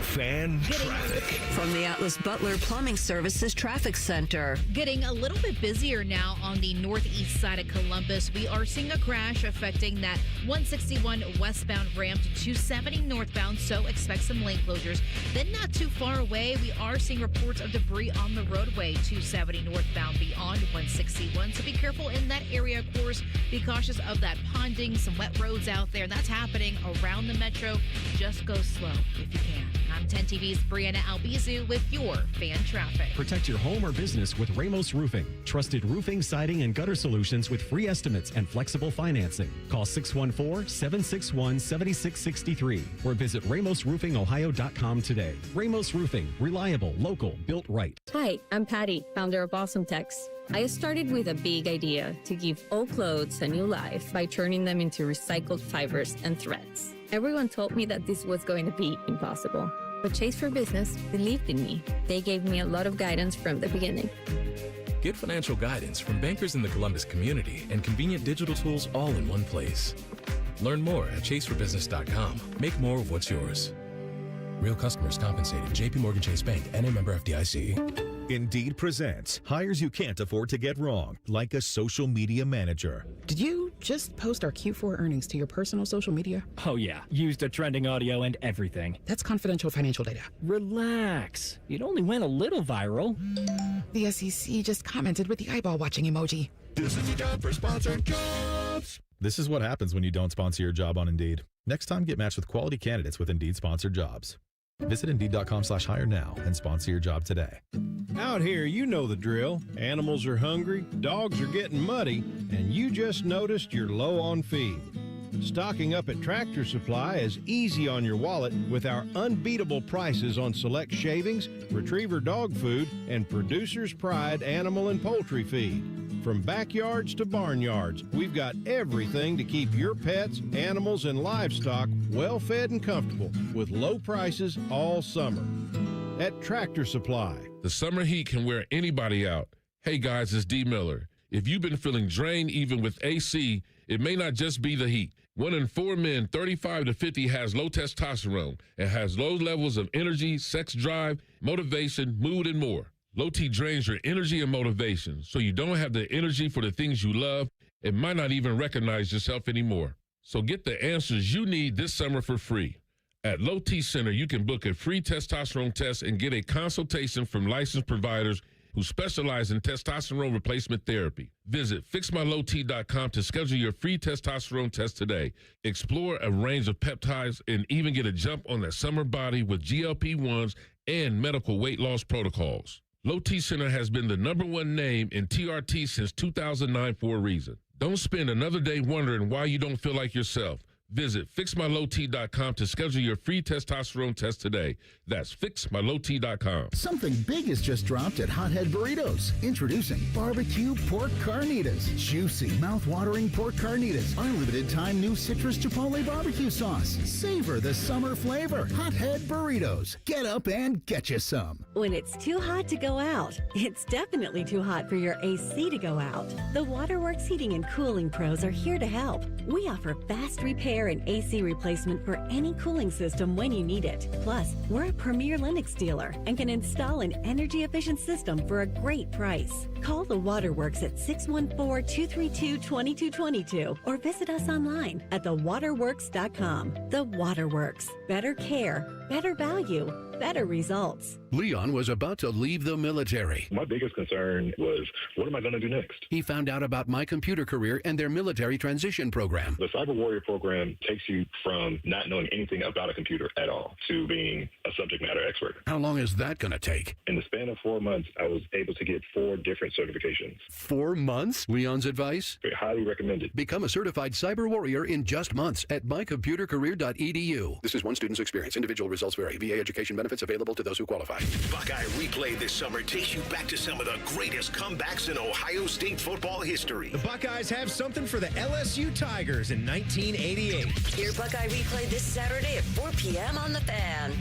Fan traffic. From the Atlas Butler Plumbing Services Traffic Center. Getting a little bit busier now on the northeast side of Columbus. We are seeing a crash affecting that 161 westbound ramp to 270 northbound, so expect some lane closures. Then not too far away, we are seeing reports of debris on the roadway 270 northbound beyond 161, so be careful in that area. Of course, be cautious of that ponding, some wet roads out there. That's happening around the metro. Just go slow if you can. I'm 10 TV's Brianna Albizu with your Fan Traffic. Protect your home or business with Ramos Roofing. Trusted roofing, siding, and gutter solutions with free estimates and flexible financing. Call 614-761-7663 or visit RamosRoofingOhio.com today. Ramos Roofing. Reliable, local, built right. Hi, I'm Patty, founder of Awesome Tex. I started with a big idea to give old clothes a new life by turning them into recycled fibers and threads. Everyone told me that this was going to be impossible. But Chase for Business believed in me. They gave me a lot of guidance from the beginning. Get financial guidance from bankers in the Columbus community and convenient digital tools all in one place. Learn more at chaseforbusiness.com. Make more of what's yours. Real customers compensated. JP Morgan Chase Bank, NA member FDIC. Indeed presents hires you can't afford to get wrong, like a social media manager. Did you just post our Q4 earnings to your personal social media? Oh, yeah. Used the trending audio and everything. That's confidential financial data. Relax. It only went a little viral. The SEC just commented with the eyeball watching emoji. This is a job for sponsored jobs. This is what happens when you don't sponsor your job on Indeed. Next time, get matched with quality candidates with Indeed sponsored jobs. Visit Indeed.com/hire now and sponsor your job today. Out here, you know the drill. Animals are hungry, dogs are getting muddy, and you just noticed you're low on feed. Stocking up at Tractor Supply is easy on your wallet with our unbeatable prices on select shavings, retriever dog food, and Producer's Pride animal and poultry feed. From backyards to barnyards, we've got everything to keep your pets, animals, and livestock well fed and comfortable with low prices all summer. At Tractor Supply. The summer heat can wear anybody out. Hey guys, it's D. Miller. If you've been feeling drained even with AC, it may not just be the heat. 1 in 4 men 35 to 50 has low testosterone and has low levels of energy, sex drive, motivation, mood, and more. Low T drains your energy and motivation, so you don't have the energy for the things you love and might not even recognize yourself anymore. So get the answers you need this summer for free. At Low T Center, you can book a free testosterone test and get a consultation from licensed providers who specialize in testosterone replacement therapy. Visit fixmylowt.com to schedule your free testosterone test today. Explore a range of peptides and even get a jump on that summer body with GLP-1s and medical weight loss protocols. Low T Center has been the #1 name in TRT since 2009 for a reason. Don't spend another day wondering why you don't feel like yourself. Visit fixmylowt.com to schedule your free testosterone test today. That's fixmylowt.com. Something big has just dropped at Hothead Burritos. Introducing barbecue pork carnitas. Juicy, mouth-watering pork carnitas. Our limited-time new citrus chipotle barbecue sauce. Savor the summer flavor. Hothead Burritos. Get up and get you some. When it's too hot to go out, it's definitely too hot for your AC to go out. The Waterworks Heating and Cooling Pros are here to help. We offer fast repair and AC replacement for any cooling system when you need it. Plus, we're a premier Lennox dealer and can install an energy-efficient system for a great price. Call the Waterworks at 614-232-2222 or visit us online at thewaterworks.com. The Waterworks. Better care, better value, better results. Leon was about to leave the military. My biggest concern was, what am I going to do next? He found out about My Computer Career and their military transition program. The Cyber Warrior program takes you from not knowing anything about a computer at all to being a subject matter expert. How long is that going to take? In the span of 4 months, I was able to get 4 different certifications. 4 months? Leon's advice? Highly recommended. Become a certified cyber warrior in just months at mycomputercareer.edu. This is one student's experience. Individual results vary. VA education benefits available to those who qualify. Buckeye Replay this summer takes you back to some of the greatest comebacks in Ohio State football history. The Buckeyes have something for the LSU Tigers in 1988. Hear Buckeye Replay this Saturday at 4 p.m. on The Fan.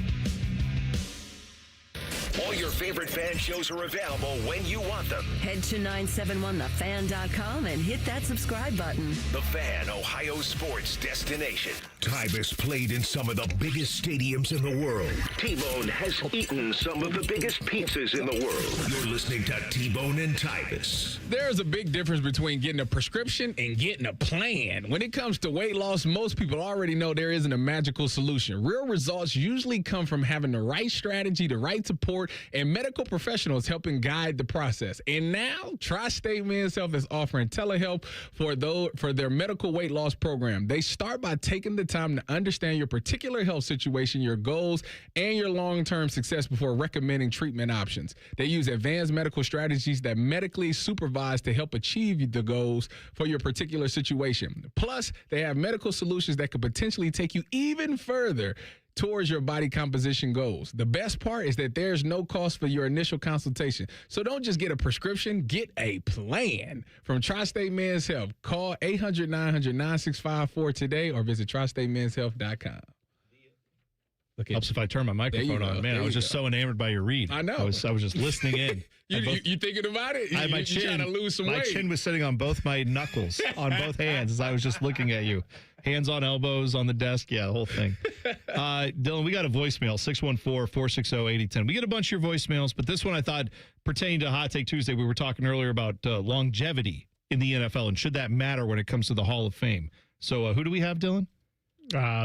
All your favorite fan shows are available when you want them. Head to 971thefan.com and hit that subscribe button. The Fan, Ohio sports destination. Tyvis played in some of the biggest stadiums in the world. T-Bone has eaten some of the biggest pizzas in the world. You're listening to T-Bone and Tyvis. There's a big difference between getting a prescription and getting a plan. When it comes to weight loss, most people already know there isn't a magical solution. Real results usually come from having the right strategy, the right support, and medical professionals helping guide the process. And now, Tri-State Men's Health is offering telehealth for their medical weight loss program. They start by taking the time to understand your particular health situation, your goals, and your long-term success before recommending treatment options. They use advanced medical strategies that medically supervise to help achieve the goals for your particular situation. Plus, they have medical solutions that could potentially take you even further towards your body composition goals. The best part is that there's no cost for your initial consultation. So don't just get a prescription, get a plan. From Tri-State Men's Health, call 800-900-9654 today or visit tristatemenshealth.com. Helps if I turn my microphone on. Man, I was just so enamored by your read. I know. I was just listening in. You thinking about it? My you trying to lose some my weight? chin was sitting on both my knuckles, on both hands, as I was just looking at you. Hands on elbows on the desk. Yeah, the whole thing. Dylan, we got a voicemail, 614-460-8010. We get a bunch of your voicemails, but this one I thought pertained to Hot Take Tuesday. We were talking earlier about longevity in the NFL, and should that matter when it comes to the Hall of Fame. So who do we have, Dylan?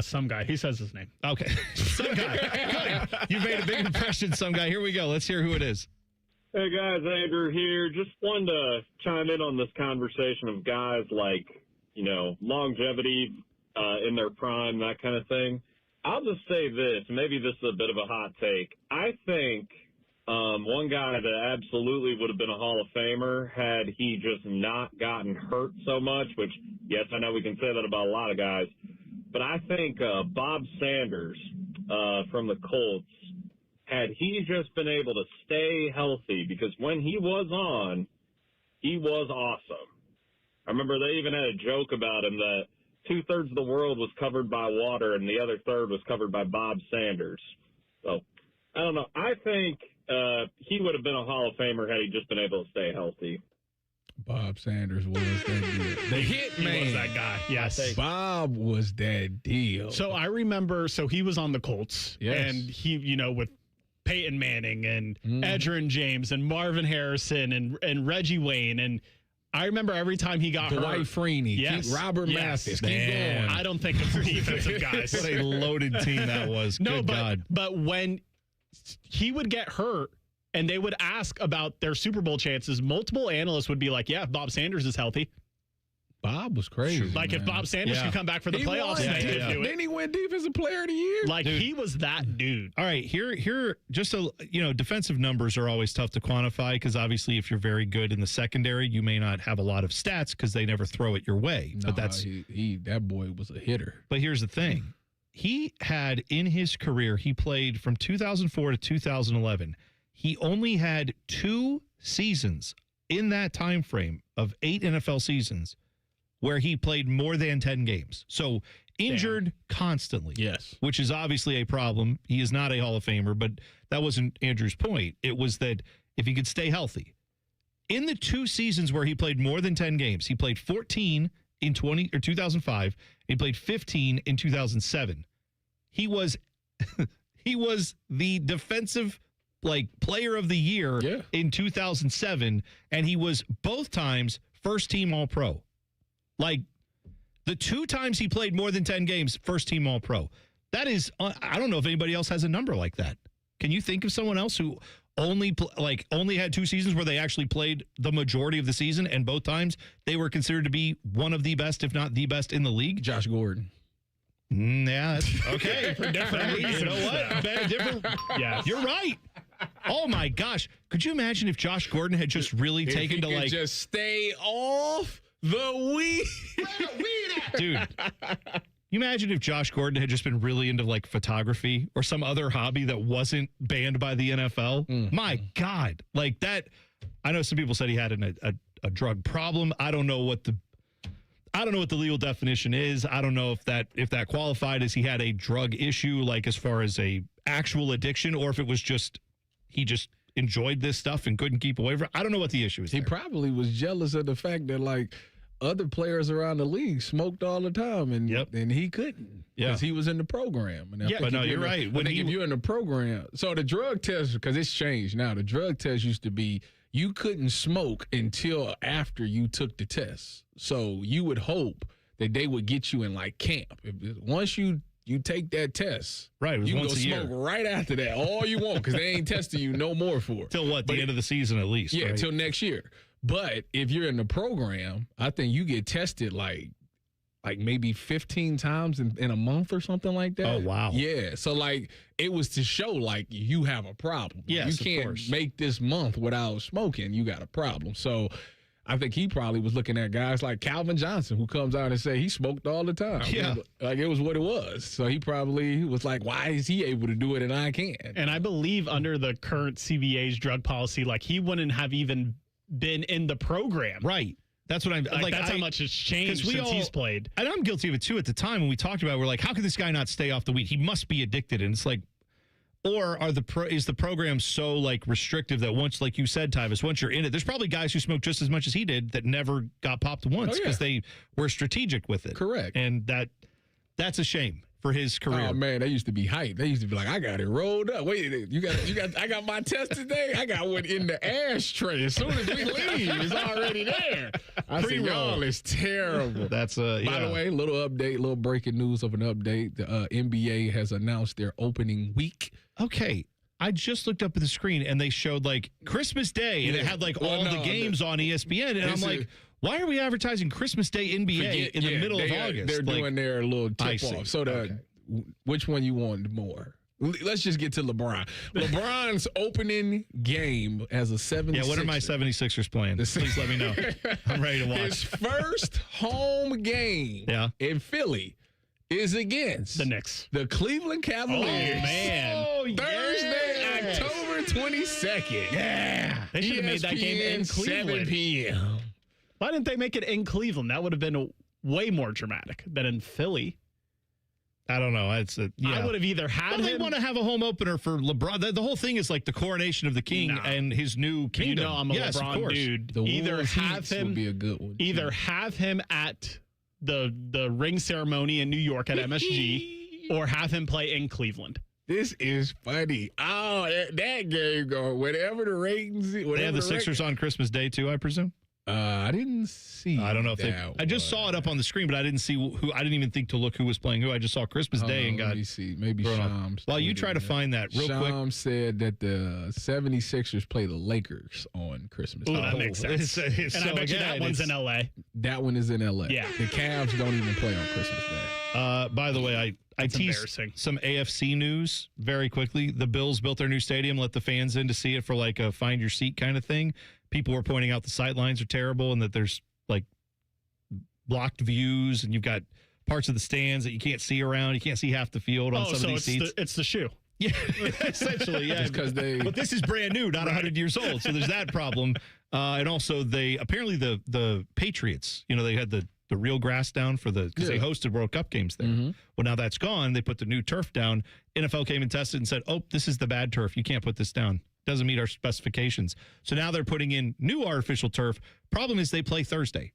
Some guy. He says his name. Okay. Some guy. Good. You made a big impression, some guy. Here we go. Let's hear who it is. Hey, guys. Andrew here. Just wanted to chime in on this conversation of guys like, longevity in their prime, that kind of thing. I'll just say this. Maybe this is a bit of a hot take. I think one guy that absolutely would have been a Hall of Famer had he just not gotten hurt so much, which, yes, I know we can say that about a lot of guys. But I think Bob Sanders from the Colts, had he just been able to stay healthy, because when he was on, he was awesome. I remember they even had a joke about him that 2/3 of the world was covered by water and the other third was covered by Bob Sanders. So, I don't know. I think he would have been a Hall of Famer had he just been able to stay healthy. Bob Sanders was that deal. The hit man. He was that guy. Yes. Bob was that deal. So I remember, he was on the Colts. Yes. And he, with Peyton Manning and Edgerrin James and Marvin Harrison and Reggie Wayne. And I remember every time he got hurt. Dwight Freeney. Yes. Robert Mathis. Keep going. I don't think of defensive guys. What a loaded team that was. Good God. But when he would get hurt, and they would ask about their Super Bowl chances, multiple analysts would be like, yeah, Bob Sanders is healthy. Bob was crazy. Like, if Bob Sanders could come back for the playoffs, they could do it. Then he went Defensive Player of the Year. Like, he was that dude. All right, here, just defensive numbers are always tough to quantify, because obviously if you're very good in the secondary, you may not have a lot of stats because they never throw it your way. No, but that's that boy was a hitter. But here's the thing. He had, in his career, he played from 2004 to 2011. He only had 2 seasons in that time frame of 8 NFL seasons where he played more than 10 games. So injured constantly. Yes. Which is obviously a problem. He is not a Hall of Famer, but that wasn't Andrew's point. It was that if he could stay healthy. In the 2 seasons where he played more than 10 games, he played 14 in 2005. He played 15 in 2007. He was the defensive player of the year in 2007, and he was both times first team All-Pro. Like, the 2 times he played more than 10 games, first team All-Pro. That is, I don't know if anybody else has a number like that. Can you think of someone else who only had 2 seasons where they actually played the majority of the season, and both times they were considered to be one of the best, if not the best, in the league? Josh Gordon. Yeah, that's okay. For different reasons. You know what? Different. Yeah, you're right. Oh my gosh! Could you imagine if Josh Gordon had just really taken to just stay off the weed? Dude, you imagine if Josh Gordon had just been really into photography or some other hobby that wasn't banned by the NFL? My God, like that. I know some people said he had a drug problem. I don't know what the legal definition is. I don't know if that qualified as he had a drug issue, like as far as a actual addiction, or if it was just he just enjoyed this stuff and couldn't keep away from it. I don't know what the issue is. He probably was jealous of the fact that other players around the league smoked all the time, and he couldn't because he was in the program. And but no, you're right. If you're in the program, so the drug test, because it's changed now. The drug test used to be you couldn't smoke until after you took the test. So you would hope that they would get you in camp. Once you take that test, right? You can go smoke right after that all you want, because they ain't testing you no more for it. Till what? The end of the season at least. Yeah, right? Till next year. But if you're in the program, I think you get tested maybe 15 times in a month or something like that. Oh, wow. Yeah. So it was to show you have a problem. Yes, you can't make this month without smoking. You got a problem. So I think he probably was looking at guys like Calvin Johnson, who comes out and say he smoked all the time. Yeah. It was what it was. So he probably was like, why is he able to do it and I can't? And I believe under the current CBA's drug policy, he wouldn't have even been in the program. Right. That's what I'm like. That's how much has changed since he's played. And I'm guilty of it too. At the time when we talked about it, we're like, how could this guy not stay off the weed? He must be addicted. And it's like, or is the program so like restrictive that once, like you said, Tyvis, once you're in it, there's probably guys who smoke just as much as he did that never got popped once because they were strategic with it. Correct. And that's a shame for his career. Oh man, they used to be hyped. They used to be like, I got it rolled up. Wait, I got my test today. I got one in the ashtray. As soon as we leave, it's already there. I said, y'all, it's terrible. That's By the way, little breaking news of an update. The NBA has announced their opening week. Okay. I just looked up at the screen and they showed like Christmas Day and it had like all the games on ESPN. And I'm like, why are we advertising Christmas Day NBA in the middle of August? They're doing their little tip-off. So which one you want more? Let's just get to LeBron. LeBron's opening game as a 76er. Yeah, what are my 76ers playing? Please let me know. I'm ready to watch. His first home game in Philly is against the Knicks. The Cleveland Cavaliers. Oh, man. Thursday, October 22nd. Yeah. They should have made that game in Cleveland. 7 p.m. Why didn't they make it in Cleveland? That would have been way more dramatic than in Philly. I don't know. I would have either had him. They want to have a home opener for LeBron. The whole thing is like the coronation of the king and his new kingdom. You know I'm a LeBron dude. Either have him would be a good one. Either have him at the ring ceremony in New York at MSG or have him play in Cleveland. This is funny. Oh, that game going whatever the ratings. They have the Sixers on Christmas Day too, I presume. I didn't see. I don't know if I just saw it up on the screen, but I didn't see who. I didn't even think to look who was playing who. I just saw Christmas Day and got. Let me see. Maybe Shams. While you try to find that real quick. Shams said that the 76ers play the Lakers on Christmas Day. Oh, that makes sense. And I bet you that one's in L.A. That one is in L.A. Yeah. The Cavs don't even play on Christmas Day. By the way, I teased some AFC news very quickly. The Bills built their new stadium, let the fans in to see it for like a find your seat kind of thing. People were pointing out the sight lines are terrible and that there's like blocked views and you've got parts of the stands that you can't see around. You can't see half the field on some of these seats. It's the shoe. Yeah, essentially, yeah. But this is brand new, not 100 years old, so there's that problem. And also, apparently the Patriots, they had the real grass down because they hosted World Cup games there. Mm-hmm. Well, now that's gone. They put the new turf down. NFL came and tested and said, "Oh, this is the bad turf. You can't put this down. Doesn't meet our specifications." So now they're putting in new artificial turf. Problem is they play Thursday.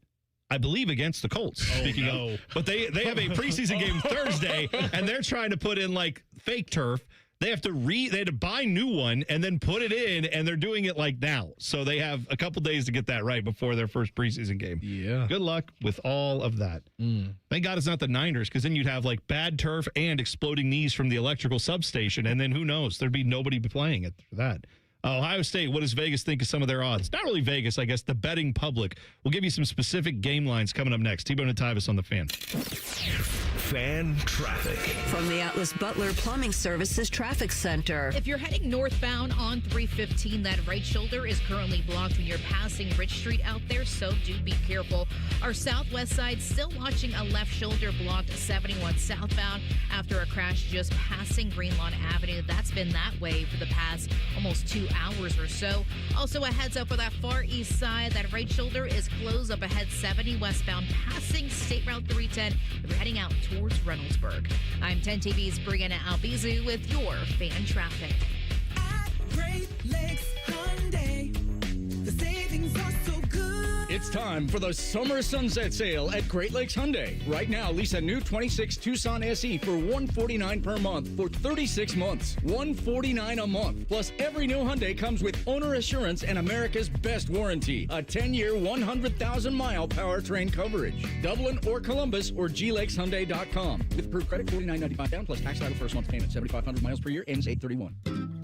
I believe against the Colts. Speaking of, but they have a preseason game Thursday, and they're trying to put in like fake turf. They have to buy new one and then put it in, and they're doing it like now. So they have a couple days to get that right before their first preseason game. Yeah. Good luck with all of that. Thank God it's not the Niners, because then you'd have like bad turf and exploding knees from the electrical substation, and then who knows? There'd be nobody playing it for that. Ohio State, what does Vegas think of some of their odds? Not really Vegas, I guess, the betting public. We'll give you some specific game lines coming up next. T-Bone and Tyvis on the Fan. Fan traffic. From the Atlas Butler Plumbing Services Traffic Center. If you're heading northbound on 315, that right shoulder is currently blocked when you're passing Rich Street out there, so do be careful. Our southwest side still watching a left shoulder blocked 71 southbound after a crash just passing Greenlawn Avenue. That's been that way for the past almost 2 hours or so. Also a heads up for that far east side. That right shoulder is closed up ahead 70 westbound passing State Route 310 if you're heading out towards Reynoldsburg. I'm 10 TV's Brianna Albizu with your fan traffic. At Great Lakes Hyundai, the savings are so good. It's time for the summer sunset sale at Great Lakes Hyundai. Right now, lease a new 26 Tucson SE for $149 per month for 36 months. $149 a month. Plus, every new Hyundai comes with owner assurance and America's best warranty. A 10-year, 100,000-mile powertrain coverage. Dublin or Columbus or glakeshyundai.com. With approved credit, $49.95 down plus tax title first month payment. 7,500 miles per year, ends 8/31.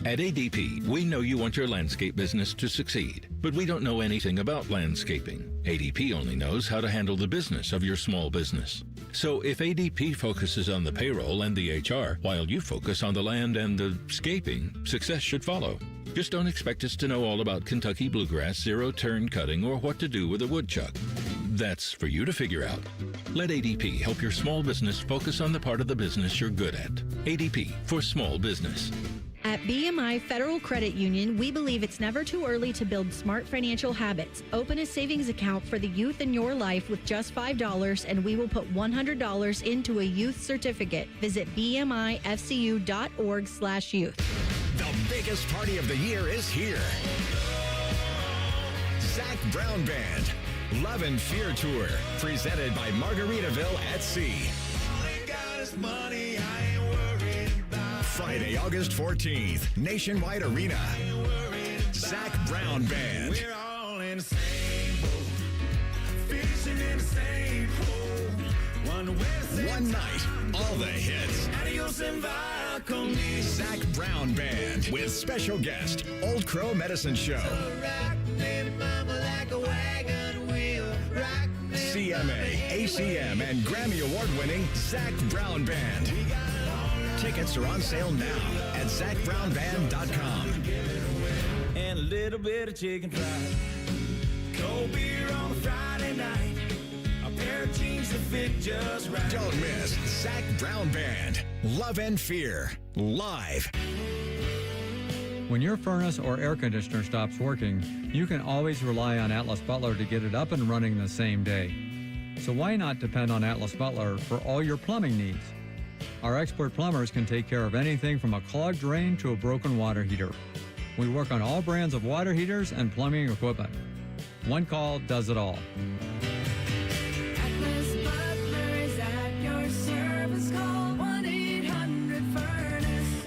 At ADP, we know you want your landscape business to succeed, but we don't know anything about landscaping. ADP only knows how to handle the business of your small business. So if ADP focuses on the payroll and the HR, while you focus on the land and the scaping, success should follow. Just don't expect us to know all about Kentucky bluegrass, zero-turn cutting, or what to do with a woodchuck. That's for you to figure out. Let ADP help your small business focus on the part of the business you're good at. ADP for small business. At BMI Federal Credit Union, we believe it's never too early to build smart financial habits. Open a savings account for the youth in your life with just $5, and we will put $100 into a youth certificate. Visit bmifcu.org/youth. The biggest party of the year is here. Zach Brown Band, Love and Fear Tour, presented by Margaritaville at Sea. Friday, August 14th, Nationwide Arena. Zach Brown Band. We're all in the same boat, fishing in the same hole. One night, all the hits. Adios and via con me. Zach Brown Band with special guest, Old Crow Medicine Show. CMA, ACM, and Grammy Award-winning Zach Brown Band. Tickets are on sale now at ZachBrownBand.com. And a little bit of chicken fried. Cold beer on a Friday night. A pair of jeans that fit just right. Don't miss Zach Brown Band, Love and Fear, live. When your furnace or air conditioner stops working, you can always rely on Atlas Butler to get it up and running the same day. So why not depend on Atlas Butler for all your plumbing needs? Our expert plumbers can take care of anything from a clogged drain to a broken water heater. We work on all brands of water heaters and plumbing equipment. One call does it all. Atlas Butler is at your service. Call 1-800-FURNACE.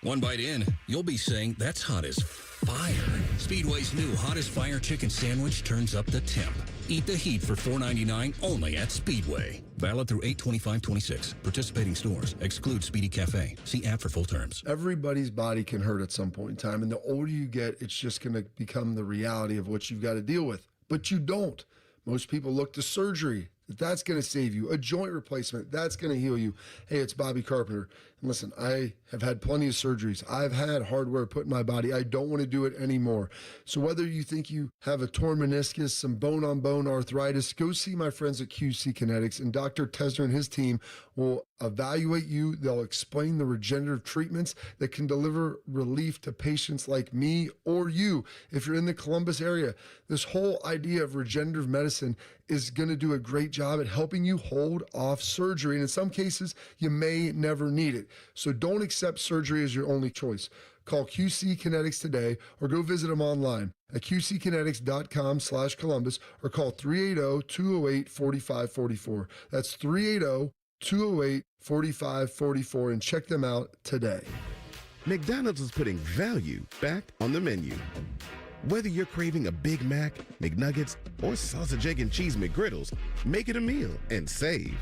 One bite in, you'll be saying, that's hot as fire. Speedway's new Hottest Fire Chicken Sandwich turns up the temp. Eat the heat for $4.99 only at Speedway. Valid through 8/25/26. Participating stores. Exclude Speedy Cafe. See app for full terms. Everybody's body can hurt at some point in time, and the older you get, it's just going to become the reality of what you've got to deal with. But you don't. Most people look to surgery. That's going to save you. A joint replacement, that's going to heal you. Hey, it's Bobby Carpenter. And listen, I have had plenty of surgeries. I've had hardware put in my body. I don't want to do it anymore. So whether you think you have a torn meniscus, some bone-on-bone arthritis, go see my friends at QC Kinetics, and Dr. Tesner and his team will evaluate you. They'll explain the regenerative treatments that can deliver relief to patients like me or you. If you're in the Columbus area, this whole idea of regenerative medicine is going to do a great job at helping you hold off surgery. And in some cases, you may never need it. So don't accept surgery as your only choice. Call QC Kinetics today or go visit them online at qckinetics.com/Columbus or call 380-208-4544. That's 380-208-4544 and check them out today. McDonald's is putting value back on the menu. Whether you're craving a Big Mac, McNuggets, or sausage, egg, and cheese McGriddles, make it a meal and save.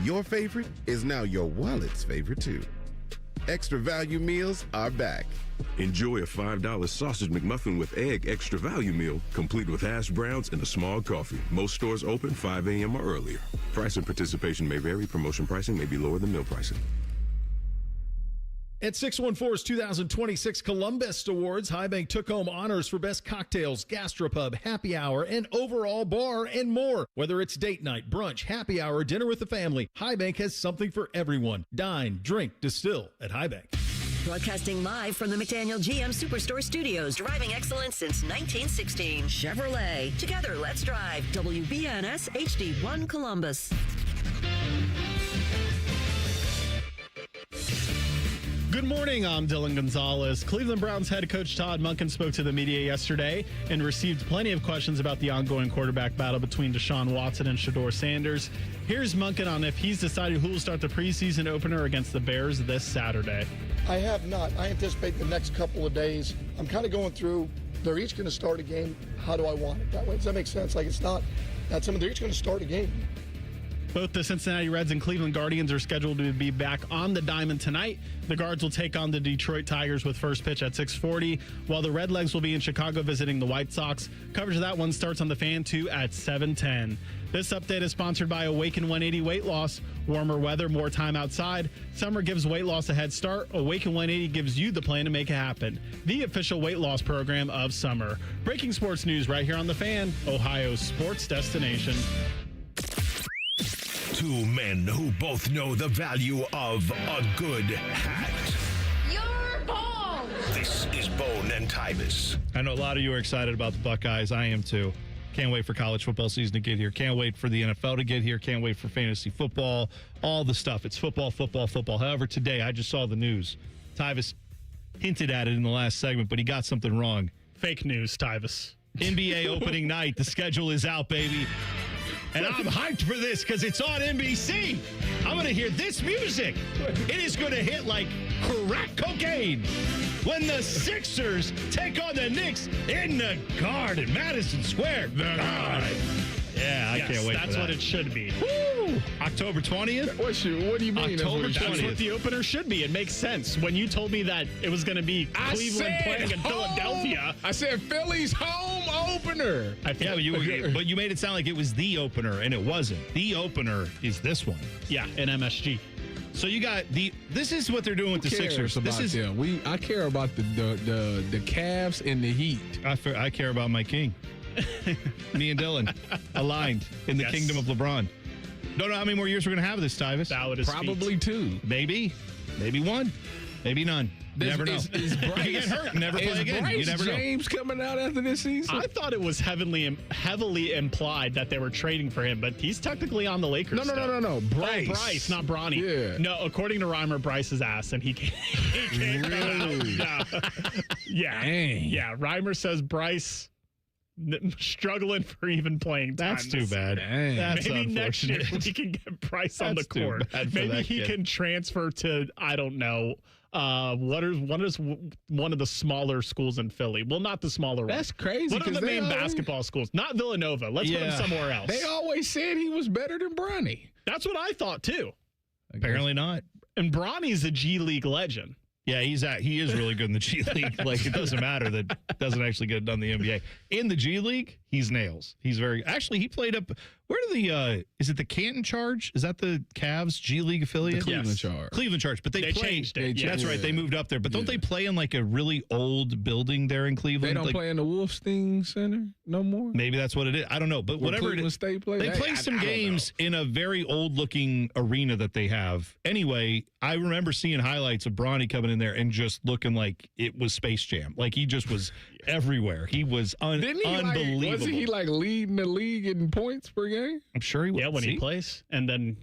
Your favorite is now your wallet's favorite too. Extra value meals are back. Enjoy a $5 sausage McMuffin with egg extra value meal, complete with hash browns and a small coffee. Most stores open 5 a.m. or earlier. Price and participation may vary. Promotion pricing may be lower than meal pricing. At 614's 2026 Columbus Awards, High Bank took home honors for best cocktails, gastropub, happy hour, and overall bar and more. Whether it's date night, brunch, happy hour, dinner with the family, High Bank has something for everyone. Dine, drink, distill at High Bank. Broadcasting live from the McDaniel GM Superstore Studios, driving excellence since 1916. Chevrolet. Together, let's drive. WBNS HD1 Columbus. Good morning, I'm Dylan Gonzalez. Cleveland Browns head coach Todd Monken spoke to the media yesterday and received plenty of questions about the ongoing quarterback battle between Deshaun Watson and Shedeur Sanders. Here's Monken on if he's decided who will start the preseason opener against the Bears this Saturday. I have not. I anticipate the next couple of days. I'm kind of going through, they're each going to start a game. How do I want it that way? Does that make sense? Like, it's not something, they're each going to start a game. Both the Cincinnati Reds and Cleveland Guardians are scheduled to be back on the diamond tonight. The Guards will take on the Detroit Tigers with first pitch at 6:40, while the Redlegs will be in Chicago visiting the White Sox. Coverage of that one starts on the Fan 2 at 7:10. This update is sponsored by Awaken 180 Weight Loss. Warmer weather, more time outside. Summer gives weight loss a head start. Awaken 180 gives you the plan to make it happen. The official weight loss program of summer. Breaking sports news right here on the Fan, Ohio's sports destination. Two men who both know the value of a good hat. You're bald! Bone and Tyvis. I know a lot of you are excited about the Buckeyes. I am too. Can't wait for college football season to get here. Can't wait for the NFL to get here. Can't wait for fantasy football. All the stuff. It's football, football, football. However, today I just saw the news. Tyvis hinted at it in the last segment, but he got something wrong. Fake news, Tyvis. NBA opening night. The schedule is out, baby. And I'm hyped for this because it's on NBC. I'm going to hear this music. It is going to hit like crack cocaine when the Sixers take on the Knicks in the Garden, Madison Square Garden. Yeah, I can't wait That's for that. what it should be. Woo! October 20th? What do you mean? October That's 20th. what the opener should be. It makes sense. When you told me that it was going to be Cleveland playing in Philadelphia. I said Philly's home opener. Yeah, but you made it sound like it was the opener, and it wasn't. The opener is this one. Yeah, in MSG. So you got this is what they're doing with the Sixers. This is them. I care about the Cavs and the Heat. I care about my king. Me and Dylan aligned in the kingdom of LeBron. Don't know how many more years we're going to have this, Tyvis. Probably 2. Maybe one. Maybe none. You never know. Is You Bryce, get hurt and never play again. You Bryce never know. James coming out after this season? I thought it was heavily implied that they were trading for him, but he's technically on the Lakers. No. Bryce. Oh, Bryce, not Bronny. Yeah. No, according to Reimer, Bryce is ass, and he can't Really? come out. Yeah. Dang. Yeah. Reimer says Bryce struggling for even playing time. That's too bad. That's Maybe next year unfortunate. we can get Bryce on the That's too court. bad for Maybe that he kid. can transfer to, I don't know, what is one of the smaller schools in Philly? Well, not the smaller one. That's crazy. What are the main basketball schools? Not Villanova. Let's put him somewhere else. They always said he was better than Bronny. That's what I thought too. Apparently not. And Bronny's a G League legend. Yeah, he is really good in the G League. Like, it doesn't matter that doesn't actually get done in the NBA. In the G League, he's nails. He's actually, he played up, where do is it the Canton Charge? Is that the Cavs G League affiliate? The Cleveland Charge. Cleveland Charge, but they play, changed it. That's right, they moved up there. But don't they play in like a really old building there in Cleveland? They don't play in the Wolfstein Center no more? Maybe that's what it is. I don't know. But Where whatever it Cleveland is, State play? they play some games in a very old-looking arena that they have. Anyway, I remember seeing highlights of Bronny coming in there and just looking like it was Space Jam. Like, he just was everywhere. He was unbelievable. Wasn't he like leading the league in points per game? I'm sure he was. Yeah, when he plays. And then,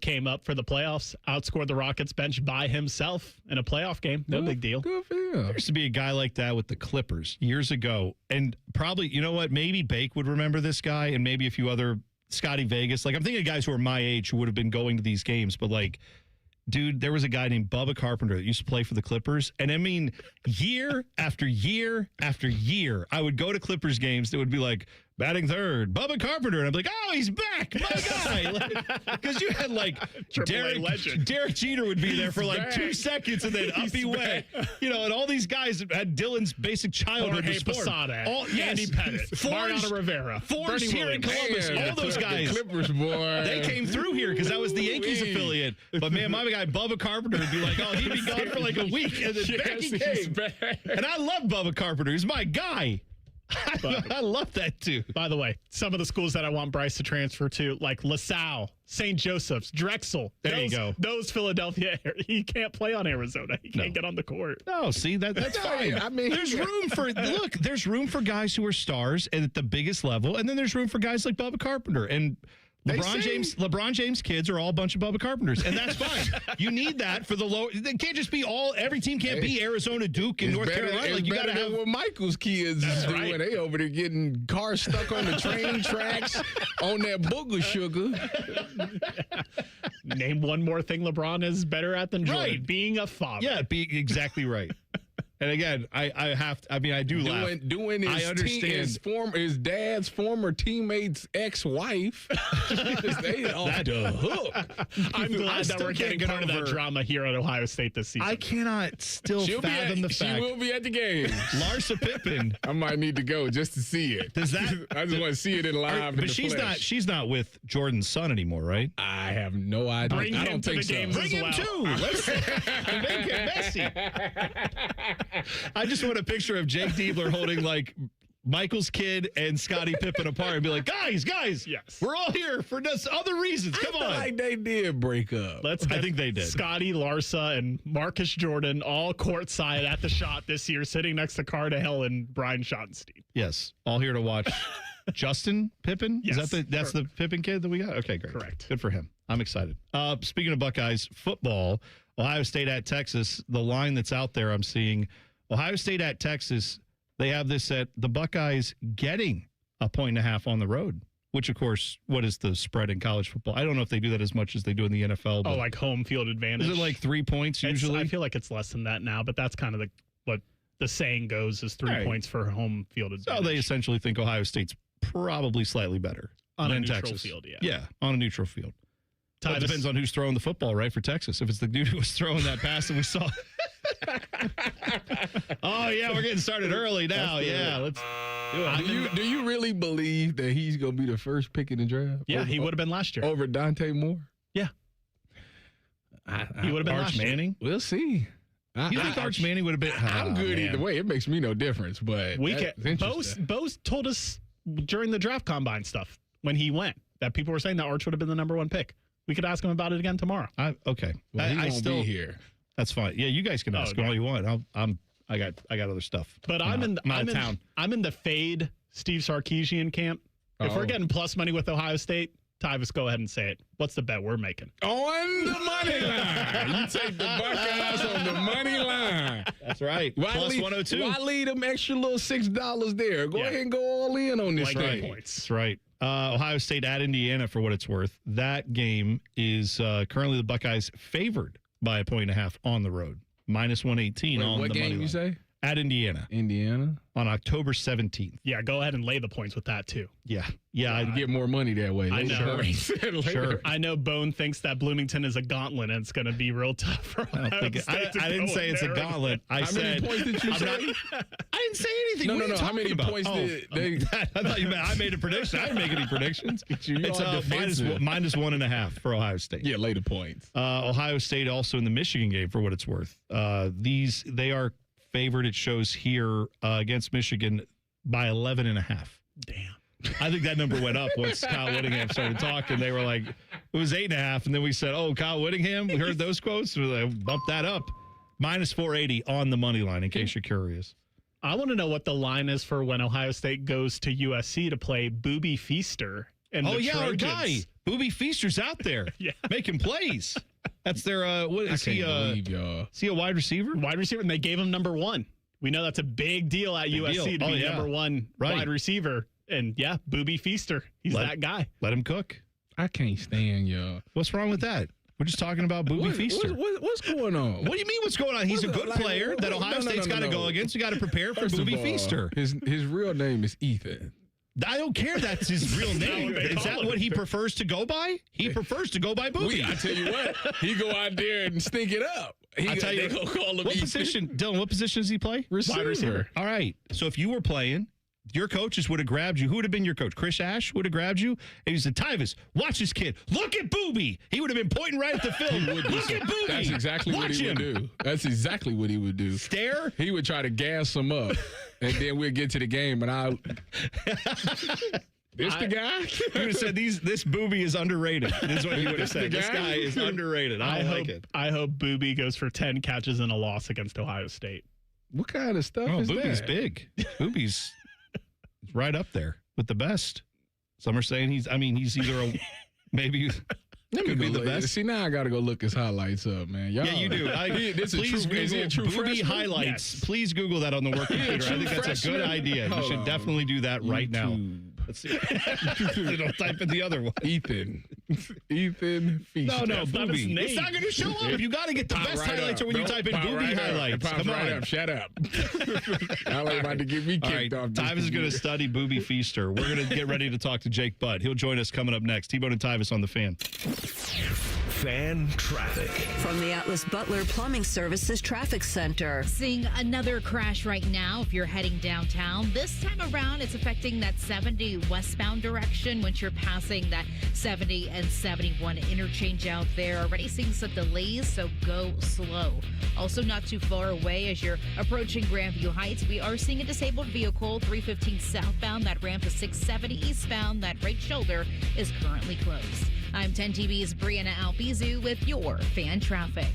came up for the playoffs, outscored the Rockets bench by himself in a playoff game. No big deal. Good for him. There used to be a guy like that with the Clippers years ago. And probably, you know what? Maybe Bake would remember this guy and maybe a few other, Scotty Vegas. Like, I'm thinking of guys who are my age who would have been going to these games. But, like, dude, there was a guy named Bubba Carpenter that used to play for the Clippers. And, I mean, year after year after year, I would go to Clippers games that would be like, batting third, Bubba Carpenter. And I'm like, oh, he's back, my guy. Because you had, like, Derek Jeter would be there for, like, 2 seconds, and then up he went. And all these guys had Dylan's basic childhood Jorge sport. Posada, Yes. Andy Pettit, Mariano Rivera, Forrest Bernie here in Williams. Columbus. All those guys. The Clippers, boy. They came through here because that was the Yankees affiliate. But, man, my guy Bubba Carpenter would be like, oh, he'd be gone for like a week, and then back he came. And I love Bubba Carpenter. He's my guy. I love that too. By the way, some of the schools that I want Bryce to transfer to, like LaSalle, St. Joseph's, Drexel. There you go. Those Philadelphia, he can't play on Arizona. He can't get on the court. No, see, that's fine. I mean, there's room for there's room for guys who are stars at the biggest level, and then there's room for guys like Bubba Carpenter and LeBron James kids are all a bunch of Bubba Carpenters, and that's fine. You need that for the low. They can't just be every team can't be Arizona, Duke, and North Carolina. Like, you got to have what Michael's kids is doing. Right. They over there getting cars stuck on the train tracks on that booger sugar. Name one more thing LeBron is better at than Jordan. Right. Being a father. Yeah, exactly right. And again, I do laugh. Doing his, I understand. His dad's former teammate's ex-wife. They off the hook. I'm glad that we're getting into that drama here at Ohio State this season. I cannot fathom the fact. She will be at the game. Larsa Pippen. I might need to go just to see it. Does that? I just want to see it in live. But she's not with Jordan's son anymore, right? I have no idea. Bring him to the games Bring as him well. too. Let's make it messy. I just want a picture of Jake Diebler holding like Michael's kid and Scottie Pippen apart and be like, guys, yes, we're all here for this other reasons. Come on. Like they did break up. I think they did. Scotty, Larsa, and Marcus Jordan all courtside at the shot this year, sitting next to Carter and Brian Schottenstein. Yes, all here to watch Justin Pippen. Yes, Is that's the Pippen kid that we got? Okay, great. Correct. Good for him. I'm excited. Speaking of Buckeyes football, Ohio State at Texas, the line that's out there I'm seeing, Ohio State at Texas, they have this at the Buckeyes getting a 1.5 on the road, which, of course, what is the spread in college football? I don't know if they do that as much as they do in the NFL. Oh, like home field advantage? Is it like 3 points usually? I feel like it's less than that now, but that's kind of what the saying goes is 3 points for home field advantage. So they essentially think Ohio State's probably slightly better on than a neutral Texas. field, yeah. Yeah, on a neutral field. Well, it depends on who's throwing the football, right, for Texas. If it's the dude who was throwing that pass that we saw. Oh, yeah, we're getting started early now. Yeah, let's do it. Do you really believe that he's going to be the first pick in the draft? Yeah, he would have been last year. Over Dante Moore? Yeah. He would have been Arch last Manning? year. We'll see. You think Arch Manning would have been? I'm good either way. It makes me no difference. But Bose told us during the draft combine stuff when he went that people were saying that Arch would have been the number one pick. We could ask him about it again tomorrow. Okay. Well, he I won't still be here. That's fine. Yeah, you guys can ask all you want. I got other stuff. But I'm in town. I'm in the fade Steve Sarkisian camp. If we're getting plus money with Ohio State, Tyvis, go ahead and say it. What's the bet we're making? On the money line. You take the Buckeyes on the money line. That's right. Plus 102. Why leave them extra little $6 there? Go ahead and go all in on this thing. That's right. Ohio State at Indiana, for what it's worth. That game is currently the Buckeyes favored by a 1.5 on the road. Minus 118 on the money line. What game you say? At Indiana. On October 17th. Yeah, go ahead and lay the points with that, too. Yeah. I'd get more money that way. I know. Sure. I know Bone thinks that Bloomington is a gauntlet, and it's going to be real tough for I didn't say it's a gauntlet. I said. How many points did you say? I didn't say anything. No. How many points did they? I thought you meant I made a prediction. I didn't make any predictions. It's minus 1.5 for Ohio State. Yeah, lay the points. Ohio State also in the Michigan game, for what it's worth. They are favored, it shows here, against Michigan by 11.5. Damn. I think that number went up once Kyle Whittingham started talking. They were like, it was 8.5. And then we said, oh, Kyle Whittingham, we heard those quotes. We like, bumped that up. Minus 480 on the money line, in case you're curious. I want to know what the line is for when Ohio State goes to USC to play Booby Feaster. And our guy. Booby Feaster's out there making plays. That's their, what is he? Is he a wide receiver? Wide receiver, and they gave him number 1. We know that's a big deal at USC to be number 1 wide receiver. And yeah, Booby Feaster. He's that guy. Let him cook. I can't stand y'all. What's wrong with that? We're just talking about Booby Feaster. What's going on? What do you mean what's going on? He's a good player that Ohio State's got to go against. You got to prepare for Booby Feaster. His real name is Ethan. I don't care. That's his real name. Is that what he prefers to go by? He prefers to go by Booby. I tell you what, he go out there and stink it up. I tell you, what position, Dylan? What position does he play? Receiver. Wide receiver. All right. So if you were playing, your coaches would have grabbed you. Who would have been your coach? Chris Ash would have grabbed you. And he said, Tyvis, watch this kid. Look at Booby. He would have been pointing right at the film. Look at Booby. That's exactly what he would do. That's exactly what he would do. Stare? He would try to gas him up. And then we'll get to the game, and This the guy? You would have said this Booby is underrated. This is what you would have said. This guy is underrated. I like it. I hope Booby goes for 10 catches and a loss against Ohio State. What kind of stuff is Booby's that? Big. Booby's right up there with the best. Some are saying he's either maybe could be the best. See, now I got to go look his highlights up, man. Yeah, you do. Please Google Booby highlights. Yes. Please Google that on the work computer. I think that's a good idea. You should definitely do that right now. Let's see. Don't type in the other one. Ethan Feaster. No, Booby. It's not going to show up. You got to get the best highlights when you type in Booby highlights. Come on. Shut up. Y'all ain't about to get me kicked off. Tyvis is going to study Booby Feaster. We're going to get ready to talk to Jake Butt. He'll join us coming up next. T-Bone and Tyvis on The Fan. Fan traffic. From the Atlas Butler Plumbing Services Traffic Center. Seeing another crash right now if you're heading downtown. This time around, it's affecting that 70 westbound direction once you're passing that 70 and 71 interchange out there. Already seeing some delays, so go slow. Also not too far away as you're approaching Grandview Heights, we are seeing a disabled vehicle 315 southbound. That ramp to 670 eastbound. That right shoulder is currently closed. I'm 10 TV's Brianna Albizu with your fan traffic.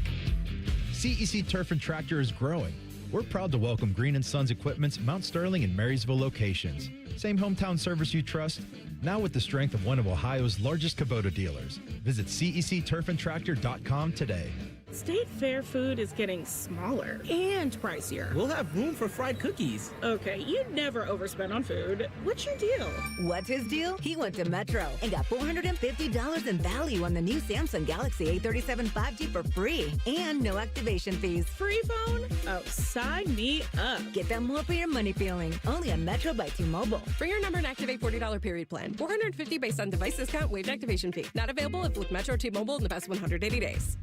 CEC Turf and Tractor is growing. We're proud to welcome Green & Sons Equipment's Mount Sterling and Marysville locations. Same hometown service you trust, now with the strength of one of Ohio's largest Kubota dealers. Visit CECTurfandTractor.com today. State Fair food is getting smaller and pricier. We'll have room for fried cookies. Okay, you never overspend on food. What's your deal? What's his deal? He went to Metro and got $450 in value on the new Samsung Galaxy A37 5G for free and no activation fees. Free phone? Oh, sign me up. Get that more for your money feeling. Only on Metro by T-Mobile. For your number and activate $40 period plan. $450 based on device discount, waived activation fee. Not available if with Metro T-Mobile in the past 180 days.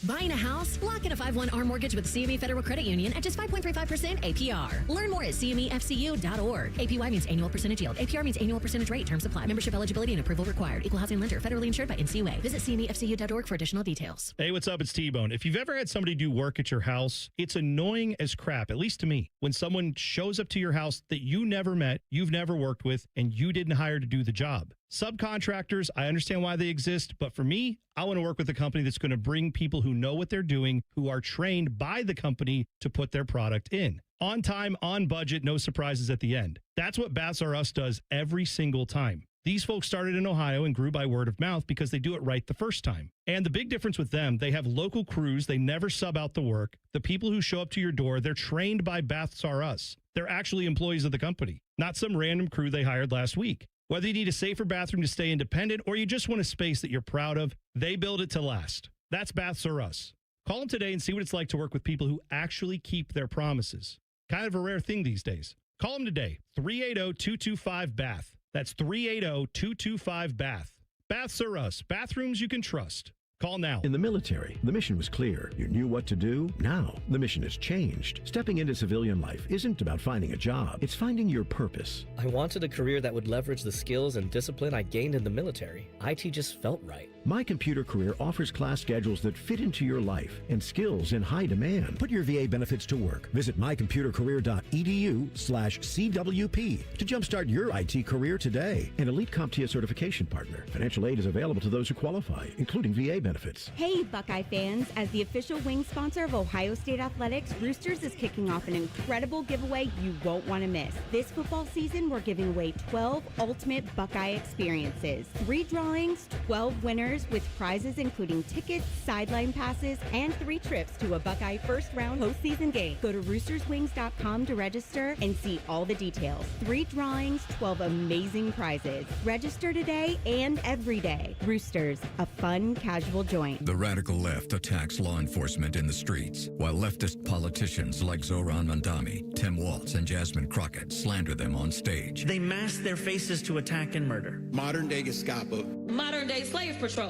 Buying a house? Lock in a 5-1 mortgage with CME Federal Credit Union at just 5.35% APR. Learn more at CMEFCU.org. APY means annual percentage yield. APR means annual percentage rate. Terms apply. Membership eligibility and approval required. Equal housing lender. Federally insured by NCUA. Visit CMEFCU.org for additional details. Hey, what's up? It's T-Bone. If you've ever had somebody do work at your house, it's annoying as crap, at least to me, when someone shows up to your house that you never met, you've never worked with, and you didn't hire to do the job. Subcontractors, I understand why they exist, but for me, I want to work with a company that's going to bring people who know what they're doing, who are trained by the company to put their product in. On time, on budget, no surprises at the end. That's what Baths R Us does every single time. These folks started in Ohio and grew by word of mouth because they do it right the first time. And the big difference with them, they have local crews. They never sub out the work. The people who show up to your door, they're trained by Baths R Us. They're actually employees of the company, not some random crew they hired last week. Whether you need a safer bathroom to stay independent or you just want a space that you're proud of, they build it to last. That's Baths R Us. Call them today and see what it's like to work with people who actually keep their promises. Kind of a rare thing these days. Call them today, 380-225-BATH. That's 380-225-BATH. Baths R Us, bathrooms you can trust. Call now. In the military, the mission was clear. You knew what to do. Now, the mission has changed. Stepping into civilian life isn't about finding a job. It's finding your purpose. I wanted a career that would leverage the skills and discipline I gained in the military. IT just felt right. My Computer Career offers class schedules that fit into your life and skills in high demand. Put your VA benefits to work. Visit mycomputercareer.edu/CWP to jumpstart your IT career today. An elite CompTIA certification partner. Financial aid is available to those who qualify, including VA benefits. Hey, Buckeye fans. As the official wing sponsor of Ohio State Athletics, Roosters is kicking off an incredible giveaway you won't want to miss. This football season, we're giving away 12 ultimate Buckeye experiences. 3 drawings, 12 winners with prizes including tickets, sideline passes, and 3 trips to a Buckeye first-round postseason game. Go to roosterswings.com to register and see all the details. 3 drawings, 12 amazing prizes. Register today and every day. Roosters, a fun, casual joint. The radical left attacks law enforcement in the streets, while leftist politicians like Zoran Mandami, Tim Walz, and Jasmine Crockett slander them on stage. They mask their faces to attack and murder. Modern-day Gestapo. Modern-day slave patrols.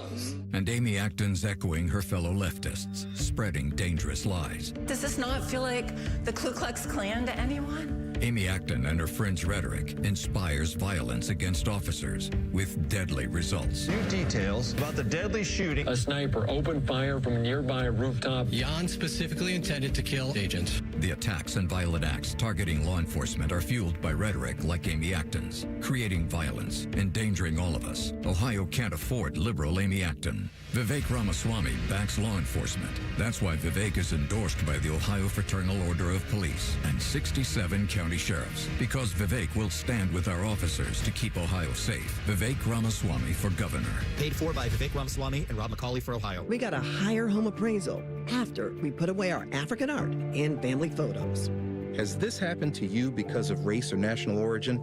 And Amy Acton's echoing her fellow leftists, spreading dangerous lies. Does this not feel like the Ku Klux Klan to anyone? Amy Acton and her friends' rhetoric inspires violence against officers with deadly results. New details about the deadly shooting. A sniper opened fire from a nearby rooftop. Jan specifically intended to kill agents. The attacks and violent acts targeting law enforcement are fueled by rhetoric like Amy Acton's, creating violence, endangering all of us. Ohio can't afford liberal Amy Acton. Vivek Ramaswamy backs law enforcement. That's why Vivek is endorsed by the Ohio Fraternal Order of Police and 67 county sheriffs. Because Vivek will stand with our officers to keep Ohio safe. Vivek Ramaswamy for governor. Paid for by Vivek Ramaswamy and Rob McCauley for Ohio. We got a higher home appraisal after we put away our African art and family photos. Has this happened to you because of race or national origin?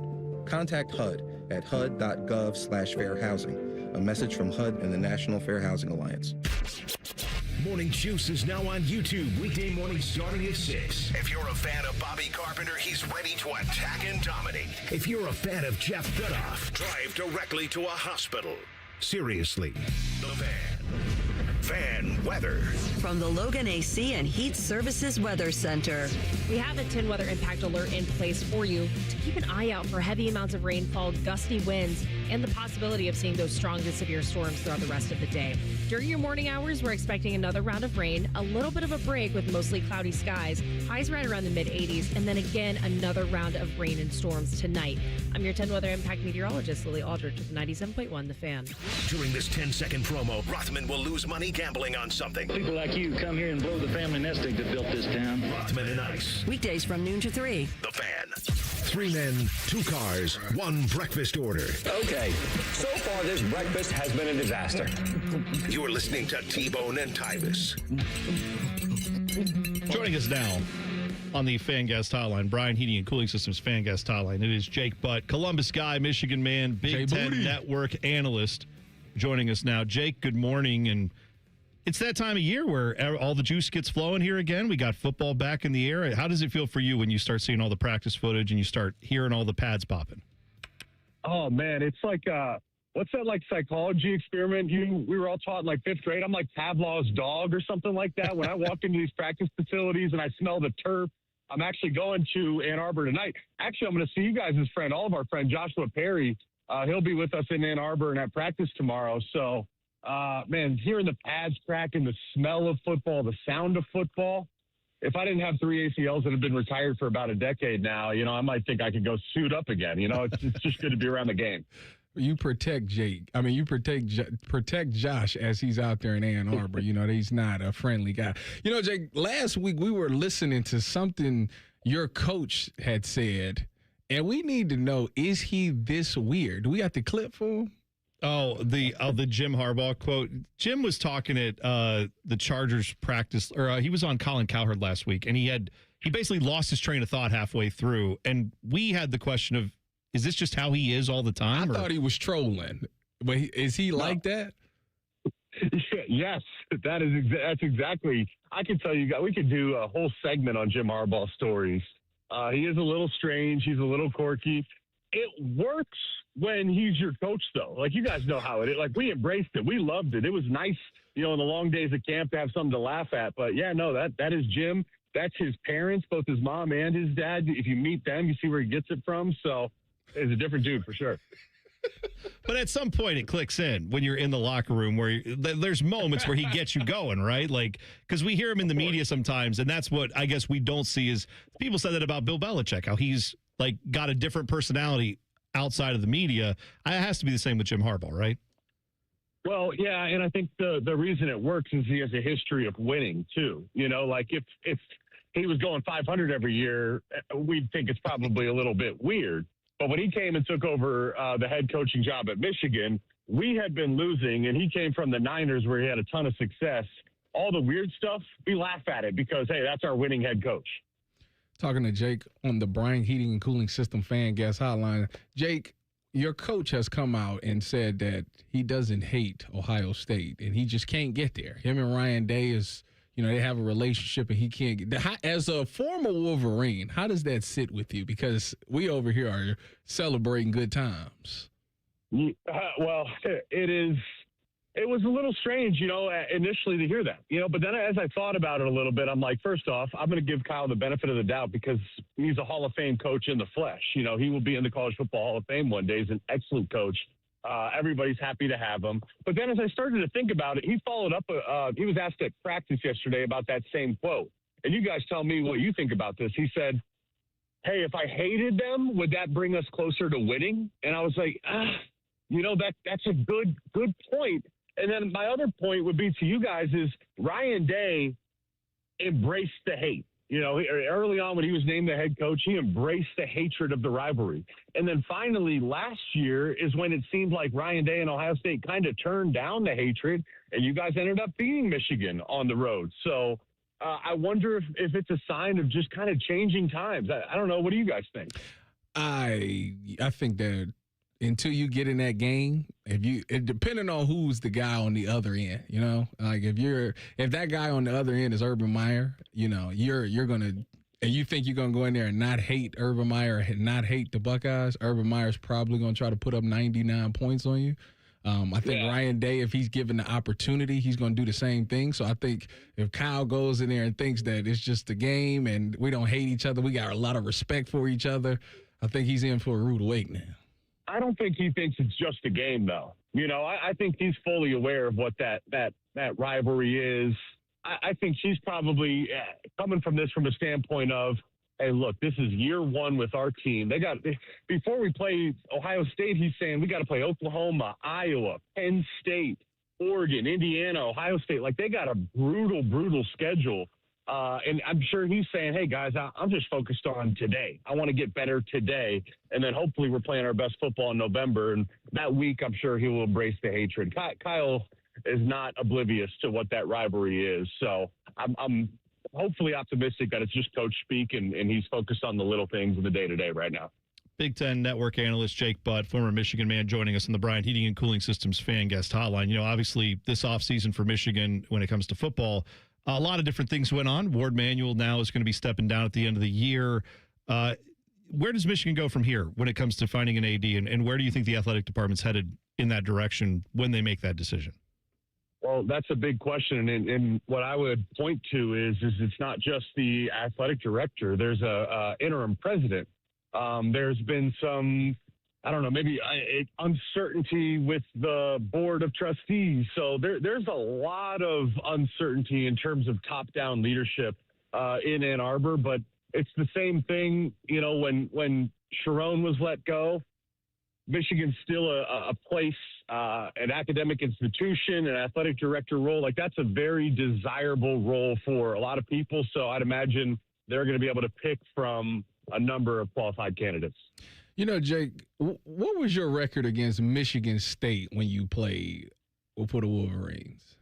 Contact HUD at hud.gov/fair housing. A message from HUD and the National Fair Housing Alliance. Morning Juice is now on YouTube, weekday mornings starting at 6. If you're a fan of Bobby Carpenter, he's ready to attack and dominate. If you're a fan of Jeff Goodoff, drive directly to a hospital. Seriously, The Fan. Fan weather. From the Logan AC and Heat Services Weather Center. We have a 10 weather impact alert in place for you to keep an eye out for heavy amounts of rainfall, gusty winds, and the possibility of seeing those strong to severe storms throughout the rest of the day. During your morning hours, we're expecting another round of rain, a little bit of a break with mostly cloudy skies, highs right around the mid-80s, and then again another round of rain and storms tonight. I'm your 10 weather impact meteorologist, Lily Aldrich, with 97.1 The Fan. During this 10-second promo, Rothman will lose money gambling on something. People like you come here and blow the family nest egg that built this town. Rothman and Ice. Weekdays from noon to 3. The Fan. 3 men, 2 cars, 1 breakfast order. Okay, so far this breakfast has been a disaster. You're listening to T-Bone and Tyvis. Joining us now on the Fan Guest Hotline, Brian Heating and Cooling Systems Fan Guest Hotline. It is Jake Butt, Columbus guy, Michigan man, Big Ten Network analyst, joining us now. Jake, good morning. And it's that time of year where all the juice gets flowing here again. We got football back in the air. How does it feel for you when you start seeing all the practice footage and you start hearing all the pads popping? Oh, man, it's like, what's that, like, psychology experiment we were all taught in, like, 5th grade? I'm like Pavlov's dog or something like that. When I walk into these practice facilities and I smell the turf, I'm actually going to Ann Arbor tonight. Actually, I'm going to see you guys' friend, all of our friend, Joshua Perry. He'll be with us in Ann Arbor and at practice tomorrow. So, man, hearing the pads cracking, the smell of football, the sound of football. If I didn't have 3 ACLs that have been retired for about a decade now, I might think I could go suit up again. It's just good to be around the game. You protect Jake. I mean, you protect Josh as he's out there in Ann Arbor. He's not a friendly guy. Jake, last week we were listening to something your coach had said, and we need to know, is he this weird? Do we got the clip for him? Oh, the Jim Harbaugh quote. Jim was talking at the Chargers practice, or he was on Colin Cowherd last week, and he basically lost his train of thought halfway through, and we had the question of, is this just how he is all the time? I thought he was trolling, but is he like that? Yes, that's exactly. I can tell you guys, we could do a whole segment on Jim Harbaugh stories. He is a little strange. He's a little quirky. It works when he's your coach, though. Like, you guys know how it is. Like, we embraced it. We loved it. It was nice, in the long days of camp to have something to laugh at. But, yeah, no, that is Jim. That's his parents, both his mom and his dad. If you meet them, you see where he gets it from. So it's a different dude for sure. But at some point it clicks in when you're in the locker room where there's moments where he gets you going, right? Like, because we hear him in the media sometimes, and that's what I guess we don't see is people said that about Bill Belichick, how he's like got a different personality outside of the media. It has to be the same with Jim Harbaugh, right? Well, yeah, and I think the reason it works is he has a history of winning too. Like if he was going 500 every year, we'd think it's probably a little bit weird. But when he came and took over the head coaching job at Michigan, we had been losing, and he came from the Niners where he had a ton of success. All the weird stuff, we laugh at it because, hey, that's our winning head coach. Talking to Jake on the Brian Heating and Cooling System Fan Guest Hotline. Jake, your coach has come out and said that he doesn't hate Ohio State, and he just can't get there. Him and Ryan Day is – they have a relationship and he can't get – as a former Wolverine, how does that sit with you? Because we over here are celebrating good times. Well, it was a little strange, initially to hear that, but then as I thought about it a little bit, I'm like, first off, I'm going to give Kyle the benefit of the doubt because he's a Hall of Fame coach in the flesh. He will be in the College Football Hall of Fame one day. He's an excellent coach. Everybody's happy to have him. But then as I started to think about it, he followed up. He was asked at practice yesterday about that same quote. And you guys tell me what you think about this. He said, hey, if I hated them, would that bring us closer to winning? And I was like, that's a good point. And then my other point would be to you guys is Ryan Day embraced the hate. Early on when he was named the head coach, he embraced the hatred of the rivalry. And then finally last year is when it seemed like Ryan Day and Ohio State kind of turned down the hatred, and you guys ended up beating Michigan on the road. So I wonder if it's a sign of just kind of changing times. I don't know. What do you guys think? I think that until you get in that game, depending on who's the guy on the other end, like if that guy on the other end is Urban Meyer, you're gonna, and you think you're gonna go in there and not hate Urban Meyer and not hate the Buckeyes, Urban Meyer's probably gonna try to put up 99 points on you. I think Ryan Day, if he's given the opportunity, he's going to do the same thing. So I think if Kyle goes in there and thinks that it's just a game and we don't hate each other, we got a lot of respect for each other, I think he's in for a rude awakening. I don't think he thinks it's just a game, though. You know, I think he's fully aware of what that rivalry is. I think she's probably coming from this from a standpoint of, hey, look, this is year one with our team. Before we play Ohio State, he's saying we got to play Oklahoma, Iowa, Penn State, Oregon, Indiana, Ohio State. Like, they got a brutal, brutal schedule. And I'm sure he's saying, hey, guys, I'm just focused on today. I want to get better today. And then hopefully we're playing our best football in November. And that week, I'm sure he will embrace the hatred. Kyle is not oblivious to what that rivalry is. So I'm hopefully optimistic that it's just coach speak and he's focused on the little things in the day-to-day right now. Big Ten Network analyst Jake Butt, former Michigan man, joining us on the Bryant Heating and Cooling Systems fan guest hotline. You know, obviously this offseason for Michigan when it comes to football, a lot of different things went on. Ward Manuel now is going to be stepping down at the end of the year. Where does Michigan go from here when it comes to finding an AD, and where do you think the athletic department's headed in that direction when they make that decision? Well, that's a big question, and what I would point to is it's not just the athletic director. There's a interim president. There's been some, I don't know, maybe uncertainty with the board of trustees. So there's a lot of uncertainty in terms of top-down leadership in Ann Arbor, but it's the same thing, you know, when Sharon was let go. Michigan's still a place, an academic institution, an athletic director role. Like, that's a very desirable role for a lot of people. So I'd imagine they're going to be able to pick from a number of qualified candidates. You know, Jake, what was your record against Michigan State when you played for the Wolverines?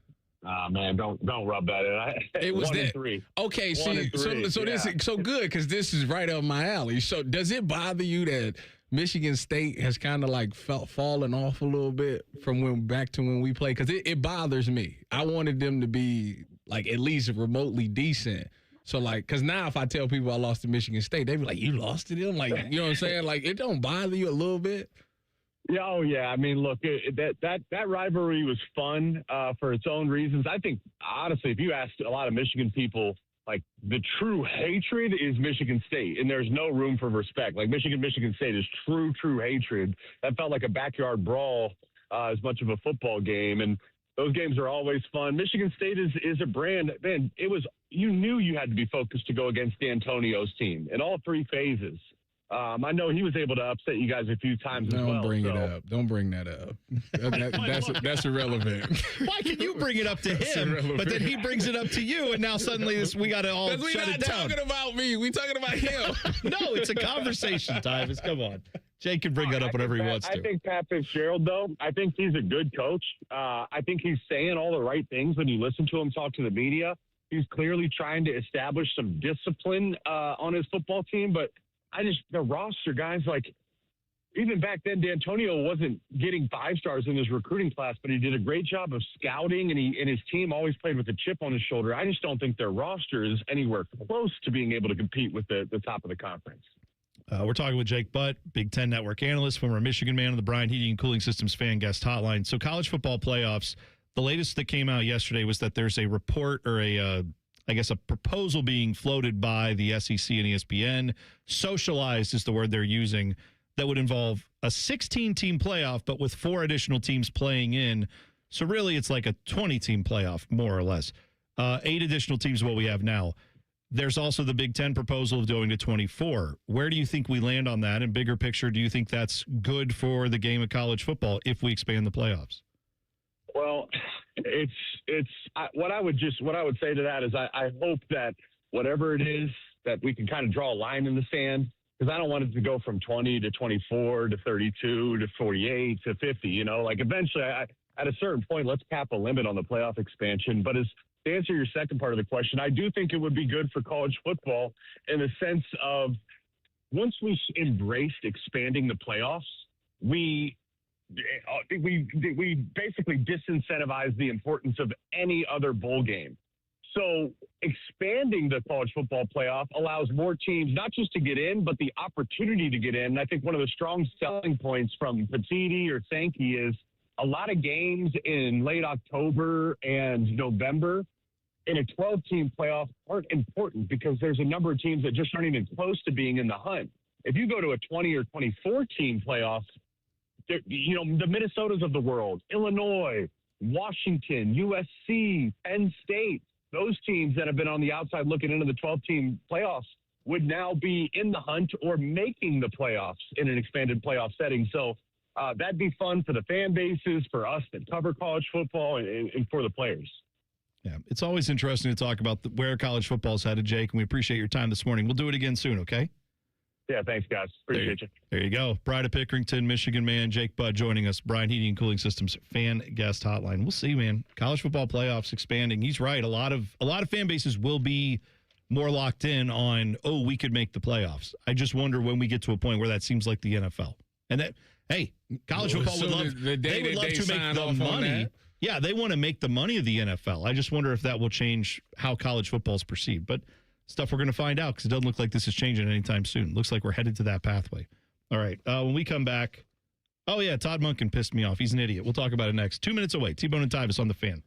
Man, don't rub that in. It was 1-3. Okay, so yeah. this is so good because this is right up my alley. So does it bother you that Michigan State has kind of like fallen off a little bit from back to when we played? Because it bothers me. I wanted them to be like at least remotely decent. So like, because now if I tell people I lost to Michigan State, they be like, "You lost to them?" Like, you know what I'm saying? Like, it don't bother you a little bit? Yeah, oh yeah. I mean, look, that rivalry was fun for its own reasons. I think honestly, if you asked a lot of Michigan people, like, the true hatred is Michigan State, and there's no room for respect. Like, Michigan State is true hatred. That felt like a backyard brawl as much of a football game, and those games are always fun. Michigan State is a brand. Man, you knew you had to be focused to go against D'Antonio's team in all three phases. I know he was able to upset you guys a few times as well. Don't bring it up. Don't bring that up. That's irrelevant. Why can you bring it up to him, but then he brings it up to you, and now suddenly we got to all shut it down? We're not talking about me. We're talking about him. No, it's a conversation, Tyvis. Come on. Jake can bring that up whenever he wants to. I think Pat Fitzgerald, though, I think he's a good coach. I think he's saying all the right things when you listen to him talk to the media. He's clearly trying to establish some discipline on his football team, but the roster, guys, like, even back then, D'Antonio wasn't getting 5 stars in his recruiting class, but he did a great job of scouting, and his team always played with a chip on his shoulder. I just don't think their roster is anywhere close to being able to compete with the top of the conference. We're talking with Jake Butt, Big Ten Network analyst, former Michigan man on the Bryant Heating and Cooling Systems fan guest hotline. So college football playoffs, the latest that came out yesterday was that there's a report or a proposal being floated by the SEC and ESPN. Socialized is the word they're using, that would involve a 16-team playoff, but with 4 additional teams playing in. So really it's like a 20-team playoff, more or less. 8 additional teams is what we have now. There's also the Big Ten proposal of going to 24. Where do you think we land on that? And bigger picture, do you think that's good for the game of college football if we expand the playoffs? Well, what I would say to that is I hope that whatever it is, that we can kind of draw a line in the sand, because I don't want it to go from 20 to 24 to 32 to 48 to 50. You know, like, eventually at a certain point, let's cap a limit on the playoff expansion. But to answer your second part of the question, I do think it would be good for college football in the sense of, once we embraced expanding the playoffs, we basically disincentivize the importance of any other bowl game. So expanding the college football playoff allows more teams not just to get in, but the opportunity to get in. And I think one of the strong selling points from Petiti or Sankey is a lot of games in late October and November in a 12-team playoff aren't important because there's a number of teams that just aren't even close to being in the hunt. If you go to a 20 or 24-team playoff, the Minnesotas of the world, Illinois, Washington, USC, Penn State, those teams that have been on the outside looking into the 12-team playoffs would now be in the hunt or making the playoffs in an expanded playoff setting. So that'd be fun for the fan bases, for us that cover college football, and for the players. Yeah, it's always interesting to talk about where college football's headed, Jake, and we appreciate your time this morning. We'll do it again soon, okay? Yeah, thanks, guys. Appreciate you. There you go. Bride of Pickerington, Michigan man, Jake Budd joining us. Bryan Heating and Cooling Systems fan guest hotline. We'll see, man. College football playoffs expanding. He's right. A lot of fan bases will be more locked in on, we could make the playoffs. I just wonder when we get to a point where that seems like the NFL. And that, hey, college football would love to make the money. Yeah, they want to make the money of the NFL. I just wonder if that will change how college football is perceived. But stuff we're going to find out because it doesn't look like this is changing anytime soon. Looks like we're headed to that pathway. All right. When we come back, Todd Monken pissed me off. He's an idiot. We'll talk about it next. 2 minutes away. T-Bone and Tyvis on the Fan.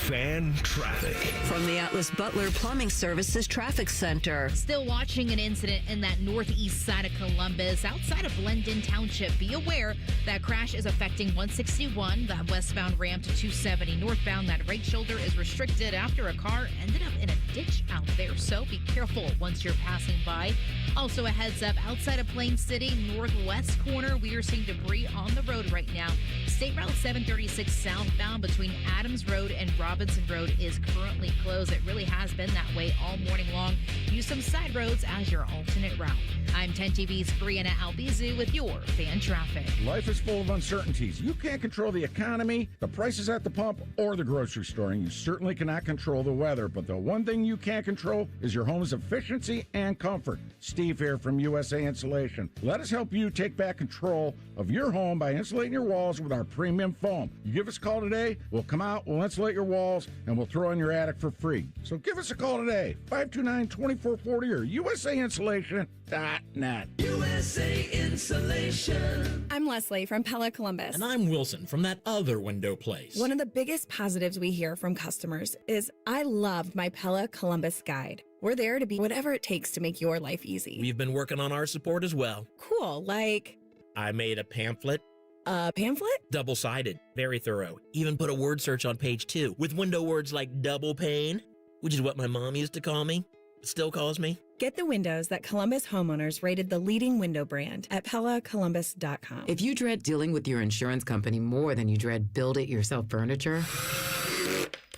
Fan traffic. From the Atlas Butler Plumbing Services Traffic Center. Still watching an incident in that northeast side of Columbus, outside of Blendon Township. Be aware that crash is affecting 161, the westbound ramp to 270. Northbound, that right shoulder is restricted after a car ended up in a ditch out there. So be careful once you're passing by. Also, a heads up outside of Plain City, northwest corner, we are seeing debris on the road right now. State Route 736 southbound between Adams Road and Robinson Road is currently closed. It really has been that way all morning long. Use some side roads as your alternate route. I'm 10 TV's Brianna Albizu with your fan traffic. Life is full of uncertainties. You can't control the economy, the prices at the pump, or the grocery store, and you certainly cannot control the weather. But the one thing you can control is your home's efficiency and comfort. Steve here from USA Insulation. Let us help you take back control of your home by insulating your walls with our premium foam. You give us a call today, we'll come out, we'll insulate your walls, and we'll throw in your attic for free. So give us a call today, 529-2440 or USAinsulation.net. USA Insulation. I'm Leslie from Pella Columbus. And I'm Wilson from that other window place. One of the biggest positives we hear from customers is, I loved my Pella Columbus guide. We're there to be whatever it takes to make your life easy. We've been working on our support as well. Cool, like? I made a pamphlet. A pamphlet? Double-sided, very thorough. Even put a word search on page 2 with window words like double pane, which is what my mom used to call me, still calls me. Get the windows that Columbus homeowners rated the leading window brand at PellaColumbus.com. If you dread dealing with your insurance company more than you dread build-it-yourself furniture,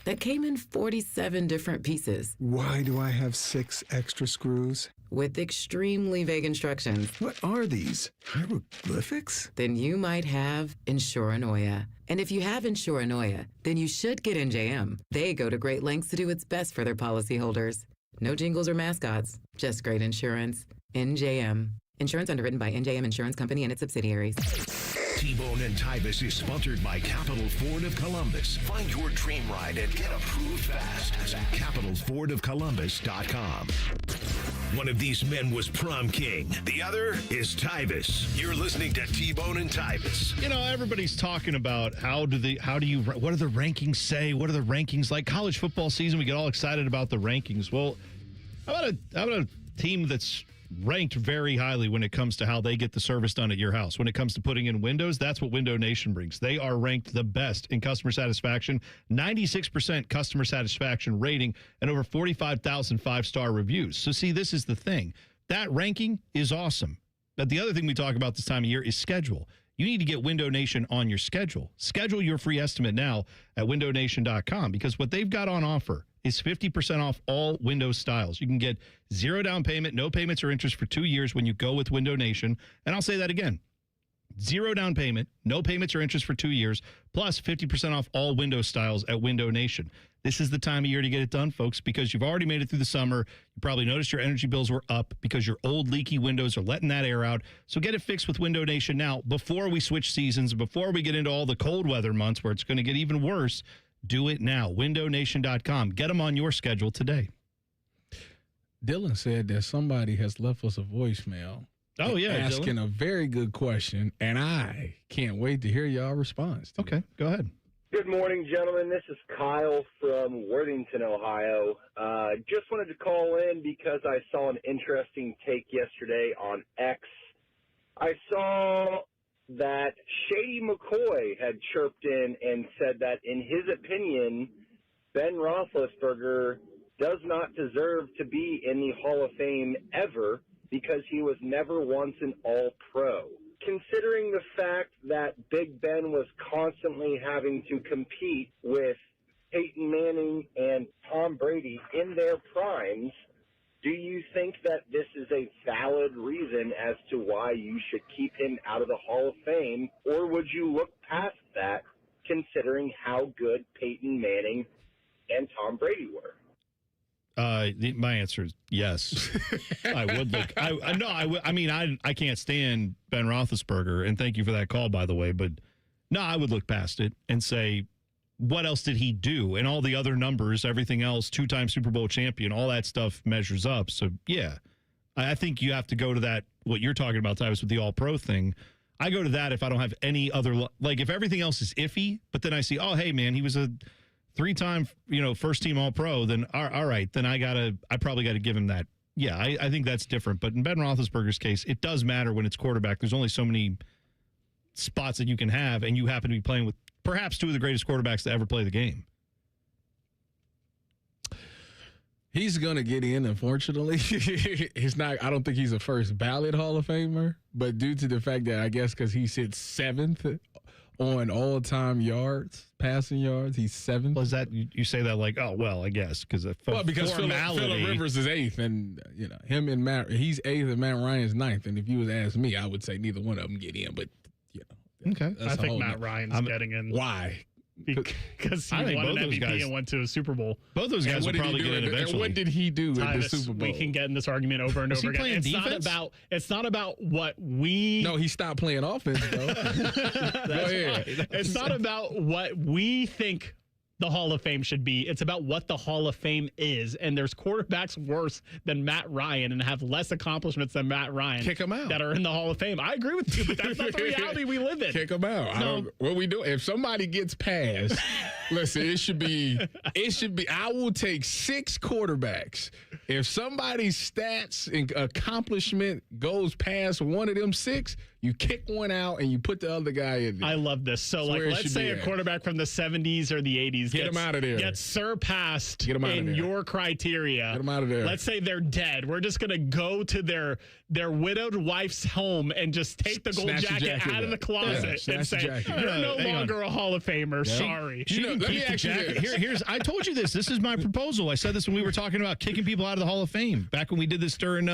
that came in 47 different pieces. Why do I have 6 extra screws? With extremely vague instructions. What are these? Hieroglyphics? Then you might have Insuranoia. And if you have Insuranoia, then you should get NJM. They go to great lengths to do what's best for their policyholders. No jingles or mascots, just great insurance. NJM. Insurance underwritten by NJM Insurance Company and its subsidiaries. T-Bone and Tyvis is sponsored by Capital Ford of Columbus. Find your dream ride and get approved fast at capitalfordofcolumbus.com. One of these men was prom king. The other is Tyvis. You're listening to T-Bone and Tyvis. You know, everybody's talking about what do the rankings say? What are the rankings like? College football season, we get all excited about the rankings. Well, how about a team that's ranked very highly when it comes to how they get the service done at your house? When it comes to putting in windows, that's what Window Nation brings. They are ranked the best in customer satisfaction, 96% customer satisfaction rating, and over 45,000 five-star reviews. So see, this is the thing. That ranking is awesome. But the other thing we talk about this time of year is schedule. You need to get Window Nation on your schedule. Schedule your free estimate now at windownation.com because what they've got on offer is 50% off all Windows styles. You can get 0 down payment, no payments or interest for 2 years when you go with Window Nation. And I'll say that again. 0 down payment, no payments or interest for 2 years, plus 50% off all Windows styles at Window Nation. This is the time of year to get it done, folks, because you've already made it through the summer. You probably noticed your energy bills were up because your old leaky windows are letting that air out. So get it fixed with Window Nation now before we switch seasons, before we get into all the cold weather months where it's going to get even worse. Do it now. WindowNation.com. Get them on your schedule today. Dylan said that somebody has left us a voicemail Oh, yeah. Asking Dylan. a very good question, and I can't wait to hear y'all response. Okay, go ahead. Good morning, gentlemen. This is Kyle from Worthington, Ohio. Just wanted to call in because I saw an interesting take yesterday on X. I saw that Shady McCoy had chirped in and said that, in his opinion, Ben Roethlisberger does not deserve to be in the Hall of Fame ever because he was never once an All-Pro. Considering the fact that Big Ben was constantly having to compete with Peyton Manning and Tom Brady in their primes, do you think that this is a valid reason as to why you should keep him out of the Hall of Fame, or would you look past that considering how good Peyton Manning and Tom Brady were? My answer is yes. I would look. I can't stand Ben Roethlisberger, and thank you for that call, by the way. But no, I would look past it and say, what else did he do? And all the other numbers, everything else, 2-time Super Bowl champion, all that stuff measures up. So yeah, I think you have to go to that. What you're talking about, Tyvis, with the All-Pro thing. I go to that if I don't have any other, like if everything else is iffy, but then I see, oh hey man, he was a 3-time, first team All-Pro, then all right, then I probably got to give him that. Yeah, I think that's different. But in Ben Roethlisberger's case, it does matter when it's quarterback. There's only so many spots that you can have, and you happen to be playing with perhaps 2 of the greatest quarterbacks to ever play the game. He's going to get in, unfortunately. I don't think he's a first ballot Hall of Famer, but due to the fact that I guess because he sits 7th on all-time yards, passing yards, he's 7th. Well, is that you say that like, oh well, I guess because Phillip Rivers is 8th, and him and Matt, he's 8th, and Matt Ryan's 9th. And if you was to ask me, I would say neither one of them get in. But okay, I think Matt Ryan's getting in. Why? Because he won an MVP and went to a Super Bowl. Both those guys will probably get in eventually. And what did he do in the Super Bowl? We can get in this argument over and over again. It's not about what we. No, he stopped playing offense though. Go ahead. It's not about what we think the Hall of Fame should be. It's about what the Hall of Fame is. And there's quarterbacks worse than Matt Ryan and have less accomplishments than Matt Ryan. Kick them out. That are in the Hall of Fame. I agree with you, but that's not the reality we live in. Kick them out. What we do, if somebody gets passed, listen, it should be, I will take 6 quarterbacks. If somebody's stats and accomplishment goes past one of them 6, you kick one out and you put the other guy in there. I love this. So, let's say a quarterback from the 70s or the 80s Get him out of there. Gets surpassed in your criteria. Get him out of there. Let's say they're dead. We're just going to go to their widowed wife's home and just take the gold jacket out of the closet and say, you're no longer a Hall of Famer. Yeah. Sorry. Let me ask you this. I told you this. This is my proposal. I said this when we were talking about kicking people out of the Hall of Fame back when we did this during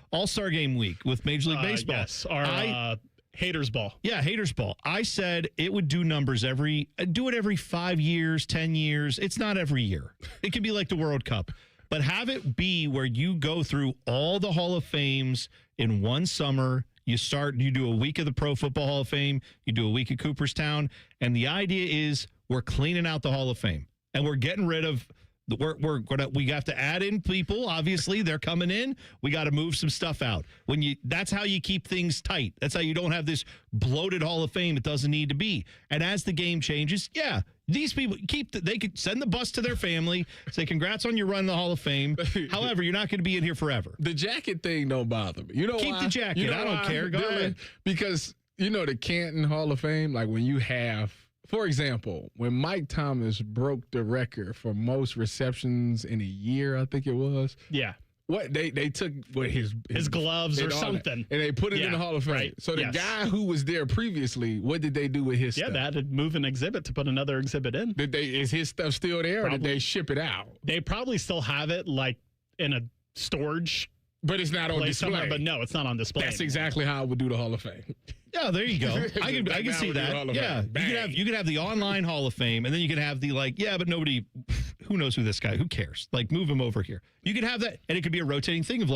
All-Star Game week with Major League Baseball. Yes, Haters Ball. Yeah, Haters Ball. I said it would do numbers do it every 5 years, 10 years. It's not every year. It can be like the World Cup. But have it be where you go through all the Hall of Fames in one summer. You do a week of the Pro Football Hall of Fame. You do a week at Cooperstown. And the idea is we're cleaning out the Hall of Fame. And we're getting rid of we have to add in people. Obviously, they're coming in. We got to move some stuff out. That's how you keep things tight. That's how you don't have this bloated Hall of Fame. It doesn't need to be. And as the game changes, these people they could send the bus to their family, say congrats on your run in the Hall of Fame. However, you're not going to be in here forever. The jacket thing don't bother me. You know keep why? the jacket. I don't care. Go ahead. Because the Canton Hall of Fame, like when you have. For example, when Mike Thomas broke the record for most receptions in a year, I think it was. Yeah. What they took his gloves or something, and they put it in the Hall of Fame. Right. So the guy who was there previously, what did they do with his stuff? They had to move an exhibit to put another exhibit in. Is his stuff still there, or did they ship it out? They probably still have it like in a storage. But it's not on display. But no, it's not on display. That's exactly how I would do the Hall of Fame. Yeah, there you go. I can see that. Yeah, you could have the online Hall of Fame, and then you could have the but nobody, who knows who this guy? Who cares? Like, move him over here. You could have that, and it could be a rotating thing of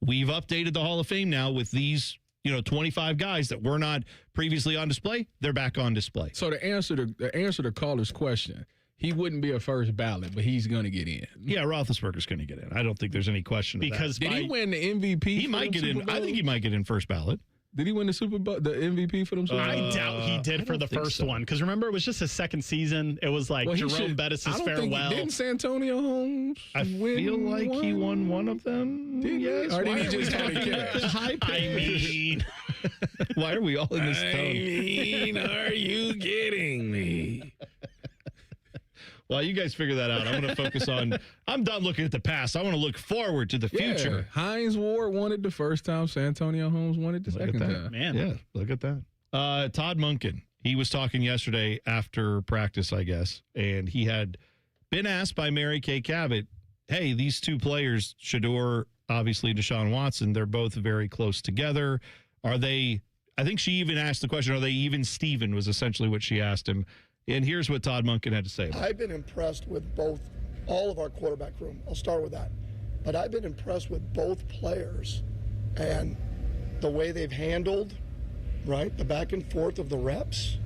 we've updated the Hall of Fame now with these 25 guys that were not previously on display. They're back on display. So to answer the caller's question, he wouldn't be a first ballot, but he's going to get in. Yeah, Roethlisberger's going to get in. I don't think there's any question of Because Did he win the MVP? He might get in. I think he might get in first ballot. Did he win the Super Bowl, the MVP for them? I doubt he did for the first one. Because remember, it was just his second season. It was like Jerome Bettis' farewell. Didn't Santonio Holmes feel like he won one of them. Yes. Or did he just kind of catch? High pitch. Why are we all in this tone? Are you kidding me? Well, you guys figure that out. I'm going to focus on. I'm done looking at the past. I want to look forward to the future. Hines Ward won it the first time. Santonio Holmes won it the second time. Man. Yeah, look at that. Todd Monken. He was talking yesterday after practice, I guess, and he had been asked by Mary Kay Cabot, hey, these two players, Shedeur, obviously Deshaun Watson, they're both very close together. Are they, I think she even asked the question, are they even Steven, was essentially what she asked him. And here's what Todd Monken had to say about it. I've been impressed with all of our quarterback room. I'll start with that. But I've been impressed with both players and the way they've handled, right, the back and forth of the reps.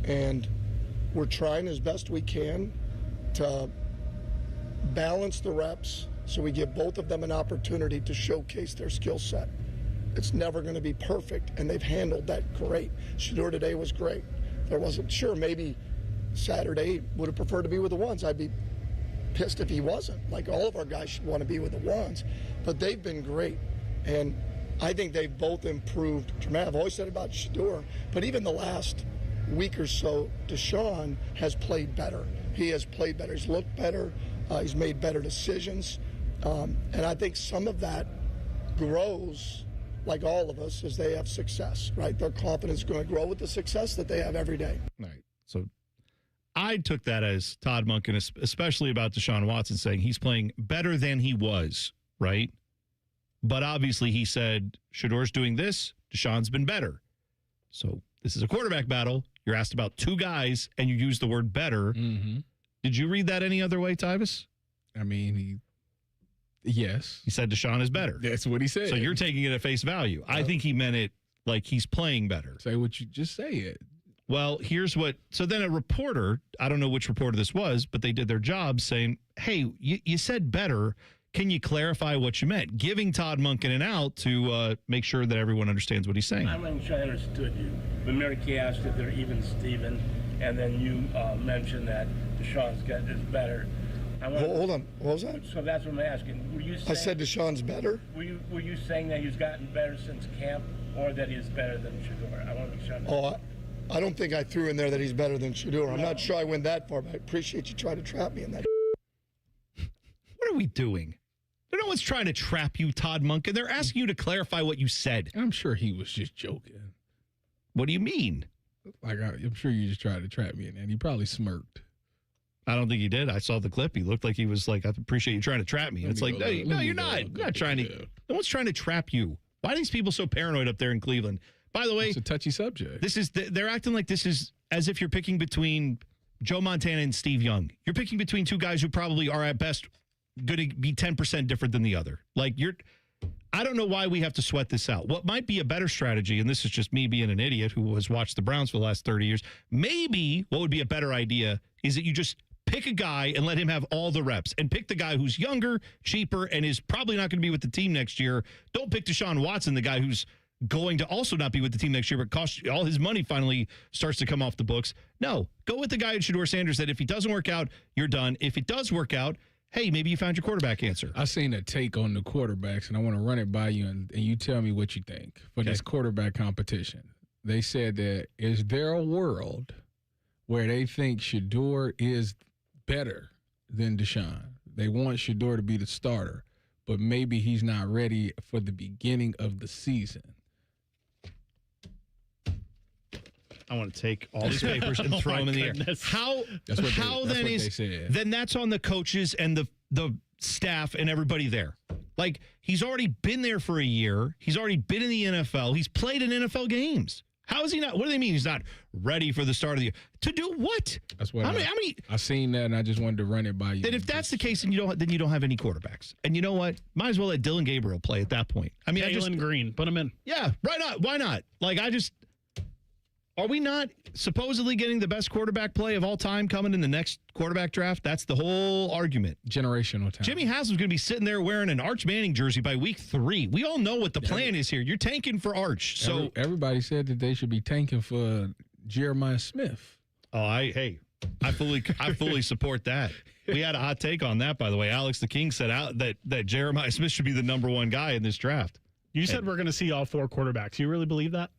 And we're trying as best we can to balance the reps so we give both of them an opportunity to showcase their skill set. It's never going to be perfect, and they've handled that great. Shedeur today was great. There wasn't, sure, maybe Saturday would have preferred to be with the ones. I'd be pissed if he wasn't. Like, all of our guys should want to be with the ones. But they've been great. And I think they've both improved dramatically. I've always said about Shedeur, but even the last week or so, Deshaun has played better. He has played better. He's looked better. He's made better decisions. And I think some of that grows, like all of us, as they have success, right? Their confidence is going to grow with the success that they have every day. Right. So I took that as Todd Monken, especially about Deshaun Watson, saying he's playing better than he was, right? But obviously he said, Shedeur's doing this, Deshaun's been better. So this is a quarterback battle. You're asked about two guys, and you use the word better. Mm-hmm. Did you read that any other way, Tyvis? I mean, yes. He said Deshaun is better. That's what he said. So you're taking it at face value. I think he meant it like he's playing better. Say what you just say it. Well, here's what. So then a reporter, I don't know which reporter this was, but they did their job saying, hey, you said better. Can you clarify what you meant? Giving Todd Monken an out to make sure that everyone understands what he's saying. I'm not sure I understood you. When Mary Kay asked if they're even Steven, and then you mentioned that Deshaun's is better. Hold on. What was that? So that's what I'm asking. Were you saying, I said Deshaun's better? Were you saying that he's gotten better since camp, or that he's better than Shedeur? I want to make sure. I don't think I threw in there that he's better than Shedeur. I'm not sure I went that far, but I appreciate you trying to trap me in that. What are we doing? No one's trying to trap you, Todd Monken. They're asking you to clarify what you said. I'm sure he was just joking. What do you mean? Like, I'm sure you just tried to trap me in that. He probably smirked. I don't think he did. I saw the clip. He looked like he was like, I appreciate you trying to trap me. It's like, no, you're not. You're not trying to. No one's trying to trap you. Why are these people so paranoid up there in Cleveland? By the way, it's a touchy subject. They're acting like this is as if you're picking between Joe Montana and Steve Young. You're picking between two guys who probably are at best going to be 10% different than the other. Like, I don't know why we have to sweat this out. What might be a better strategy, and this is just me being an idiot who has watched the Browns for the last 30 years, maybe what would be a better idea is that you just pick a guy and let him have all the reps, and pick the guy who's younger, cheaper, and is probably not going to be with the team next year. Don't pick Deshaun Watson, the guy who's going to also not be with the team next year, but cost all his money finally starts to come off the books. No, go with the guy in Shedeur Sanders that if he doesn't work out, you're done. If it does work out, hey, maybe you found your quarterback answer. I seen a take on the quarterbacks, and I want to run it by you, and you tell me what you think for this quarterback competition. They said that, is there a world where they think Shedeur is better than Deshaun? They want Shedeur to be the starter, but maybe he's not ready for the beginning of the season. I want to take all these papers and throw them in the air. Then that's on the coaches and the staff and everybody there. Like, he's already been there for a year. He's already been in the NFL. He's played in NFL games. How is he not? What do they mean he's not ready for the start of the year? To do what? That's what how many? I seen that, and I just wanted to run it by you. Then if that's the case, then you don't have any quarterbacks. And you know what? Might as well let Dylan Gabriel play at that point. I mean, Jalen Green, put him in. Yeah, why not? Why not? Like, Are we not supposedly getting the best quarterback play of all time coming in the next quarterback draft? That's the whole argument. Generational talent. Jimmy Haslam's going to be sitting there wearing an Arch Manning jersey by week 3. We all know what the plan is here. You're tanking for Arch. So everybody said that they should be tanking for Jeremiah Smith. Oh, I fully support that. We had a hot take on that, by the way. Alex the King said that Jeremiah Smith should be the number 1 guy in this draft. You said we're going to see all 4 quarterbacks. You really believe that?